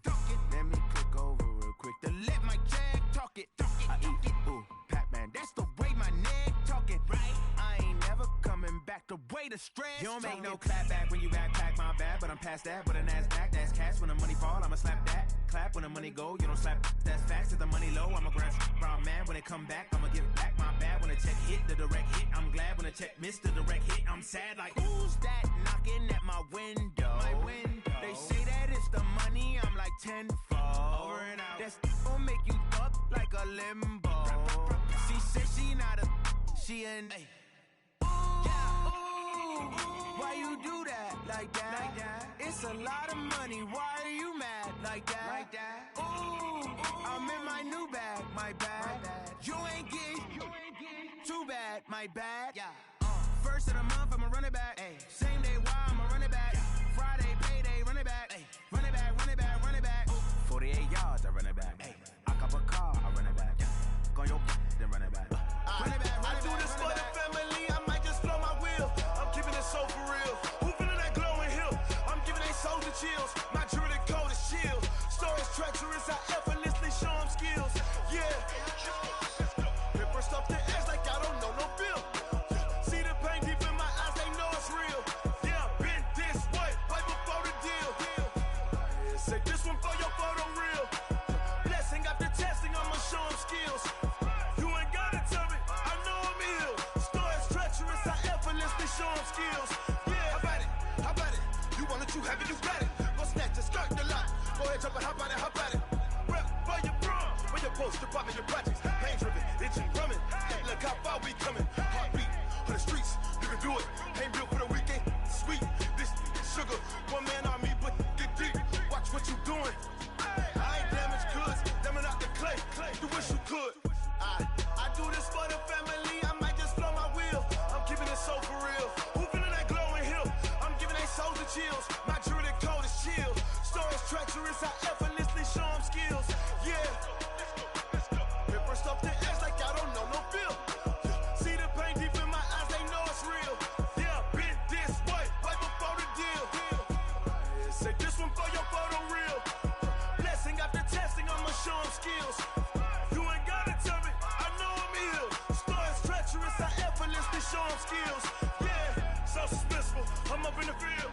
Let me click over real quick to let my Jag talk it. I eat it, ooh, Pac-Man. That's the way my neck talking. Right? I ain't never coming back the way the stress. You don't make no clap back when you backpack, my bad, but I'm past that. But a NASDAQ, that's cash. When the money fall, I'ma slap that. Clap when the money go, you don't slap. That's facts. If the money low, I'ma grab brown man. When it come back, I'ma give back my bad. When the check hit, the direct hit. I'm glad when the check missed the direct hit. I'm sad like, who's that knocking at my window? My window. They say that it's the money, I'm like tenfold. Over and out. That's gon' make you up like a limbo. She said she not a, she an. Ooh, why you do that like that? Like that? It's a lot of money. Why are you mad like that? Like that. Ooh, I'm in my new bag. My bad. You ain't get. Too bad. My bad. Yeah. First of the month, I'ma run it back. Ay. Same day, why I'ma run it back. Friday, payday, run it back. Ay. Run it back, run it back, run it back. 48 yards, I run it back. Ay. I cop a car, I run it back. Go yo, then run it back. Run it back, run it back. I do this for the family, I might just blow my wheel. I'm keeping it so for real. Who feeling that glowing hill? I'm giving they souls the chills. My jewelry code is chill. Stories treacherous, I effortlessly show them skills. Yeah. Paper stuff the edge like I don't know no feel. See the pain deep in my eyes, they know it's real. Yeah, been this way, right before the deal. Say this one for your photo real. Blessing after testing, I'ma show them skills. You ain't gotta tell me, I know I'm ill. Stories treacherous, I effortlessly show them skills. Yeah, how about it? You want it, you have it, you got it. Go snatch it, skirt the lot. Go ahead, jump it, how about it? Rep for your bro, where your post, department, your projects. Pain driven, itching, drumming. Look how far we coming. Heartbeat on the streets, you can do it. Ain't built for the weekend, sweet. This sugar, one man on me, but get deep. Watch what you doing. I ain't damaged goods, damn out the clay. You wish you could. I do this for the family, I might just blow my wheel. I'm keeping it so for real. Who feeling that glowing hill? I'm giving they souls the chills. My jewelry code is chill. Stories treacherous, I effortlessly show them skills. Yeah. skills. Yeah, so suspenseful. I'm up in the field.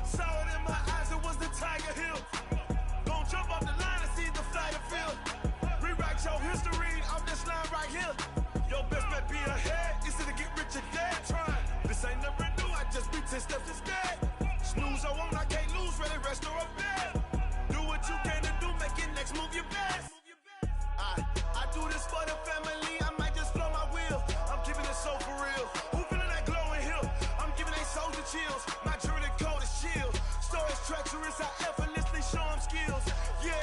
Saw it in my eyes, it was the Tiger Hill. Gon' jump off the line and see the flight of field. Rewrite your history off this line right here. Your best bet be ahead, instead of get rich or dead trying. This ain't never new, I just be 10 steps instead. Snooze or won't, I can't lose, ready, rest or a bed. Do what you can to do, make it next move your best. I do this for the family, I might just flow my wheel. I'm keeping it so for real. Who feeling that glowing hill? I'm giving they soldier chills. My jewelry code is chill. Storage treacherous, I effortlessly show them skills. Yeah.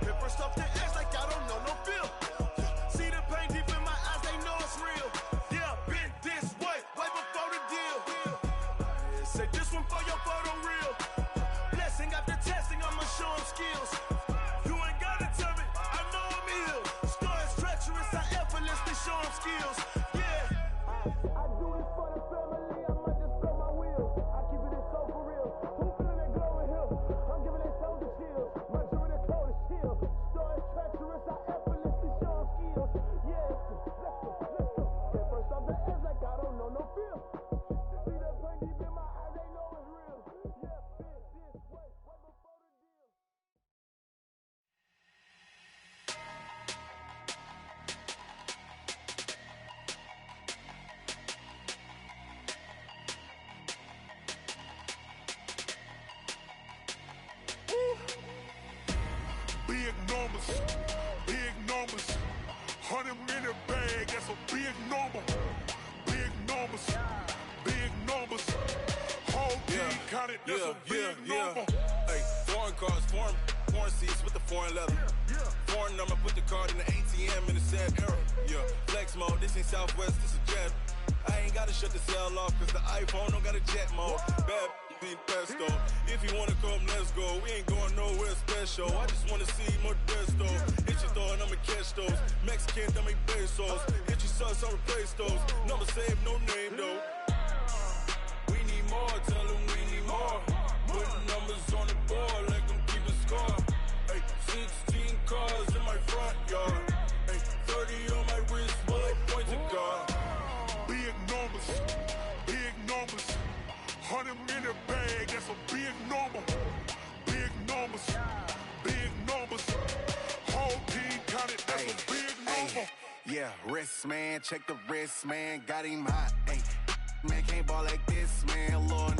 Hit first off the edge like I don't know no feel. See the pain deep in my eyes, they know it's real. Yeah, been this way before the deal. Say this one for your photo real. Blessing after testing, I'ma show them skills. You ain't gotta tell me, I know I'm ill. Storage treacherous, I effortlessly show them skills. Yeah. I do this for the family, I might just blow my wheel. I keep it so for real. Who feeling that glowing hill? I'm giving they soldier chills. My jewelry code is chill. Storage treacherous, I effortlessly show them skills. Yeah, let's go. Get first off the edge like I don't know no feel. See that pain deep in my eyes, they know it's real. Yeah, been this way before the deal. Big numbers, big numbers. 100 in a bag, that's a big number. Big numbers, big numbers. Whole team counted, that's a big number. Hey, foreign cars, foreign seats with the foreign leather. Foreign number, put the card in the ATM in the sad era. Yeah, flex mode, this ain't Southwest, this a jet. I ain't gotta shut the cell off, cause the iPhone don't got a jet mode. Bad being pesto. If you wanna come, let's go. We ain't going nowhere special. I just wanna see Modesto. Hit your thought, I'ma catch those. Mexican, dummy pesos. Hit your sauce, I'll replace those. Number save, no name though. We need more, tell them we need more. Putting numbers on the board, like them keep a score. Hey, 16 cars in my front yard. Hey, 30 on my wrist, while I point to God. Big numbers, big numbers. 100 in a bag, that's a big number. Big numbers, big numbers. Whole team counted, that's a big number. Yeah, wrist man, check the wrist man, got him hot. Ay, man can't ball like this, man. Lord,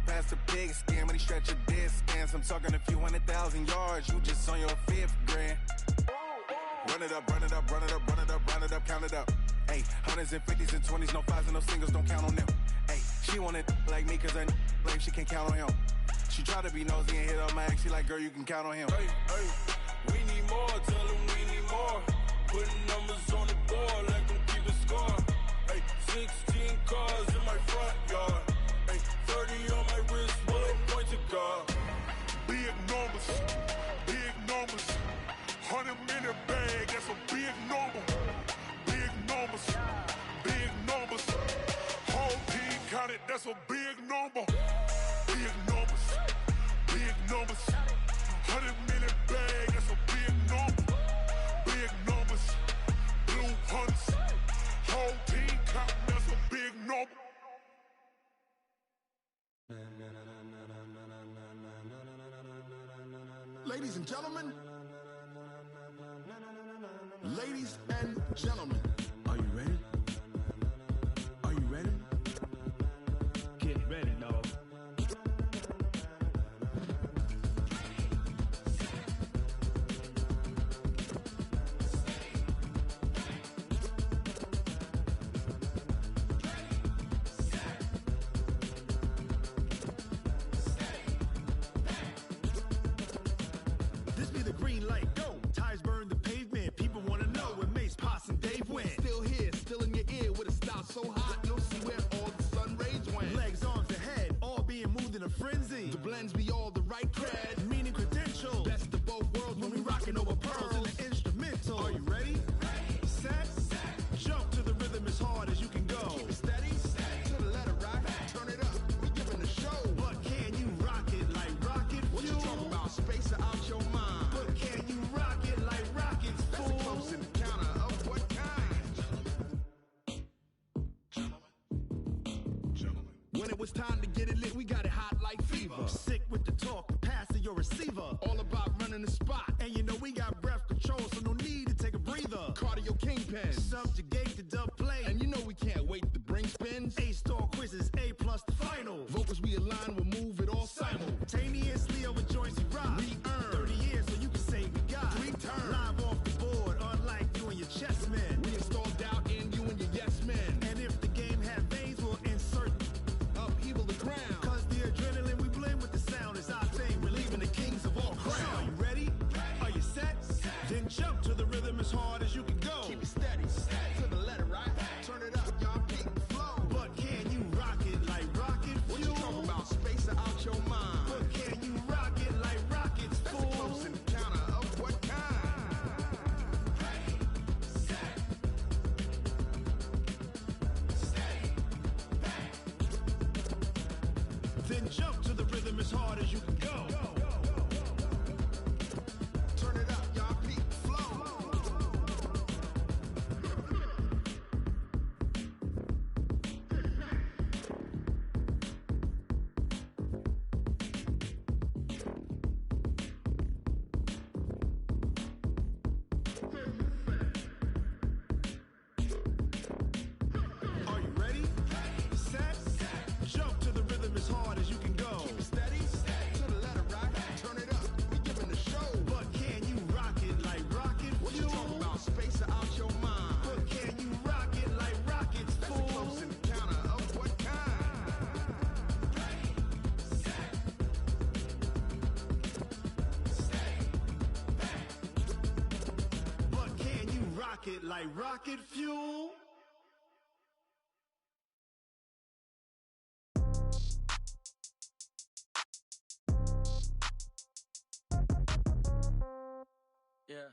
past the pig skin, but he stretch a distance. I'm talking a few 100,000 yards, you just on your 5th grand. Run it up, run it up, run it up, run it up, run it up, count it up. Ay, 100s and 50s and 20s, no 5s and no singles, don't count on them. Ay, she want it like me, cause her like she can't count on him. She try to be nosy and hit up my ex, she like, girl, you can count on him. Hey, hey, we need more, tell them we need more. Putting numbers on the board, like them keep a score. Hey, 16 cars in my front yard. Hey, 30 on my wrist, while I point to God. Big numbers, big numbers. 100 in a bag, that's a big number. Big numbers, big numbers. Whole team counted, that's a big number. Big numbers, big numbers. 100 in a bag, that's a big number. Big numbers, blue hunts. Whole team counting, that's a big number. Ladies and gentlemen, ladies and gentlemen, are you ready? Are you ready? Get ready, dog. This be the green light, go. Tires burn the pavement. People wanna know when Mace, Potts, and Dave went. it's time to get it lit. We got it hot like fever. Sick with the talk, pass to your receiver. All about running the spot. And you know we got breath control, so no need to take a breather. Cardio kingpin, subjugate the dub play. And you know we can't wait to bring spins. A-star quizzes, A+ the final. Vocals we align, we'll move it all simultaneously over joints we rock. We earn 30 years so you can say we got 3 turns. Live off the board, unlike you and your chess men. We installed doubt in you and your yes men. And if the game had veins, we'll insert upheaval the ground. Cause the adrenaline we blend with the sound is our thing. We're leaving the kings of all crowns. So are you ready? Are you set? Then jump to the rhythm as hard as you can go. Keep it steady, to the letter, right? Turn it up, y'all, peak flow. But can you rock it like rocket fuel? What you talking about? Space out your mind. But can you rock it like rockets, fool? That's a close encounter of what kind? Ready, set, stay back. Then jump to the rhythm as hard as you can go. Turn it up, y'all, peak flow. Are you ready? Set, jump to the rhythm as hard as you can go. Keep it steady, to the letter, right? Turn it up, we giving the show. But can you rock it like rocket fuel? What you talking about? Space out your mind. But can you rock it like rockets, fool? That's a close encounter of what kind? Ready, set, stay back. But can you rock it like rocket fuel? Yeah.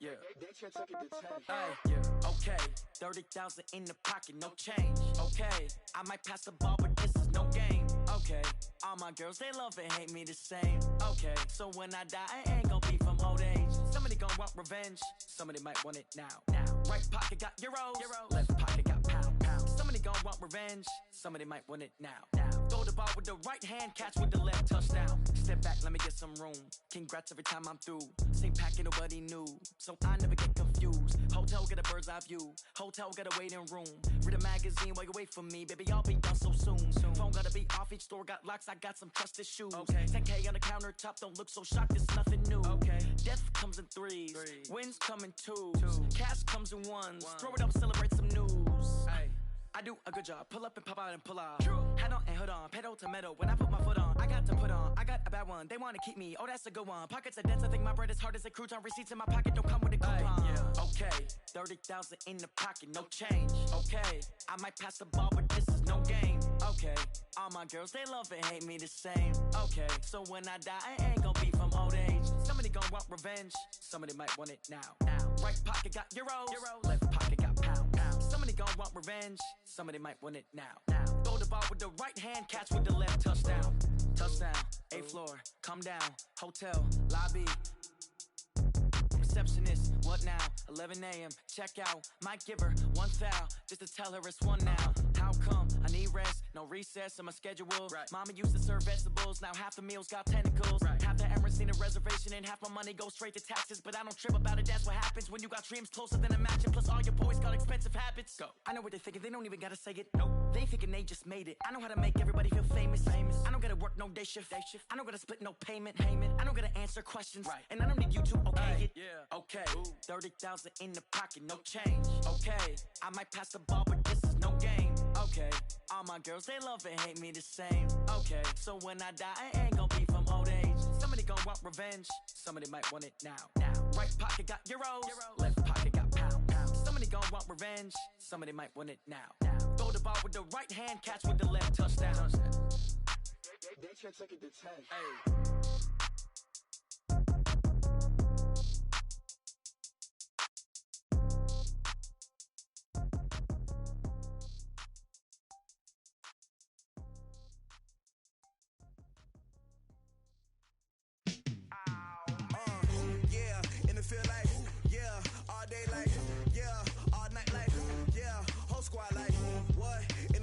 Yeah. Hey, yeah. Okay. 30,000 in the pocket, no change. Okay. I might pass the ball, but this is no game. Okay. All my girls, they love and hate me the same. Okay. So when I die, I ain't gonna be from old age. Somebody gonna want revenge. Somebody might want it now. Right pocket got euros. Left pocket got pound. Somebody gonna want revenge. Somebody might want it now. Throw the ball with the right hand, catch with the left, touchdown. Step back, let me get some room. Congrats every time I'm through. Same packet, nobody knew, so I never get confused. Hotel get a bird's eye view. Hotel get a waiting room. Read a magazine while you wait for me, baby. I'll be done so soon. Phone gotta be off. Each store got locks. I got some trusted shoes. Okay. 10K on the countertop. Don't look so shocked. It's nothing new. Okay. Death comes in threes. Wins come in twos. Cash comes in ones. Throw it up, celebrate some news. Hey. I do a good job. Pull up and pop out and pull out. Head on and hood on. Pedal to metal. When I put my foot on, I got to put on. I got a bad one. They want to keep me. Oh, that's a good one. Pockets are dense. I think my bread is hard as a crouton. Receipts in my pocket don't come with a coupon. Yeah. Okay. 30,000 in the pocket. No change. Okay. I might pass the ball, but this is no game. Okay. All my girls, they love and hate me the same. Okay. So when I die, I ain't gonna be from old age. Somebody gonna want revenge. Somebody might want it now. Right pocket got euros. Left pocket got pound. Somebody gonna want revenge. Somebody might want it now. Throw the ball with the right hand, catch with the left, touchdown. Touchdown, 8th floor, come down, hotel, lobby. Receptionist, what now? 11 a.m., check out. Might give her one foul, just to tell her it's one now. How come? I need rest, no recess in my schedule. Mama used to serve vegetables, now half the meals got tentacles. Half the Emirates need a reservation and half my money goes straight to taxes. But I don't trip about it, that's what happens when you got dreams closer than a match. And plus all your boys got expensive habits. Go. I know what they're thinking, they don't even gotta say it. Nope. They thinking they just made it. I know how to make everybody feel famous. I don't gotta work no day shift. I don't gotta split no payment. I don't gotta answer questions. And I don't need you to okay it. Okay. 30,000 in the pocket, no change. Okay. I might pass the ball, but this is no game. Okay. All my girls, they love and hate me the same. Okay. So when I die, I ain't gonna be from old age. Somebody gonna want revenge. Somebody might want it now. Right pocket got euros. Left pocket got pound. Somebody gonna want revenge. Somebody might want it now. Throw the ball with the right hand, catch with the left, touchdown. They can't take it to 10. Hey. Feel like, all day like, all night like, whole squad like, what? In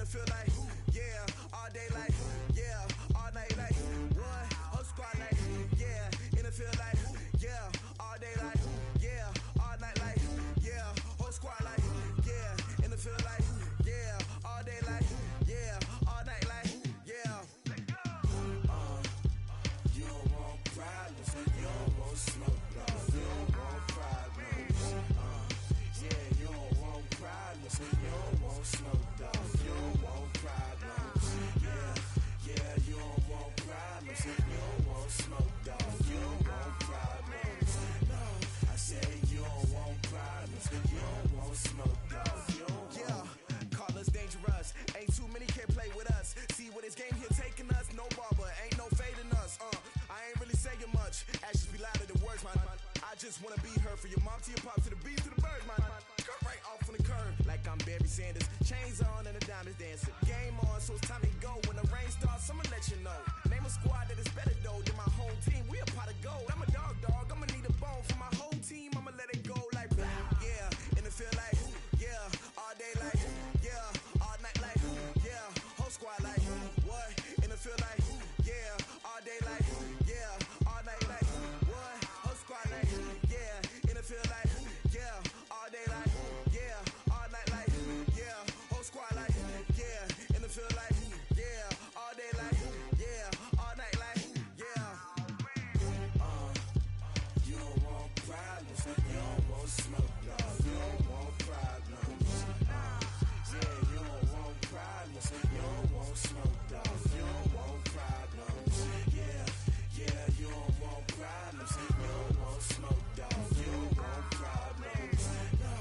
Chains on and the diamonds dancing. Game on, so it's time to go. When the rain starts, I'ma let you know. Name a squad that is better though than my home team. We a pot of gold. I'm a dog. I'ma need a bone for my whole team. I'ma let it go like blah. Yeah, and it feel like yeah. All day like yeah. All night like yeah. Whole squad like what? And it feel like yeah. All day like yeah. All night like what? Whole squad like yeah. And it feel like yeah. All day like yeah. All night like yeah. Whole squad like yeah. And it feel like yeah. All day like yeah. All night like yeah. You don't want problems, you don't want smoke, dog. You don't want problems. Yeah, you don't want problems, you don't want smoke, dog. You don't want problems. Yeah, you don't want problems, you don't want smoke, dog. You don't want problems. No,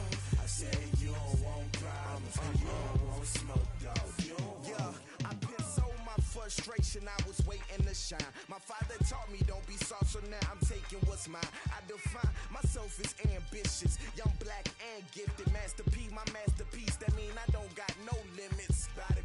I said you don't want problems, you don't want smoke, dog. You don't want. Yeah, I put so my frustration, I was waiting to shine. My father taught me don't be soft, so now I'm taking what's mine. I define myself as ambitious, young, black, and gifted. Master P, my masterpiece, that mean I don't got no limits. Bout it,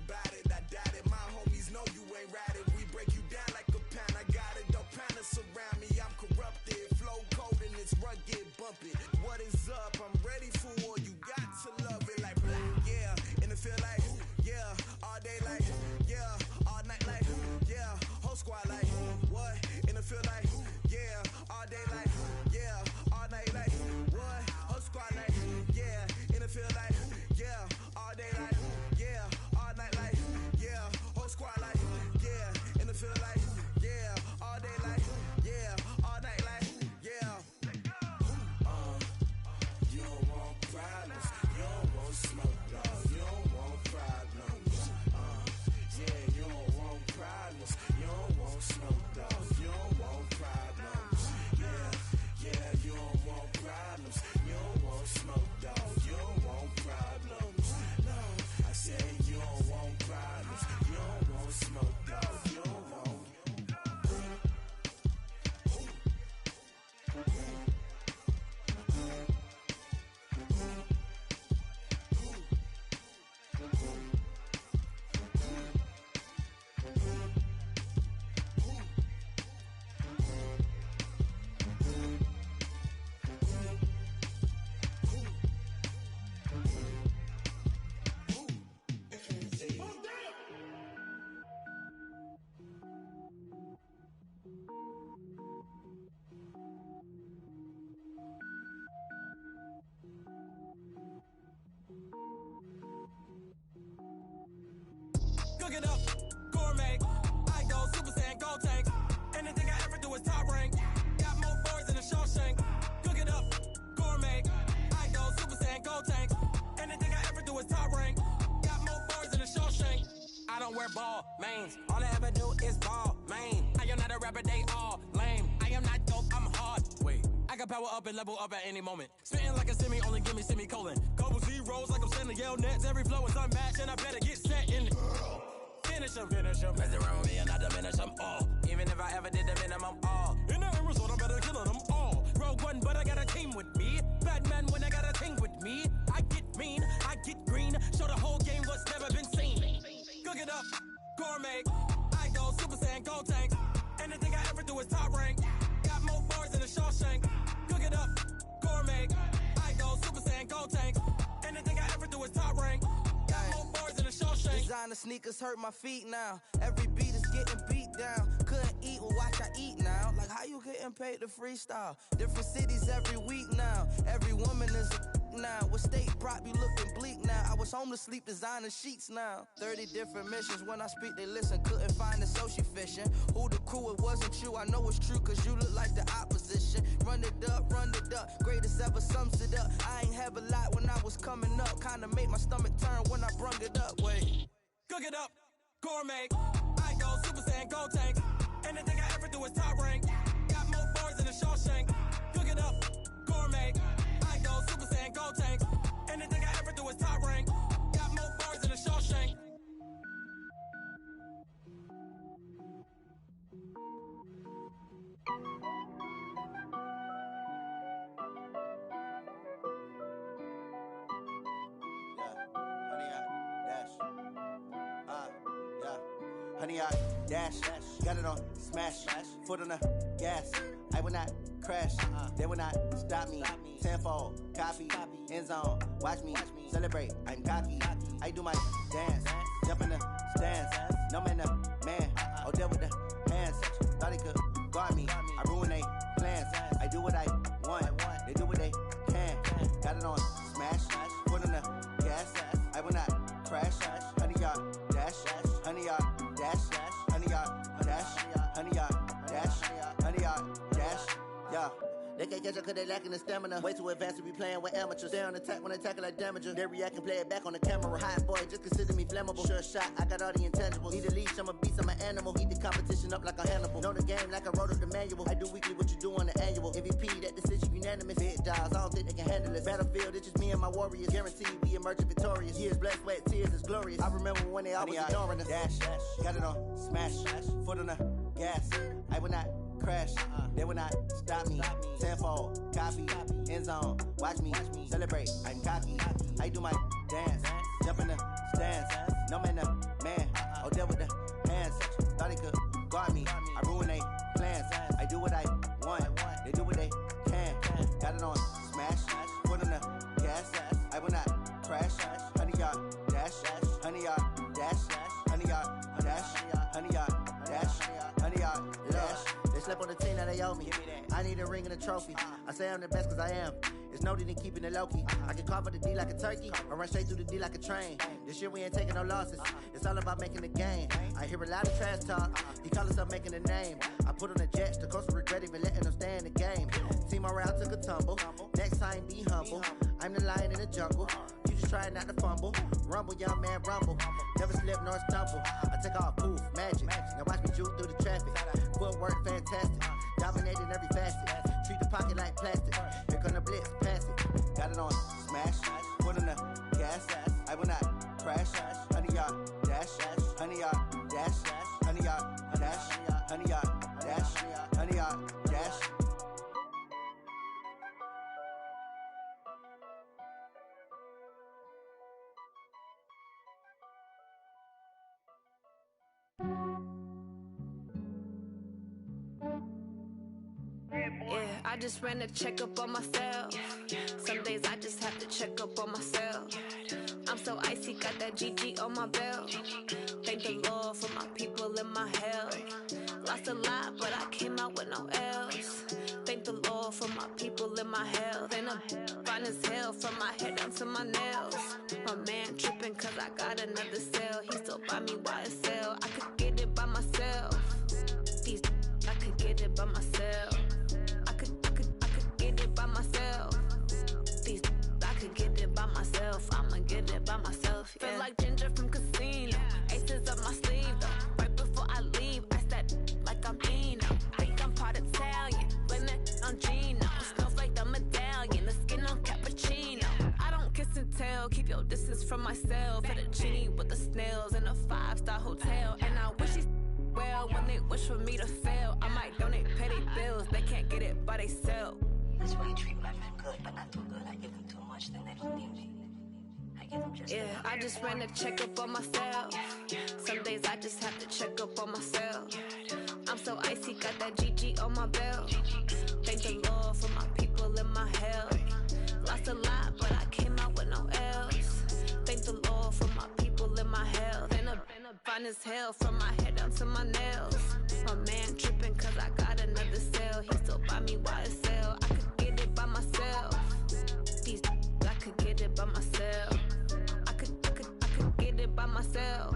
I doubt it. My homies know you ain't ride it. We break you down like a pound. I got it, don't pound to surround me. I'm corrupted, flow cold and it's rugged, bump it. What is up? I'm ready for war. You got to love it like blah, yeah. And it feel like yeah. All day like yeah. All night like yeah. Whole squad like what? And it feel like yeah. All day like yeah. All night like what? Whole squad like yeah. And it feel like yeah. All day like yeah. All night like yeah. Whole squad like yeah. And it feel like yeah. All day like yeah. All night like yeah. You don't want problems, you don't want smoke, dog. You don't want problems. Yeah, you don't want problems, you don't want smoke, dog. You don't want problems. Yeah, you don't want problems, you don't want smoke, dog. You don't want problems. No, I said you don't want problems, you don't want smoke, dog. You don't want. Cook it up, gourmet. I go Super Saiyan, gold tank. Anything I ever do is top rank. Got more boys than a Shawshank. Cook it up, gourmet. I go Super Saiyan, gold tank. Anything I ever do is top rank. Got more boys than a Shawshank. I don't wear ball mains. All I ever do is ball main. I am not a rapper, they all lame. I am not dope, I'm hard. Wait, I can power up and level up at any moment. Spitting like a semi, only give me semicolon. Couple zeros like I'm sending yell nets. Every flow is unmatched and I better get set in. Finish him. Mess around with me and I diminish them all. Even if I ever did the minimum all. In the end result, I'm better killing them all. Rogue One, but I got a team with me. Batman when I got a team with me. I get mean, I get green. Show the whole game what's never been seen. Cook it up, gourmet. I go Super Saiyan, gold tank. Anything I ever do is top rank. Got more bars than a Shawshank. Cook it up, gourmet. I go Super Saiyan, gold tank. Anything I ever do is top rank. Got more bars than a Shawshank. Designer sneakers hurt my feet now. Every beat is getting beat down. Couldn't eat, well watch I eat now. Like how you getting paid to freestyle? Different cities every week now. Every woman is a now. What state prop you looking bleak now? I was home to sleep designing sheets now. 30 different missions. When I speak they listen. Couldn't find it so she fishing. Who the crew? It wasn't you. I know it's true cause you look like the opposition. Run it up. Greatest ever sums it up. I ain't have a lot when I was coming up. Kinda made my stomach turn when I brung it up. Wait. Cook it up, gourmet. I go Super Saiyan, gold tank. Anything I ever do is top rank. Got more bars than a Shawshank. Cook it up, gourmet. I go Super Saiyan, gold tank. Anything I ever do is top rank. Got more bars than a Shawshank. 100 yard dash. Got it on smash. Foot on the gas. I will not crash. They will not stop me. Tenfold, copy, end zone. Watch me celebrate. I'm cocky. I do my dance. Jump in the stands. No man, the man. Oh, deal with the hands. Thought he could guard me. I ruin they plans. I do what I want. They do what they can. Got it on smash. Foot on the gas. I will not crash. 100 yard dash. 100 yard dash. 100 yard dash. 100 yard dash. 100 yard dash. Yeah. They can't catch up cause they lacking the stamina. Way too advanced to be playing with amateurs. Stay on attack when I tackle like damager. They react and play it back on the camera. Hot boy, just consider me flammable. Sure shot, I got all the intangibles. Need a leash, I'm a beast, I'm an animal. Heat the competition up like a Hannibal. Know the game like I wrote up the manual. I do weekly what you do on the annual. MVP, that decision unanimous. Big dials, I don't think they can handle it. Battlefield, it's just me and my warriors. Guaranteed we emerging victorious. Years, blood, sweat, tears, is glorious. I remember when they always ignoring us. Dash, got it on smash. Foot on the gas. I will not crash. They will not stop me. Tenfold, copy, end zone. Watch me celebrate. I'm cocky. I do my dance. Jump in the stands. No man, the man. Oh, deal with the hands. Thought he could guard me. I ruin they plans. I do what I want. They do what they can. Got it on smash. Foot on the gas. I will not crash. 100 yard dash. 100 yard dash. 100 yard dash. 100 yard dash. 100 yard dash. They slept on the team, now they owe me. I need a ring and a trophy. I say I'm the best cause I am. It's noted in keeping it low-key. I can carve up the D like a turkey or run straight through the D like a train. This year we ain't taking no losses. It's all about making the game. I hear a lot of trash talk. He call himself making a name. I put on the jets. The coach will regret even letting them stay in the game. Team morale took a tumble. Next time be humble. I'm the lion in the jungle. You just try not to fumble. Rumble, young man, rumble. Never slip nor stumble. I take off, poof, magic. Now watch me juke through the traffic. Footwork fantastic. Dominating every facet. Treat the pocket like plastic. Here come the blitz, pass it. Got it on smash. Foot on the gas. I will not crash. 100 yard dash. 100 yard dash. 100 yard dash. 100 yard dash. 100 yard dash. Yeah, I just ran a checkup on myself. Some days I just have to check up on myself. I'm so icy, got that GG on my belt. Thank the Lord for my people in my health. Lost a lot, but I came out with no L's. Thank the Lord for my people in my health. And I'm fine as hell from my head down to my nails. My man tripping cause I got another cell. He still buy me YSL. I could get it by myself. These I could get it by myself. I could get it by myself. These I could get it by myself. I'ma get it by myself. Yeah. Feel like Ginger from Casino. Aces up my sleeve though. Right before I leave, I step like I'm Dino. Think I'm part Italian. Blame it on Gino. Smells like the medallion. The skin on cappuccino. I don't kiss and tell. Keep your distance from myself. Fettuccine with the snails in a 5-star hotel. And I wish he's well when they wish for me to fail. I might donate petty bills. They can't get it by they sell. That's why you treat my men good, but not too good. I give them too much, then they don't need me. I give them just I just ran a checkup on myself. Some days I just have to check up on myself. I'm so icy, got that GG on my belt. Thank the Lord for my people in my health. Lost a lot, but I came out with no L's. Thank the Lord for my people in my health. And I'm fine as hell from my head down to my nails. My man tripping cause I got another cell. He still buy me YSL. I could get it by myself. These I could get it by myself. I could get it by myself.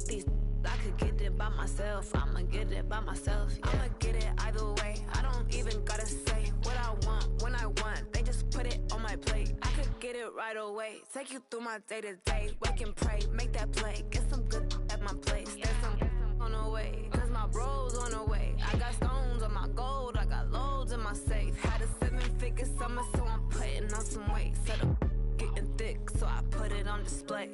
These I could get it by myself. I'ma get it by myself. Yeah. I'ma get it either way. I don't even gotta say what I want when I want. They just put it on my plate. I could get it right away. Take you through my day to day. Wake and pray, make that play. Get some good at my place. There's some on the way. Cause my bro's on the way. I got stones on my gold. I got loads in my safe. Had a 7-figure summer, so I'm putting on some weight. Set up getting thick, so I put it on display.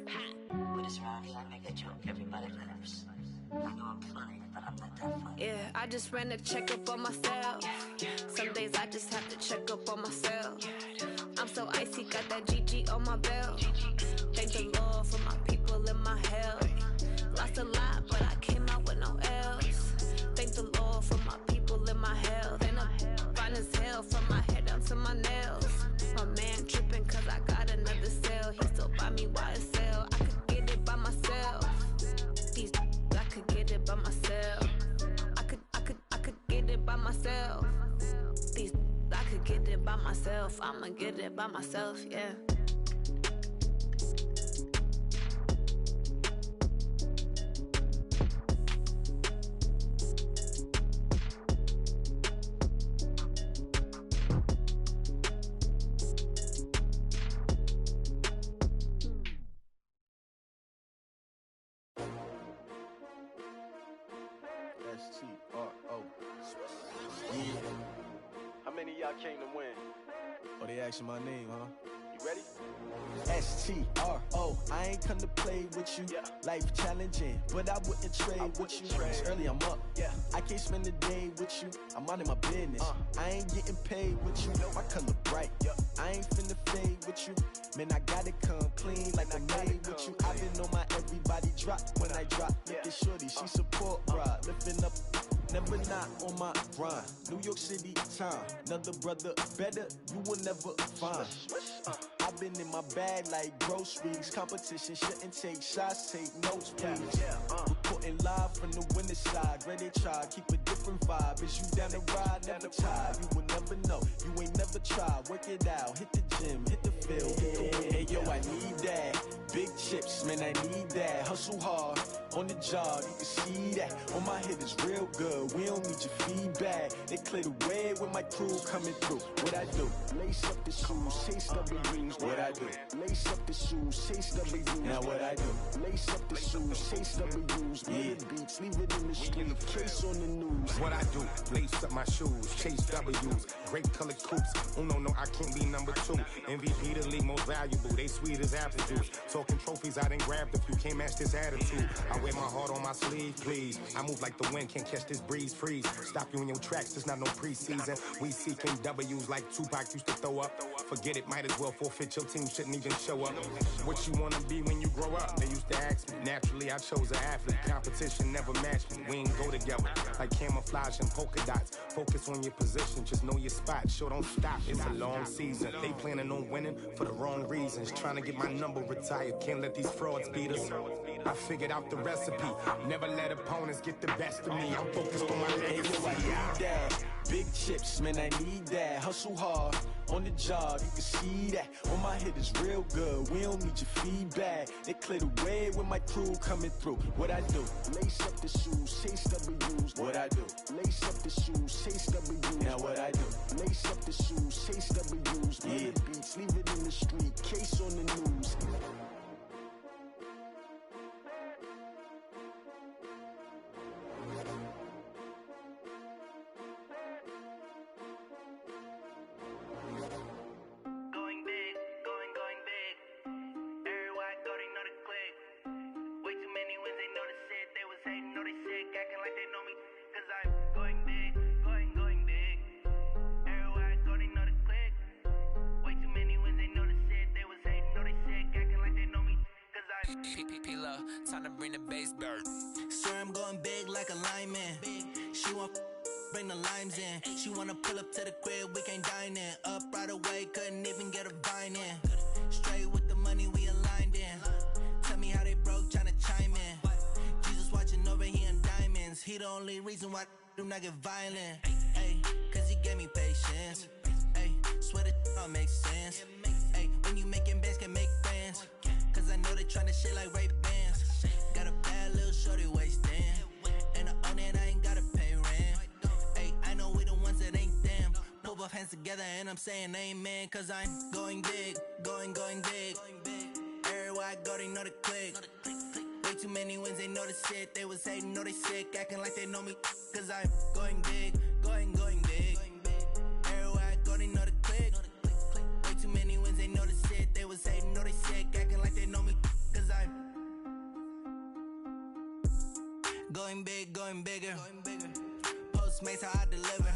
With this round, I make a joke. Everybody laughs. I know I'm funny, but I'm not that funny. Yeah, I just ran a checkup on myself. Some days I just have to check up on myself. I'm so icy, got that GG on my belt. Thank the Lord for my people in my health. Lost a lot, but I came out no L's. Thank the Lord for my people in my health. And I'm fine as hell from my head down to my nails. My man tripping cause I got another sale. He still buy me YSL. I could get it by myself. These I could get it by myself. I could get it by myself. These I could get it by myself. I'ma get it by myself, yeah. S-T-R-O. Yeah. How many of y'all came to win? Oh, they asking my name, huh? You ready? S-T-R-O. I ain't come to play with you. Life challenging, but I wouldn't trade with you. It's early, I'm up. I can't spend the day with you. I'm out of my business. I ain't getting paid with you. My color bright. I ain't finna fade with you. Man, I gotta come clean like I made with you. I been on my everybody drop when I drop. Look at shorty, she support ride. Lifting up, never not on my grind. New York City time, another brother better, you will never find. I've been in my bag like groceries. Competition shouldn't take shots, take notes, please. Reporting live from the winning side. Ready to try, keep a different vibe. Is you down the ride, never tired. You will never know, you ain't never tried. Work it out, hit the gym, hit the field. Hey yo, I need that. Big chips, man, I need that. Hustle hard, on the job, you can see that. On my head is real good, we don't need your feedback. They clear the way with my crew coming through. What I do? Lace up the shoes, chase W's. What I do? Lace up the shoes, chase W's. Now what I do? Lace up the shoes, chase W's. Yeah, beats, leave it in the street, case on the news. What I do? Lace up my shoes, chase W's. Great colored coops. Uno, no, I can't be number 2. MVP the league most valuable. They sweet as apple juice. Talking trophies, I done grabbed a few. Can't match this attitude. I wear my heart on my sleeve, please. I move like the wind, can't catch this breeze, freeze. Stop you in your tracks, there's not no preseason. We seeking W's like Tupac used to throw up. Forget it, might as well forfeit. Your team shouldn't even show up. What you wanna be when you grow up? They used to ask me. Naturally, I chose an athlete. Competition never matched me. We ain't go together like camouflage and polka dots. Focus on your position, just know your spot. Show don't stop, it's a long season. They planning on winning for the wrong reasons. Trying to get my number retired, can't let these frauds beat us. I figured out the recipe. Never let opponents get the best of me. I'm focused on my legacy. I need that. Big chips, man, I need that. Hustle hard, on the job, you can see that. On my head is real good, we don't need your feedback. They clear the way with my crew coming through. What I do? Lace up the shoes, chase W's. What I do? Lace up the shoes, chase W's. Now what I do? Lace up the shoes, chase W's. Yeah, beats, leave it in the street, case on the news. Time to bring the bass bird. Swear I'm going big like a lineman. She want bring the limes in. She wanna pull up to the crib, we can't dine in. Up right away, couldn't even get a vine in. Straight with the money we aligned in. Tell me how they broke, tryna chime in. Jesus watching over here in diamonds. He the only reason why I do not get violent. Ay, cause he gave me patience. Ay, swear that all makes sense. Ay, when you making bands can make friends. Cause I know they tryna shit like Ray Bans. Got a bad little shorty wasting. And I own it, I ain't gotta pay rent. Ay, I know we the ones that ain't them. Pull both hands together and I'm saying amen. Cause I'm going big, going big. Everywhere I go, they know the click. Way too many wins, they know the shit. They was hating, know they sick, acting like they know me. Cause I'm going big, going big. Everywhere I go, they know the click. Way too many wins, they know the shit. They was hating, know they sick, acting like they know me. Cause I'm going big, going bigger. Postmates how I deliver.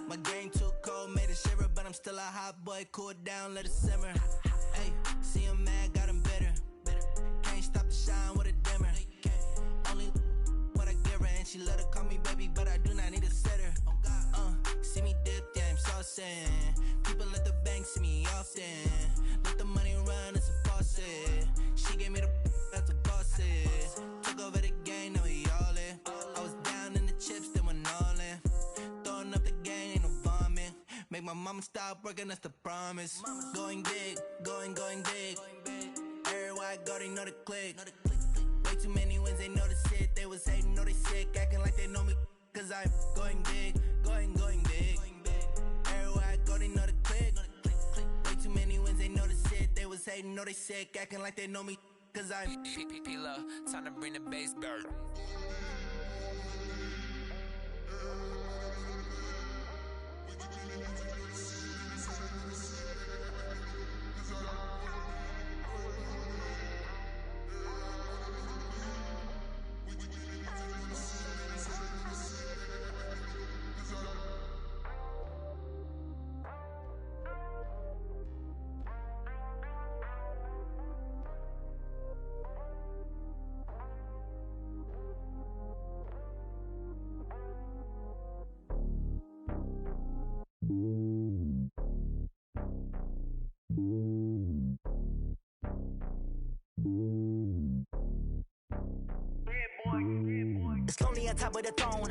My game too cold, made it shiver, but I'm still a hot boy. Cool it down, let it simmer. Hey, see him mad, got him bitter. Can't stop the shine with a dimmer. Only what I give her, and I'ma stop working, that's the promise. Going big, going big. Everywhere I go, they know the click. Way too many wins, they know the shit. They was hating, know they sick, acting like they know me. Cause I'm going big, going big. Everywhere I go, they know the click. Way too many wins, they know the shit. They was hating, know they sick, acting like they know me. Cause I'm P-P-P-Love, time to bring the bass bird. It's lonely on top of the throne.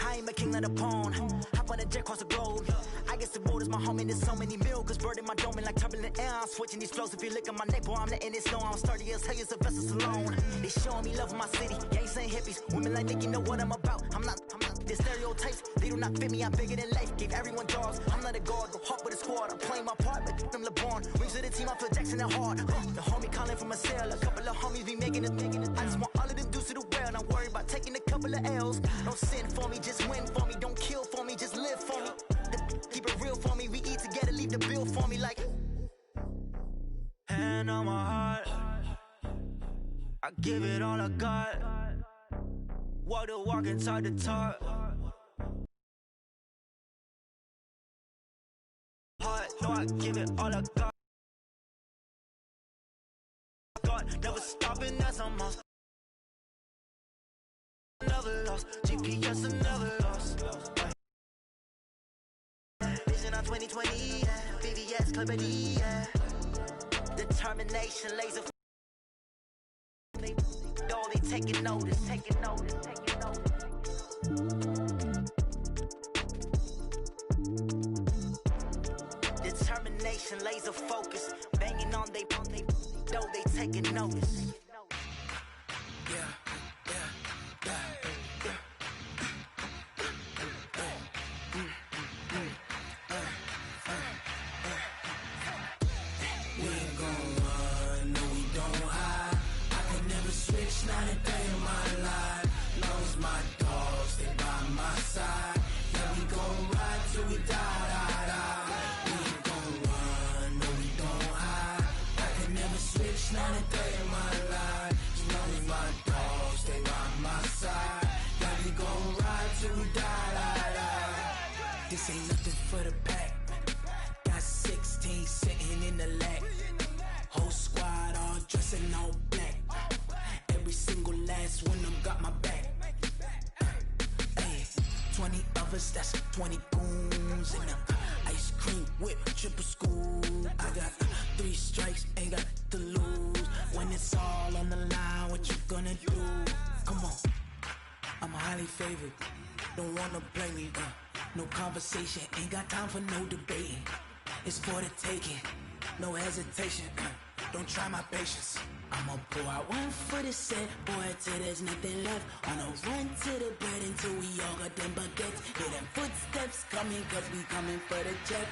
I ain't a king of the pawn. Hop on a jet across the globe. I guess the road is my home and there's so many milk. Bird in my dome and like turbulent air. I'm switching these flows. If you look at my neck, boy, I'm letting it slow. I'm sturdy as hell as a vessel alone. They showing me love in my city. Gangsta hippies. Women like Nick, you know what I'm about. I'm not the stereotypes. They do not fit me. I'm bigger than life. Gave everyone jobs. I'm not a guard. Go hard with a squad. I'm playing my part, but I'm LeBron. Wings of the team, I feel Jackson and hard. The homie calling from a cell. A couple of homies be making it. I just want all of them dudes to the well. Don't worry about taking a couple of L's. Don't sin for me, just win for me. Don't kill for me, just live for me. Keep it real for me. We eat together, leave the bill for me like. Hand on my heart, I give it all I got. Walk the walk and talk the talk. Heart, no, I give it all I got. Never stopping, that's on my. Never lost, GPS and never lost. Vision on 2020, yeah. VVS, Clarity, yeah. Determination, laser. They taking notice, taking notice, taking notice. Determination, laser focus. Banging on they know they taking notice. Not a day in my life. Lost my dogs, they by my side. Yeah, we gon' ride till we die. We ain't gon' run, no, we don't hide. I can never switch, not a day in my life. As long as my dogs, they by my side. Yeah, we gon' ride till we die. This ain't nothing for the pack. Got 16 sitting in the lap. Whole squad all dressing all black. Every single last one of them got my back. Ay, 20 of us, that's 20 goons. And ice cream whip, triple school. I got 3 strikes, ain't got to lose. When it's all on the line, what you gonna do? Come on, I'm highly favored. Don't wanna play me, no conversation, ain't got time for no debating. It's for the taking, no hesitation. Don't try my patience. I'ma pour out one for the set, boy, till there's nothing left. On a run to the bed until we all got them baguettes. Hear them footsteps coming, cause we coming for the check.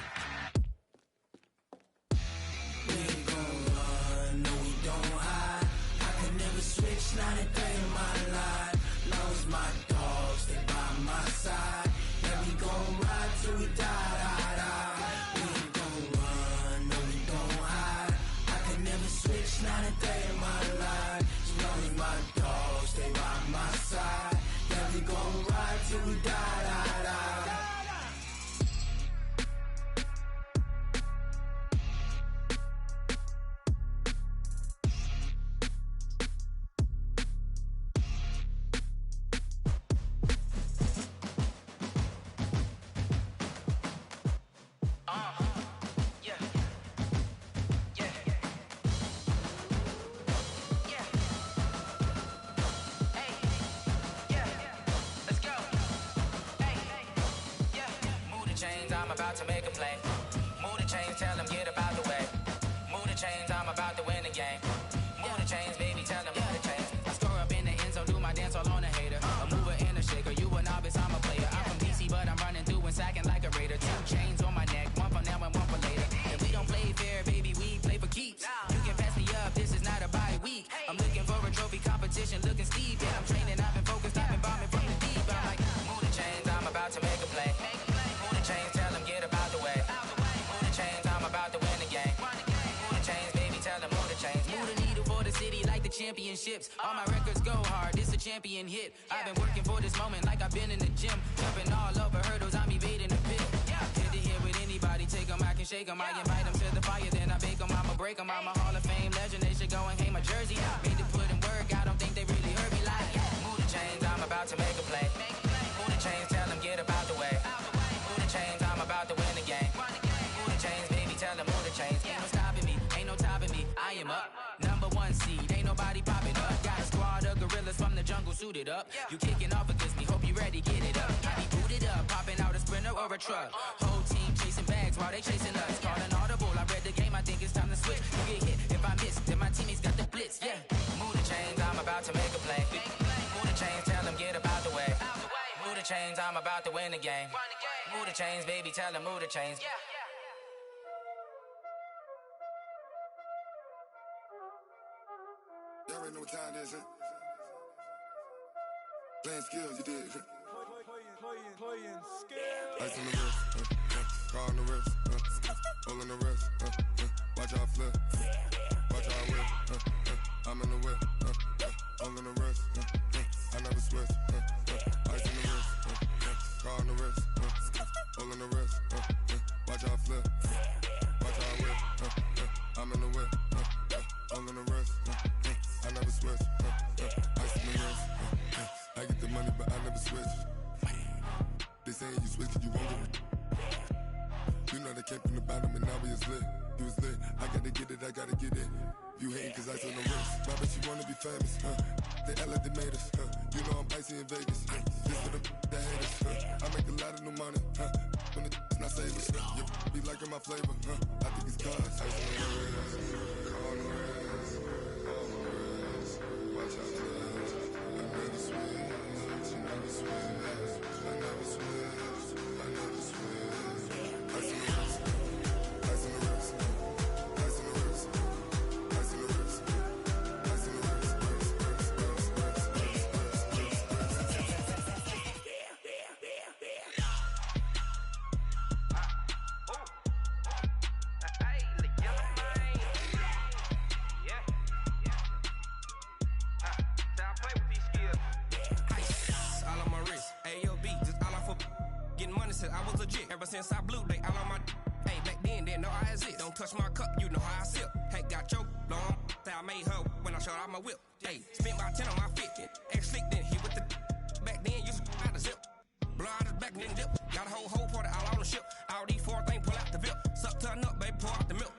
We ain't gon' run, no, we don't hide. I can never switch, not a day in my life. Lost my dogs, they by my side. Yeah, we gon' ride till we die. We ain't gon' run, no, we don't hide. I can never switch, not a day in my life. As long as my dogs, they by my side. Yeah, we gon' ride till we die. I'm about to win the game. Move the chains, baby, tell them move the chains. I score up in the end zone, do my dance all on a hater. A mover and a shaker, you a novice, I'm a player. I'm from DC, but I'm running through and sacking like a raider. 2 chains on my neck, one for now and one for later. And we don't play fair, baby, we play for keeps. You can pass me up, this is not a bye week. I'm looking for a trophy competition, looking steep. Yeah, I'm training, I've been focused, I've been bombing from the deep. I'm like, move the chains, I'm about to make a play. Move the chains, tell them get up out the way. Move the chains, I'm about to win the game. Move the chains, baby, tell them move the chains. Move the needle for the city like the championships. All my records go hard, this a champion hit. I've been working for this moment like I've been in the gym. Jumping all over hurdles, I'm evading the pit. Hit to hit with anybody, take them, I can shake them. I invite them to the fire, then I bake them, I'ma break them. I'm a Hall of Fame legend, they should go and hang my jersey. Made to put in work, I don't think they really heard me like, move the chains, I'm about to make a play. Move the chains, tell them get up out the way. Move the chains, I'm about to win the game. Move the chains, baby, tell them move the chains. Ain't no stopping me, ain't no topping me, I am up. #1 seed, ain't nobody popping up. Got a squad of gorillas from the jungle suited up. You kicking off against me, hope you ready, get it up. I be booted up, popping out a Sprinter or a truck. Whole team chasing bags while they chasing us. Call an audible, I read the game, I think it's time to switch. You get hit, if I miss, then my teammates got the blitz, yeah. Move the chains, I'm about to make a play. Move the chains, tell them get up out the way. Move the chains, I'm about to win the game. Move the chains, baby, tell them move the chains. Y'all already know what time it is, huh? Playing skills, you did. Playing skills. Ice on the wrist, car on the wrist, hole in the wrist, watch out flip, watch out whip, I'm in the whip, hole in the wrist, I never switch, ice on the wrist, car on the wrist, hole in the wrist, watch out flip, watch out whip, I'm in the whip, hole in the wrist, I never switch, ice on the wrist, I get the money but I never switch. They saying you switch 'cause you won't get it. You know they came from the bottom and now we is lit. You was lit, I gotta get it, I gotta get it. You hating 'cause ice on the wrist. My bitch, you wanna be famous, They act like they made us, You know I'm icy in Vegas, This for the that hate us, I make a lot of new money, When the not savers, You be liking my flavor, I think it's cause ice on the wrist, on the wrist, on the wrist. Watch out, cuz I never switch, you never switch. I never switch, I never switch. Ice in the wrist, ice in the wrist, ice in the wrist, ice in the wrist, ice in the wrist, Since I was legit, ever since I blew, they all on my. Hey, back then, didn't know I exist. Don't touch my cup, you know how I sip. Hey, got choked long. Say I made her when I showed out my whip. Hey, spent about 10 on my fit. Ex slick, then hit with the. Back then, used to out the zip. Blood is back, then dip. Got a whole party all on the ship. All these 4 things, pull out the VIP. Suck, turn up, baby, pour out the milk.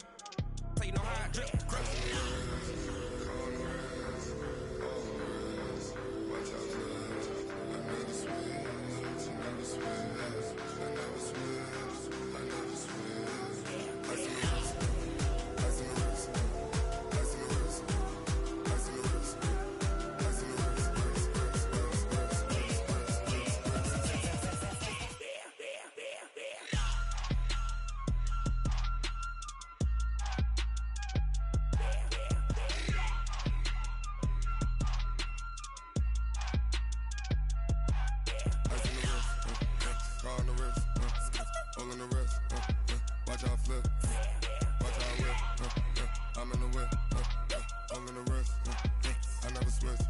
So you know how I drip. Crap. Watch out, cuz I never switch, you never switch. I never switch, I never switch. Ice in the wrist, ice in the wrist, ice in the wrist, ice in the wrist, ice in the wrist, car on the wrist, hole in the wrist, watch out flip, watch out whip, I'm in the whip, hole in the wrist, I never switch.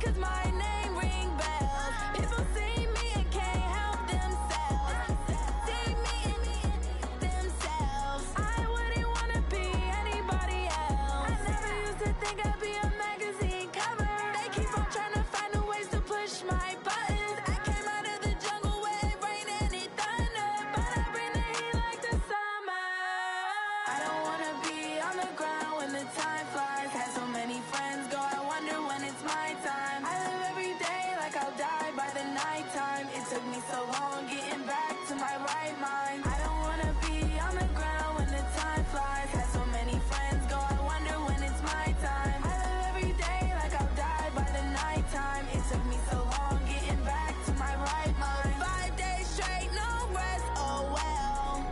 cause my name ring bells. People see me and can't help themselves. See me and themselves. I wouldn't wanna be anybody else. I never used to think I'd be a magazine cover. They keep on trying to find new ways to push my buttons. I came out of the jungle where it rained and it thunder, but I bring the heat like the summer. I don't wanna be on the ground when the time flies. Had so many friends go, I wonder when it's my time. I live every day like I'll die by the nighttime. It took me so long getting back to my right mind. I don't wanna be on the ground when the time flies. Had so many friends go, I wonder when it's my time. I live every day like I'll die by the nighttime. It took me so long getting back to my right mind. 5 days straight, no rest, oh well.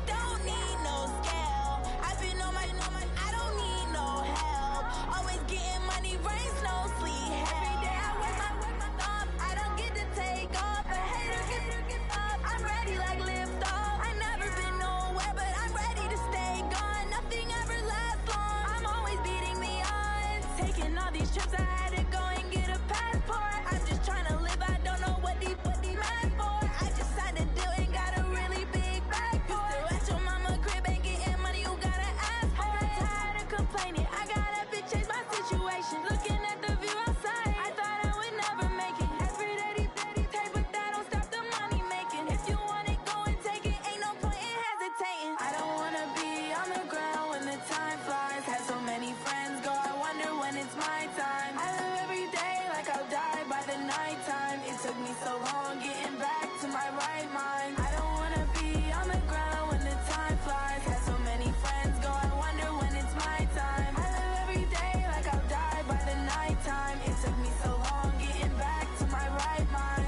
Don't need no scale. I've been on my, I don't need no help. Always getting money, rain, snow, sleet, every day I work my thumb. I don't get to take off. A hater get up. I'm ready like lift off. I never been nowhere, but I'm ready to stay gone. Nothing ever lasts long. I'm always beating the odds. Taking all these trips, I had to go and get a passport. I'm just trying to live. I don't know what the mad for. I just signed a deal and got a really big bag for it. Still at your mama crib ain't getting money, you gotta ask for it. I'm tired of complaining. I got up and changed my situation. Looking at the view outside, I thought I would never make it. Every day they take, but that don't stop the money making. If you want it, go and take it. Ain't no point in hesitating. I don't wanna be on the ground when the time flies. Had so many friends go, I wonder when it's my time. I live every day like I'll die by the nighttime. It took me so long getting back to my right mind. I don't wanna be on the ground when the time flies. Had so many friends go, I wonder when it's my time. I live every day like I'll die by the nighttime. It took me so long getting back to my right mind.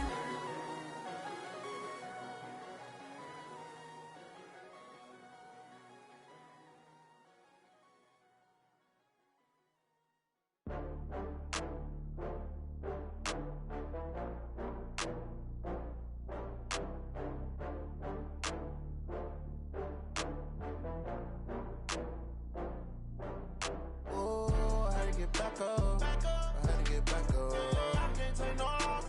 Oh, I had to get back up. I had to get back up. I can't take no loss.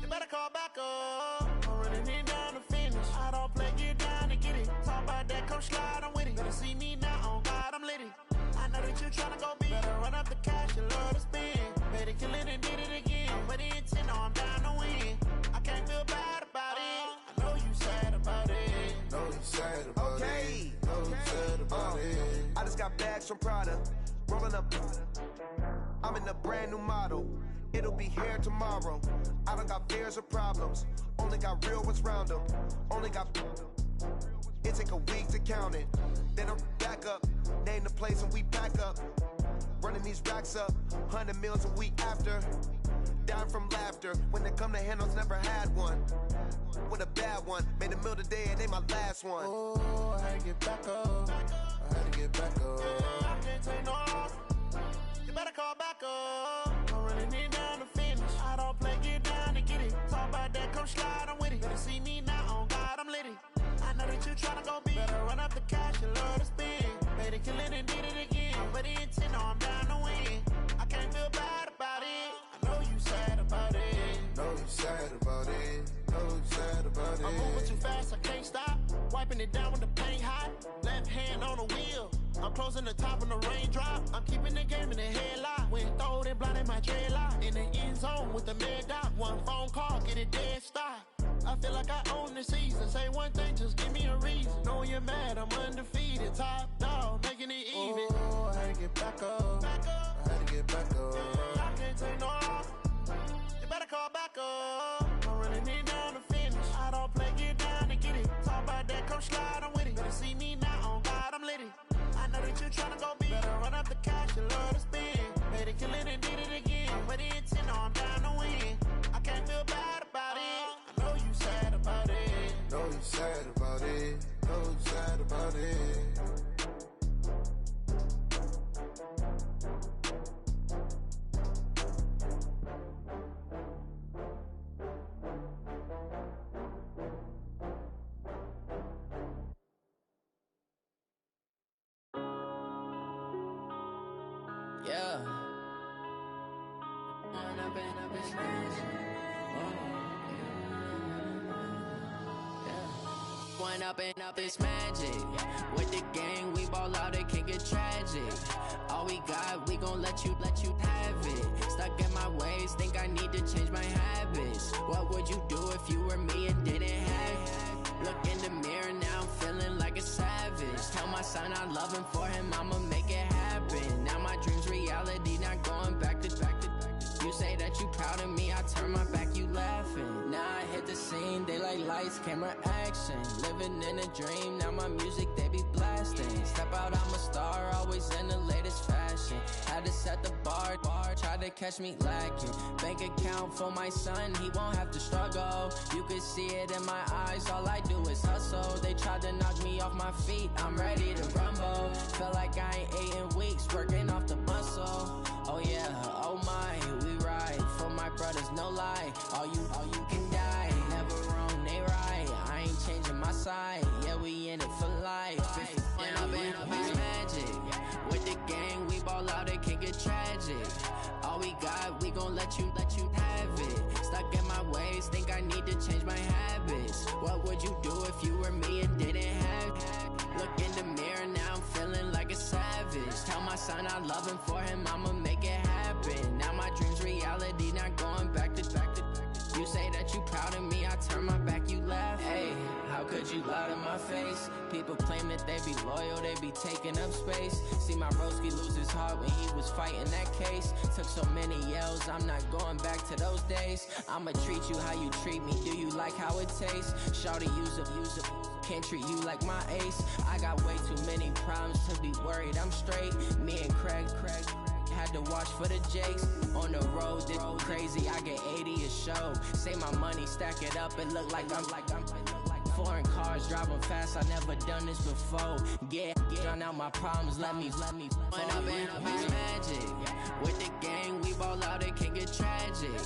You better call back up. I'm running it down to finish. I don't play, get down to get it. Talk about that, come slide, I'm with it. Better see me now, on God, I'm lit it. I know that you tryna go big. Better run up the cash, you love to spend. Better kill it and did it again. But the intent, no, I'm down to win. I can't feel bad about it. I know you sad about it. Know you sad about it. Know you sad about it. I just got bags from Prada. Rolling up. I'm in a brand new model. It'll be here tomorrow. I don't got fears or problems. Only got real ones round them. Only got. It take a week to count it. Then I'm back up. Name the place and we pack up. Running these racks up. 100 meals a week after. Down from laughter. When they come to handles, never had one. With a bad one. Made a meal today, it ain't my last one. Oh, I had to get back up. I had to get back up. I can't take no loss. You better call back up. I'm running it down to finish. I don't play, get down to get it. Talk about that, come slide, I'm with it. Better see me now, on God, I'm lit it. I know that you tryna go big. Better run up the cash, you love to spend. Better kill it and did it again. But the intent, no, I'm down to win. I can't feel bad about it. I know you sad about it. Know you sad about it. Know you sad about it. I'm moving too fast, I can't stop. Wiping it down with the paint hot. Left hand on the wheel. I'm closing the top on the raindrop. I'm keeping the game in the headlock. When throwed and blinded my dreadlock. In the end zone with the mad dot. One phone call, get it dead stop. I feel like I own the season. Say one thing, just give me a reason. Knowing you're mad, I'm undefeated. Top dog, making it even. Oh, I had to get back up. I had to get back up. I can't take no loss. You better call back up. I'm running it down to finish. I don't play, get down to get it. Talk about that, come slide, I'm with it. Better see me now, on God, I'm lit it. I know that you tryna go big. Better run up the cash, you love to spend. Better kill it and did it again. But the intent, no, I'm down to win. I can't feel bad about it. I know you sad about it. Know you sad about it. Know you sad about it. Yeah. Run up and up, it's magic. With the gang, we ball out, it can get tragic. All we got, we gon' let you have it. Stuck in my ways, think I need to change my habits. What would you do if you were me and didn't have it? Look in the mirror, now I'm feeling like a savage. Tell my son I love him, for him I'ma make it happen. Now my dream's reality, not going back to. You say that you proud of me, I turn my back, you laughing. Now I hit the scene, daylight lights, camera action. Living in a dream, now my music, they be blasting. Step out, I'm a star, always in the latest fashion. Had to set the bar, try to catch me lacking. Bank account for my son, he won't have to struggle. You can see it in my eyes, all I do is hustle. They tried to knock me off my feet, I'm ready to rumble. Felt like I ain't ate in weeks, working off the muscle. Oh yeah, oh my, we ride for my brothers, no lie. All you can die, never wrong, they right. I ain't changing my side, yeah, we in it for life. When up it's magic. With the gang, we ball out, it can get tragic. All we got, we gon' let you have it. Stuck in my ways, think I need to change my habits. What would you do if you were me and didn't have it? Look in the mirror, now I'm feeling like a savage. Tell my son I love him, for him I'ma make it happen. Now my dream's reality, not going back to. You say that you proud of me, I turn my back, you laugh. Hey, how could you lie to my face? People claim that they be loyal, they be taking up space. See my broski lose his heart when he was fighting that case. Took so many yells, I'm not going back to those days. I'ma treat you how you treat me, do you like how it tastes? Shawty, use up, can't treat you like my ace. I got way too many problems to be worried, I'm straight. Me and Craig had to watch for the Jakes. On the road, this crazy, I get 80 a show. Say my money, stack it up, it look like I'm foreign cars, driving fast, I never done this before. Get drown out my problems, let me When up it's magic. With the gang, we ball out, it can get tragic.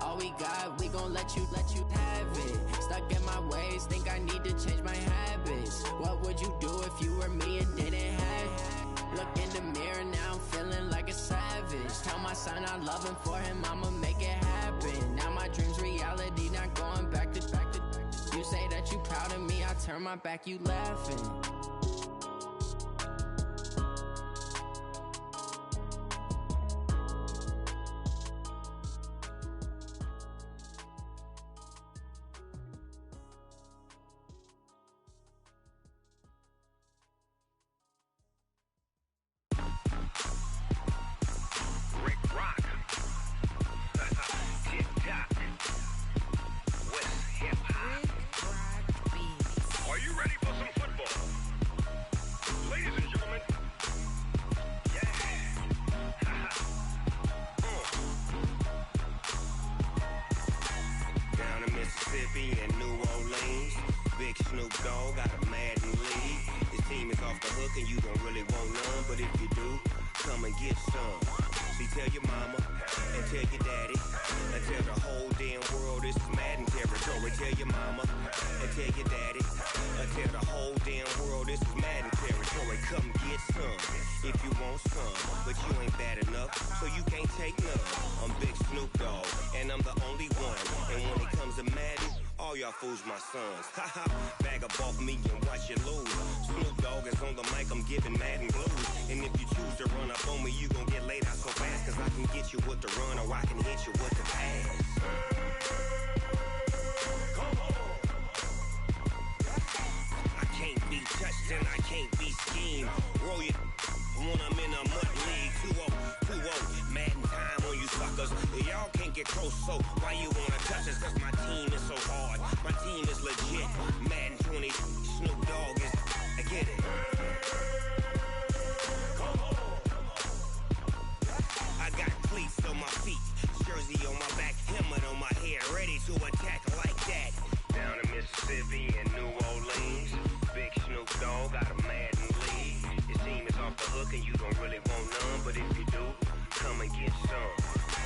All we got, we gon' let you have it. Stuck in my ways, think I need to change my habits. What would you do if you were me and didn't have it? Look in the mirror, now I'm feeling like a savage. Tell my son I love him, for him I'ma make it happen. Now my dream's reality, not going back to. You say that you proud of me, I turn my back, you laughing. Fools my sons. Haha, bag up off me and watch you lose. Snoop Dogg is on the mic, I'm giving Madden blues. And if you choose to run up on me, you gon' get laid out so fast. Cause I can get you with the run or I can hit you with the pass. I can't be touched and I can't be schemed. Roll you when I'm in a mud league. 2-0, Madden time on you suckers. Y'all can't get close, so why you wanna touch us? Cause my team is so hard. My team is legit. Madden 20, Snoop Dogg is. I get it. I got cleats on my feet, jersey on my back, helmet on my head, ready to attack like that. Down in Mississippi and New Orleans, big Snoop Dogg got a Madden league. His team is off the hook and you don't really want none, but if you do, come and get some.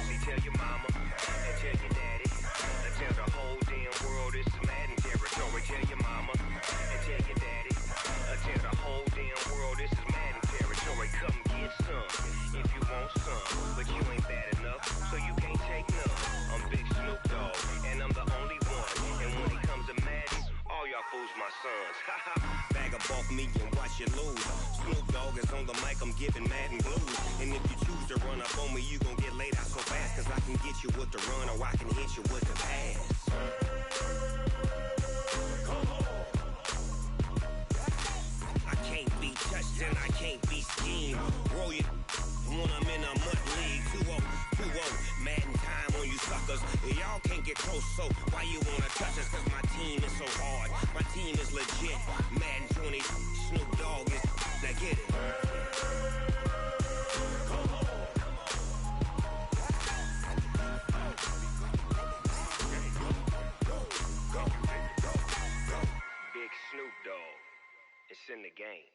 See, tell your mama and tell your daddy, and tell the whole damn world this is Madden territory. Tell your Bag up off me and watch you lose. Snoop Dogg is on the mic, I'm giving Madden blues. And if you choose to run up on me, you gon' get laid out so fast. Cause I can get you with the run or I can hit you with the pass. I can't be touched and I can't be schemed. Roll you when I'm in a mud league. 2-0, 2-0, Madden time on you suckers. Y'all can't get close, so why you wanna touch us? Cause my team is so hard, my team is legit. Madden 20, Snoop Dogg is, now get it. Big Snoop Dogg, it's in the game.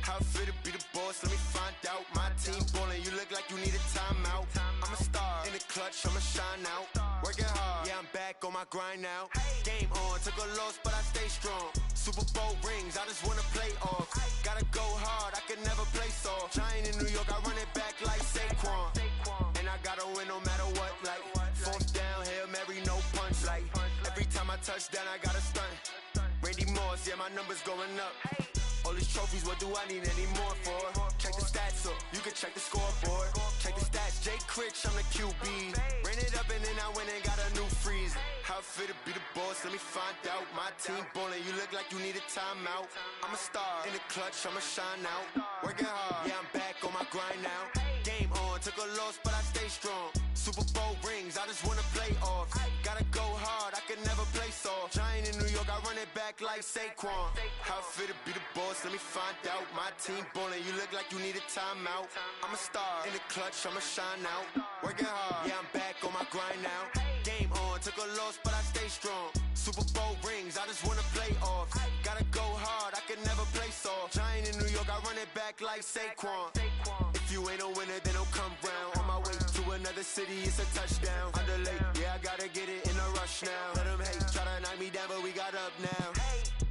How fit to be the boss? Let me find out. My team ballin', you look like you need a timeout. I'm a star in the clutch, I'ma shine out. Working hard, yeah, I'm back on my grind now. Game on, took a loss, but I stay strong. Super Bowl rings, I just wanna play off. Gotta go hard, I can never play soft. Giant in New York, I run it back like Saquon. And I gotta win no matter what, like fourth down, Hail Mary, no punch. Like every time I touch down, I gotta stunt. Randy Moss, yeah, my numbers going up. All these trophies, what do I need any more for? Check the stats up, you can check the scoreboard. Check the stats, Jake Critch, I'm the QB. Ran it up and then I went and got a new freeze. How fit to be the boss, let me find out. My team ballin', you look like you need a timeout. I'm a star in the clutch, I'ma shine out. Working hard, yeah, I'm back on my grind now. Game on, took a loss, but I stay strong. Super Bowl rings, I just wanna play off. Gotta go hard, I can never play soft. Giant in New York, I run it back like Saquon. How fit to be the boss, let me find out. My team ballin', you look like you need a timeout. I'm a star in the clutch, I'ma shine out. Working hard, yeah, I'm back on my grind now. Game on, took a loss, but I stay strong. Super Bowl rings, I just wanna play off. Gotta go hard, I can never play soft. Giant in New York, I run it back like Saquon. If you ain't a winner, then don't come round. On my way to another city, it's a touchdown. Underlay, yeah, I gotta get it in a rush now. Let them hate, try to knock me down, but we got up now.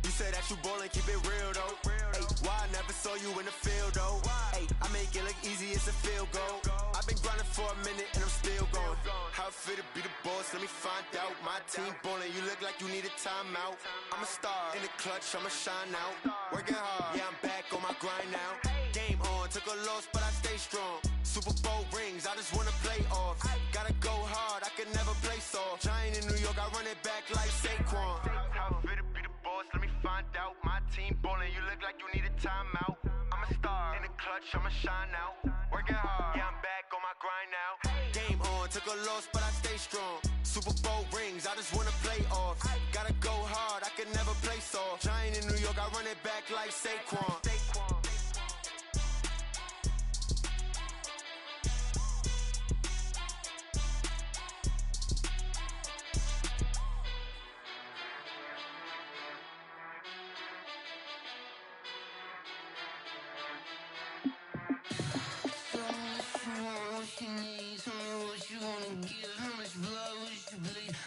You say that you ballin', keep it real though. Hey, why I never saw you in the field though? Hey, I make it look easy, it's a field goal. I've been grinding for a minute and I'm still going. How fit to be the boss, let me find out. My team ballin', you look like you need a timeout. I'm a star in the clutch, I'ma shine out. Working hard, yeah, I'm back on my grind now. Game on, took a loss, but I stay strong. Super Bowl rings, I just wanna play off. Gotta go hard, I can never play soft. Giant in New York, I run it back like Saquon. How fit to be the boss, let me find out. My team ballin', you look like you need a timeout. I'm a star in the clutch, I'ma shine out. Working hard, yeah, I'm back on my grind now. Game on, took a loss, but I stay strong. Super Bowl rings, I just wanna play off. Gotta go hard, I can never play soft. Giant in New York, I run it back like Saquon.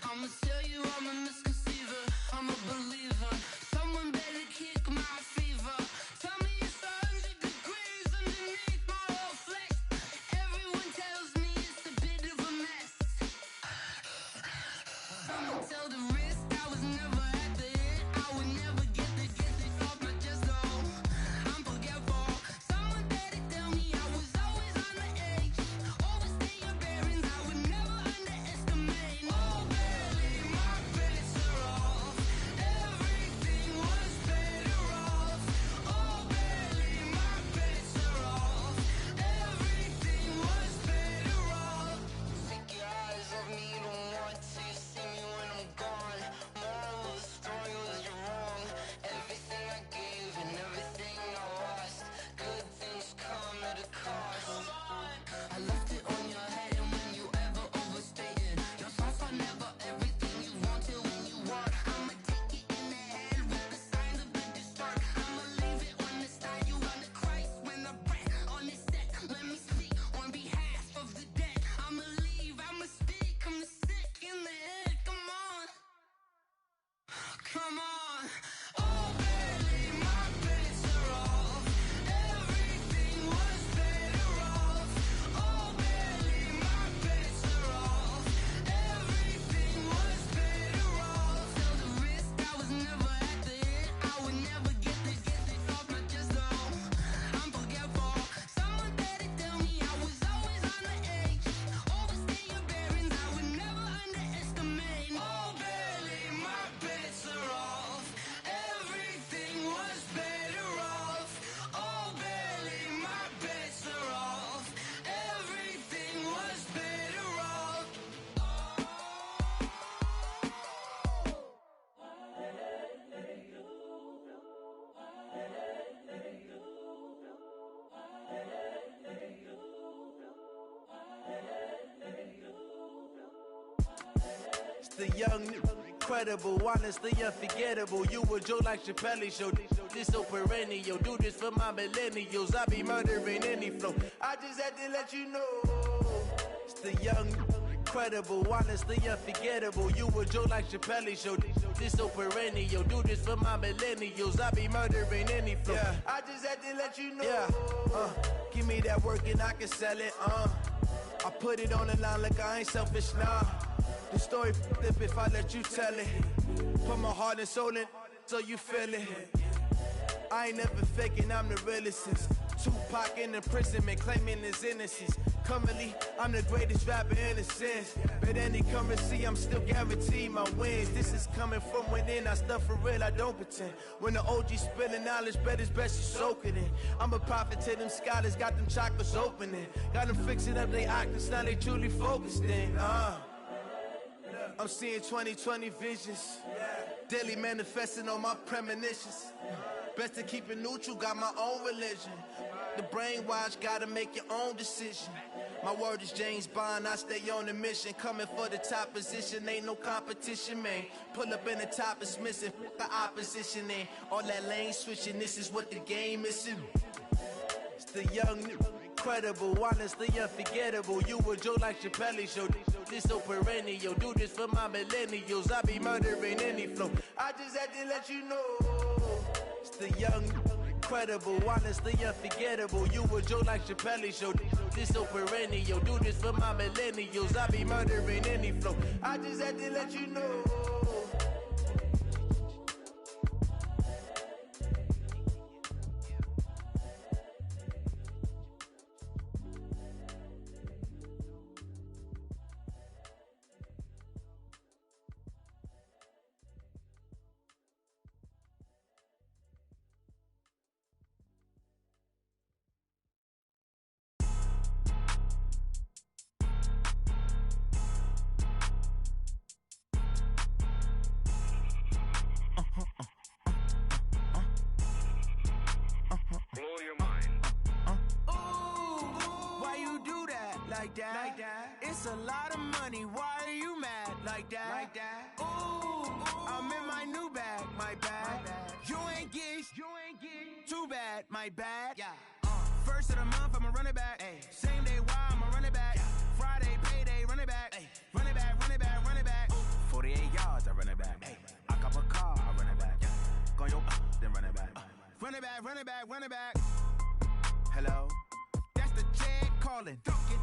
I'ma tell you I'm a misconceiver, I'm a believer. Someone better kick my fever. Tell me The young, incredible, honestly unforgettable. You a Joe like Chappelle show. This so perennial. Do this for my millennials. I be murdering any flow. I just had to let you know. It's the young, incredible, honestly unforgettable. You a Joe like Chappelle show. This so perennial. Do this for my millennials. I be murdering any flow. Yeah. I just had to let you know. Yeah. Give me that work and I can sell it. I put it on the line like I ain't selfish, nah. The story flip if I let you tell it. Put my heart and soul in so you feel it. I ain't never faking, I'm the realest since Tupac in imprisonment, claiming his innocence. Currently, I'm the greatest rapper in a sense. But any currency, I'm still guaranteed my wins. This is coming from within, I stuff for real, I don't pretend. When the OG spilling knowledge, bet it's best you soak it in. I'm a prophet to them scholars, got them chakras opening. Got them fixing up they octaves, now they truly focused in. I'm seeing 2020 visions. Daily manifesting on my premonitions. Best to keep it neutral, got my own religion. The brainwash, gotta make your own decision. My word is James Bond, I stay on the mission. Coming for the top position, ain't no competition, man. Pull up in the top is missing, the opposition ain't. All that lane switching, this is what the game is. It's the young, incredible, honestly unforgettable. You a Joe like Chappelle show. This so perennial. Do this for my millennials. I be murdering any flow. I just had to let you know. It's the young, incredible, honestly unforgettable. You a Joe like Chappelle show. This so perennial. Do this for my millennials. I be murdering any flow. I just had to let you know. Like that. It's a lot of money. Why are you mad like that? Like that. Ooh, I'm in my new bag. My bad. You ain't get too bad. My bad. Yeah. First of the month, I'ma run it back. Ay. Same day, why I'ma run it back. Yeah. Friday, payday, run it back. Ay. Run it back, run it back, run it back. 48 yards, I run it back. Ay. I cop a car, I run it back. Yeah. Go your then run it back. Run it back, run it back, run it back. Hello? That's the Jag calling.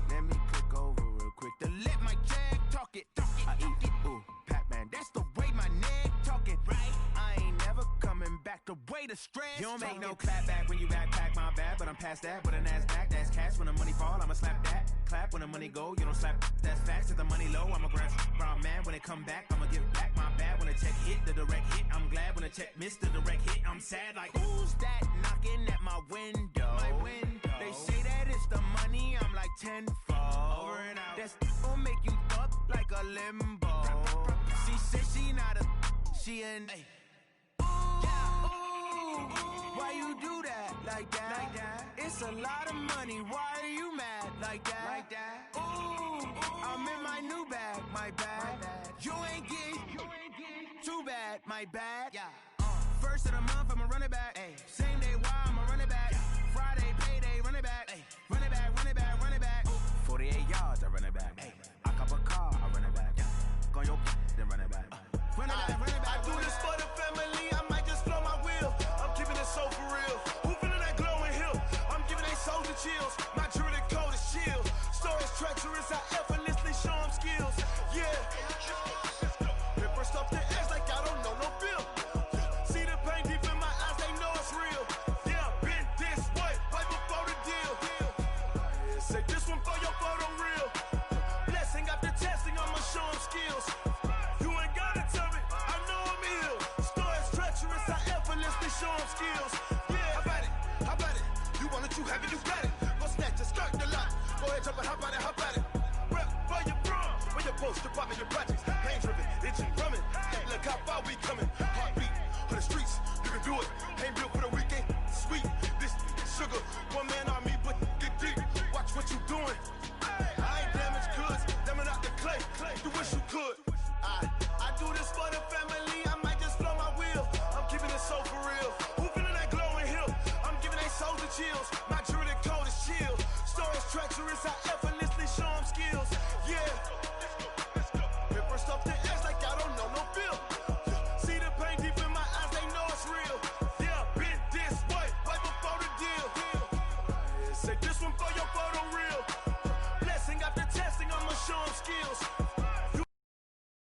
Let me click over real quick to let my Jag talk it. I eat it, ooh, Pac-Man. That's the way my neck talking. Right? I ain't never coming back. The way the stress. You don't make no clap back when you backpack, my bad. But I'm past that with a NASDAQ. That's cash when the money fall. I'ma slap that. Clap when the money go. You don't slap. That's facts. If the money low, I'ma grab brown man. When it come back, I'ma give back my bad. When the check hit, the direct hit. I'm glad when the check missed the direct hit. I'm sad like who's that knocking at my window? My window. They say that it's the money. I'm like tenfold. Over and out. That's gon' make you up like a limbo. She said she not a. She an. Ay. Why you do that like that? Like that? It's a lot of money. Why are you mad like that? Like that? Ooh, I'm in my new bag. My bad. You ain't get too bad. My bad. Yeah. First of the month, I'ma run it back. Ay. Same day, why I'ma run it back. Friday, payday, run it back. Ay. Run it back, run it back, run it back. 48 yards, I run it back. Ay. I cop a car, I run it back. Go your then run it back. Run it back, run it back. I do this for the family. I might just blow my wheel. I'm keeping it so for real. Who feeling that glowing hill? I'm giving they soldier chills. My jewelry code is chill. Stories treacherous. I effortlessly show them skills. Yeah. Paper stuff the edge like I don't know no bill. See the pain deep in my eyes. They know it's real. Yeah, been this way. Right before the deal. Say this one for your photo reel. Blessing after testing. I'ma show them skills. You ain't gotta tell me. I know I'm ill. Stories treacherous. I effortlessly show them skills. Yeah, how about it? How about it? You want it, you have it, you got it. Go snatch a skirt the lot. Go ahead, jump and hop out and hop out.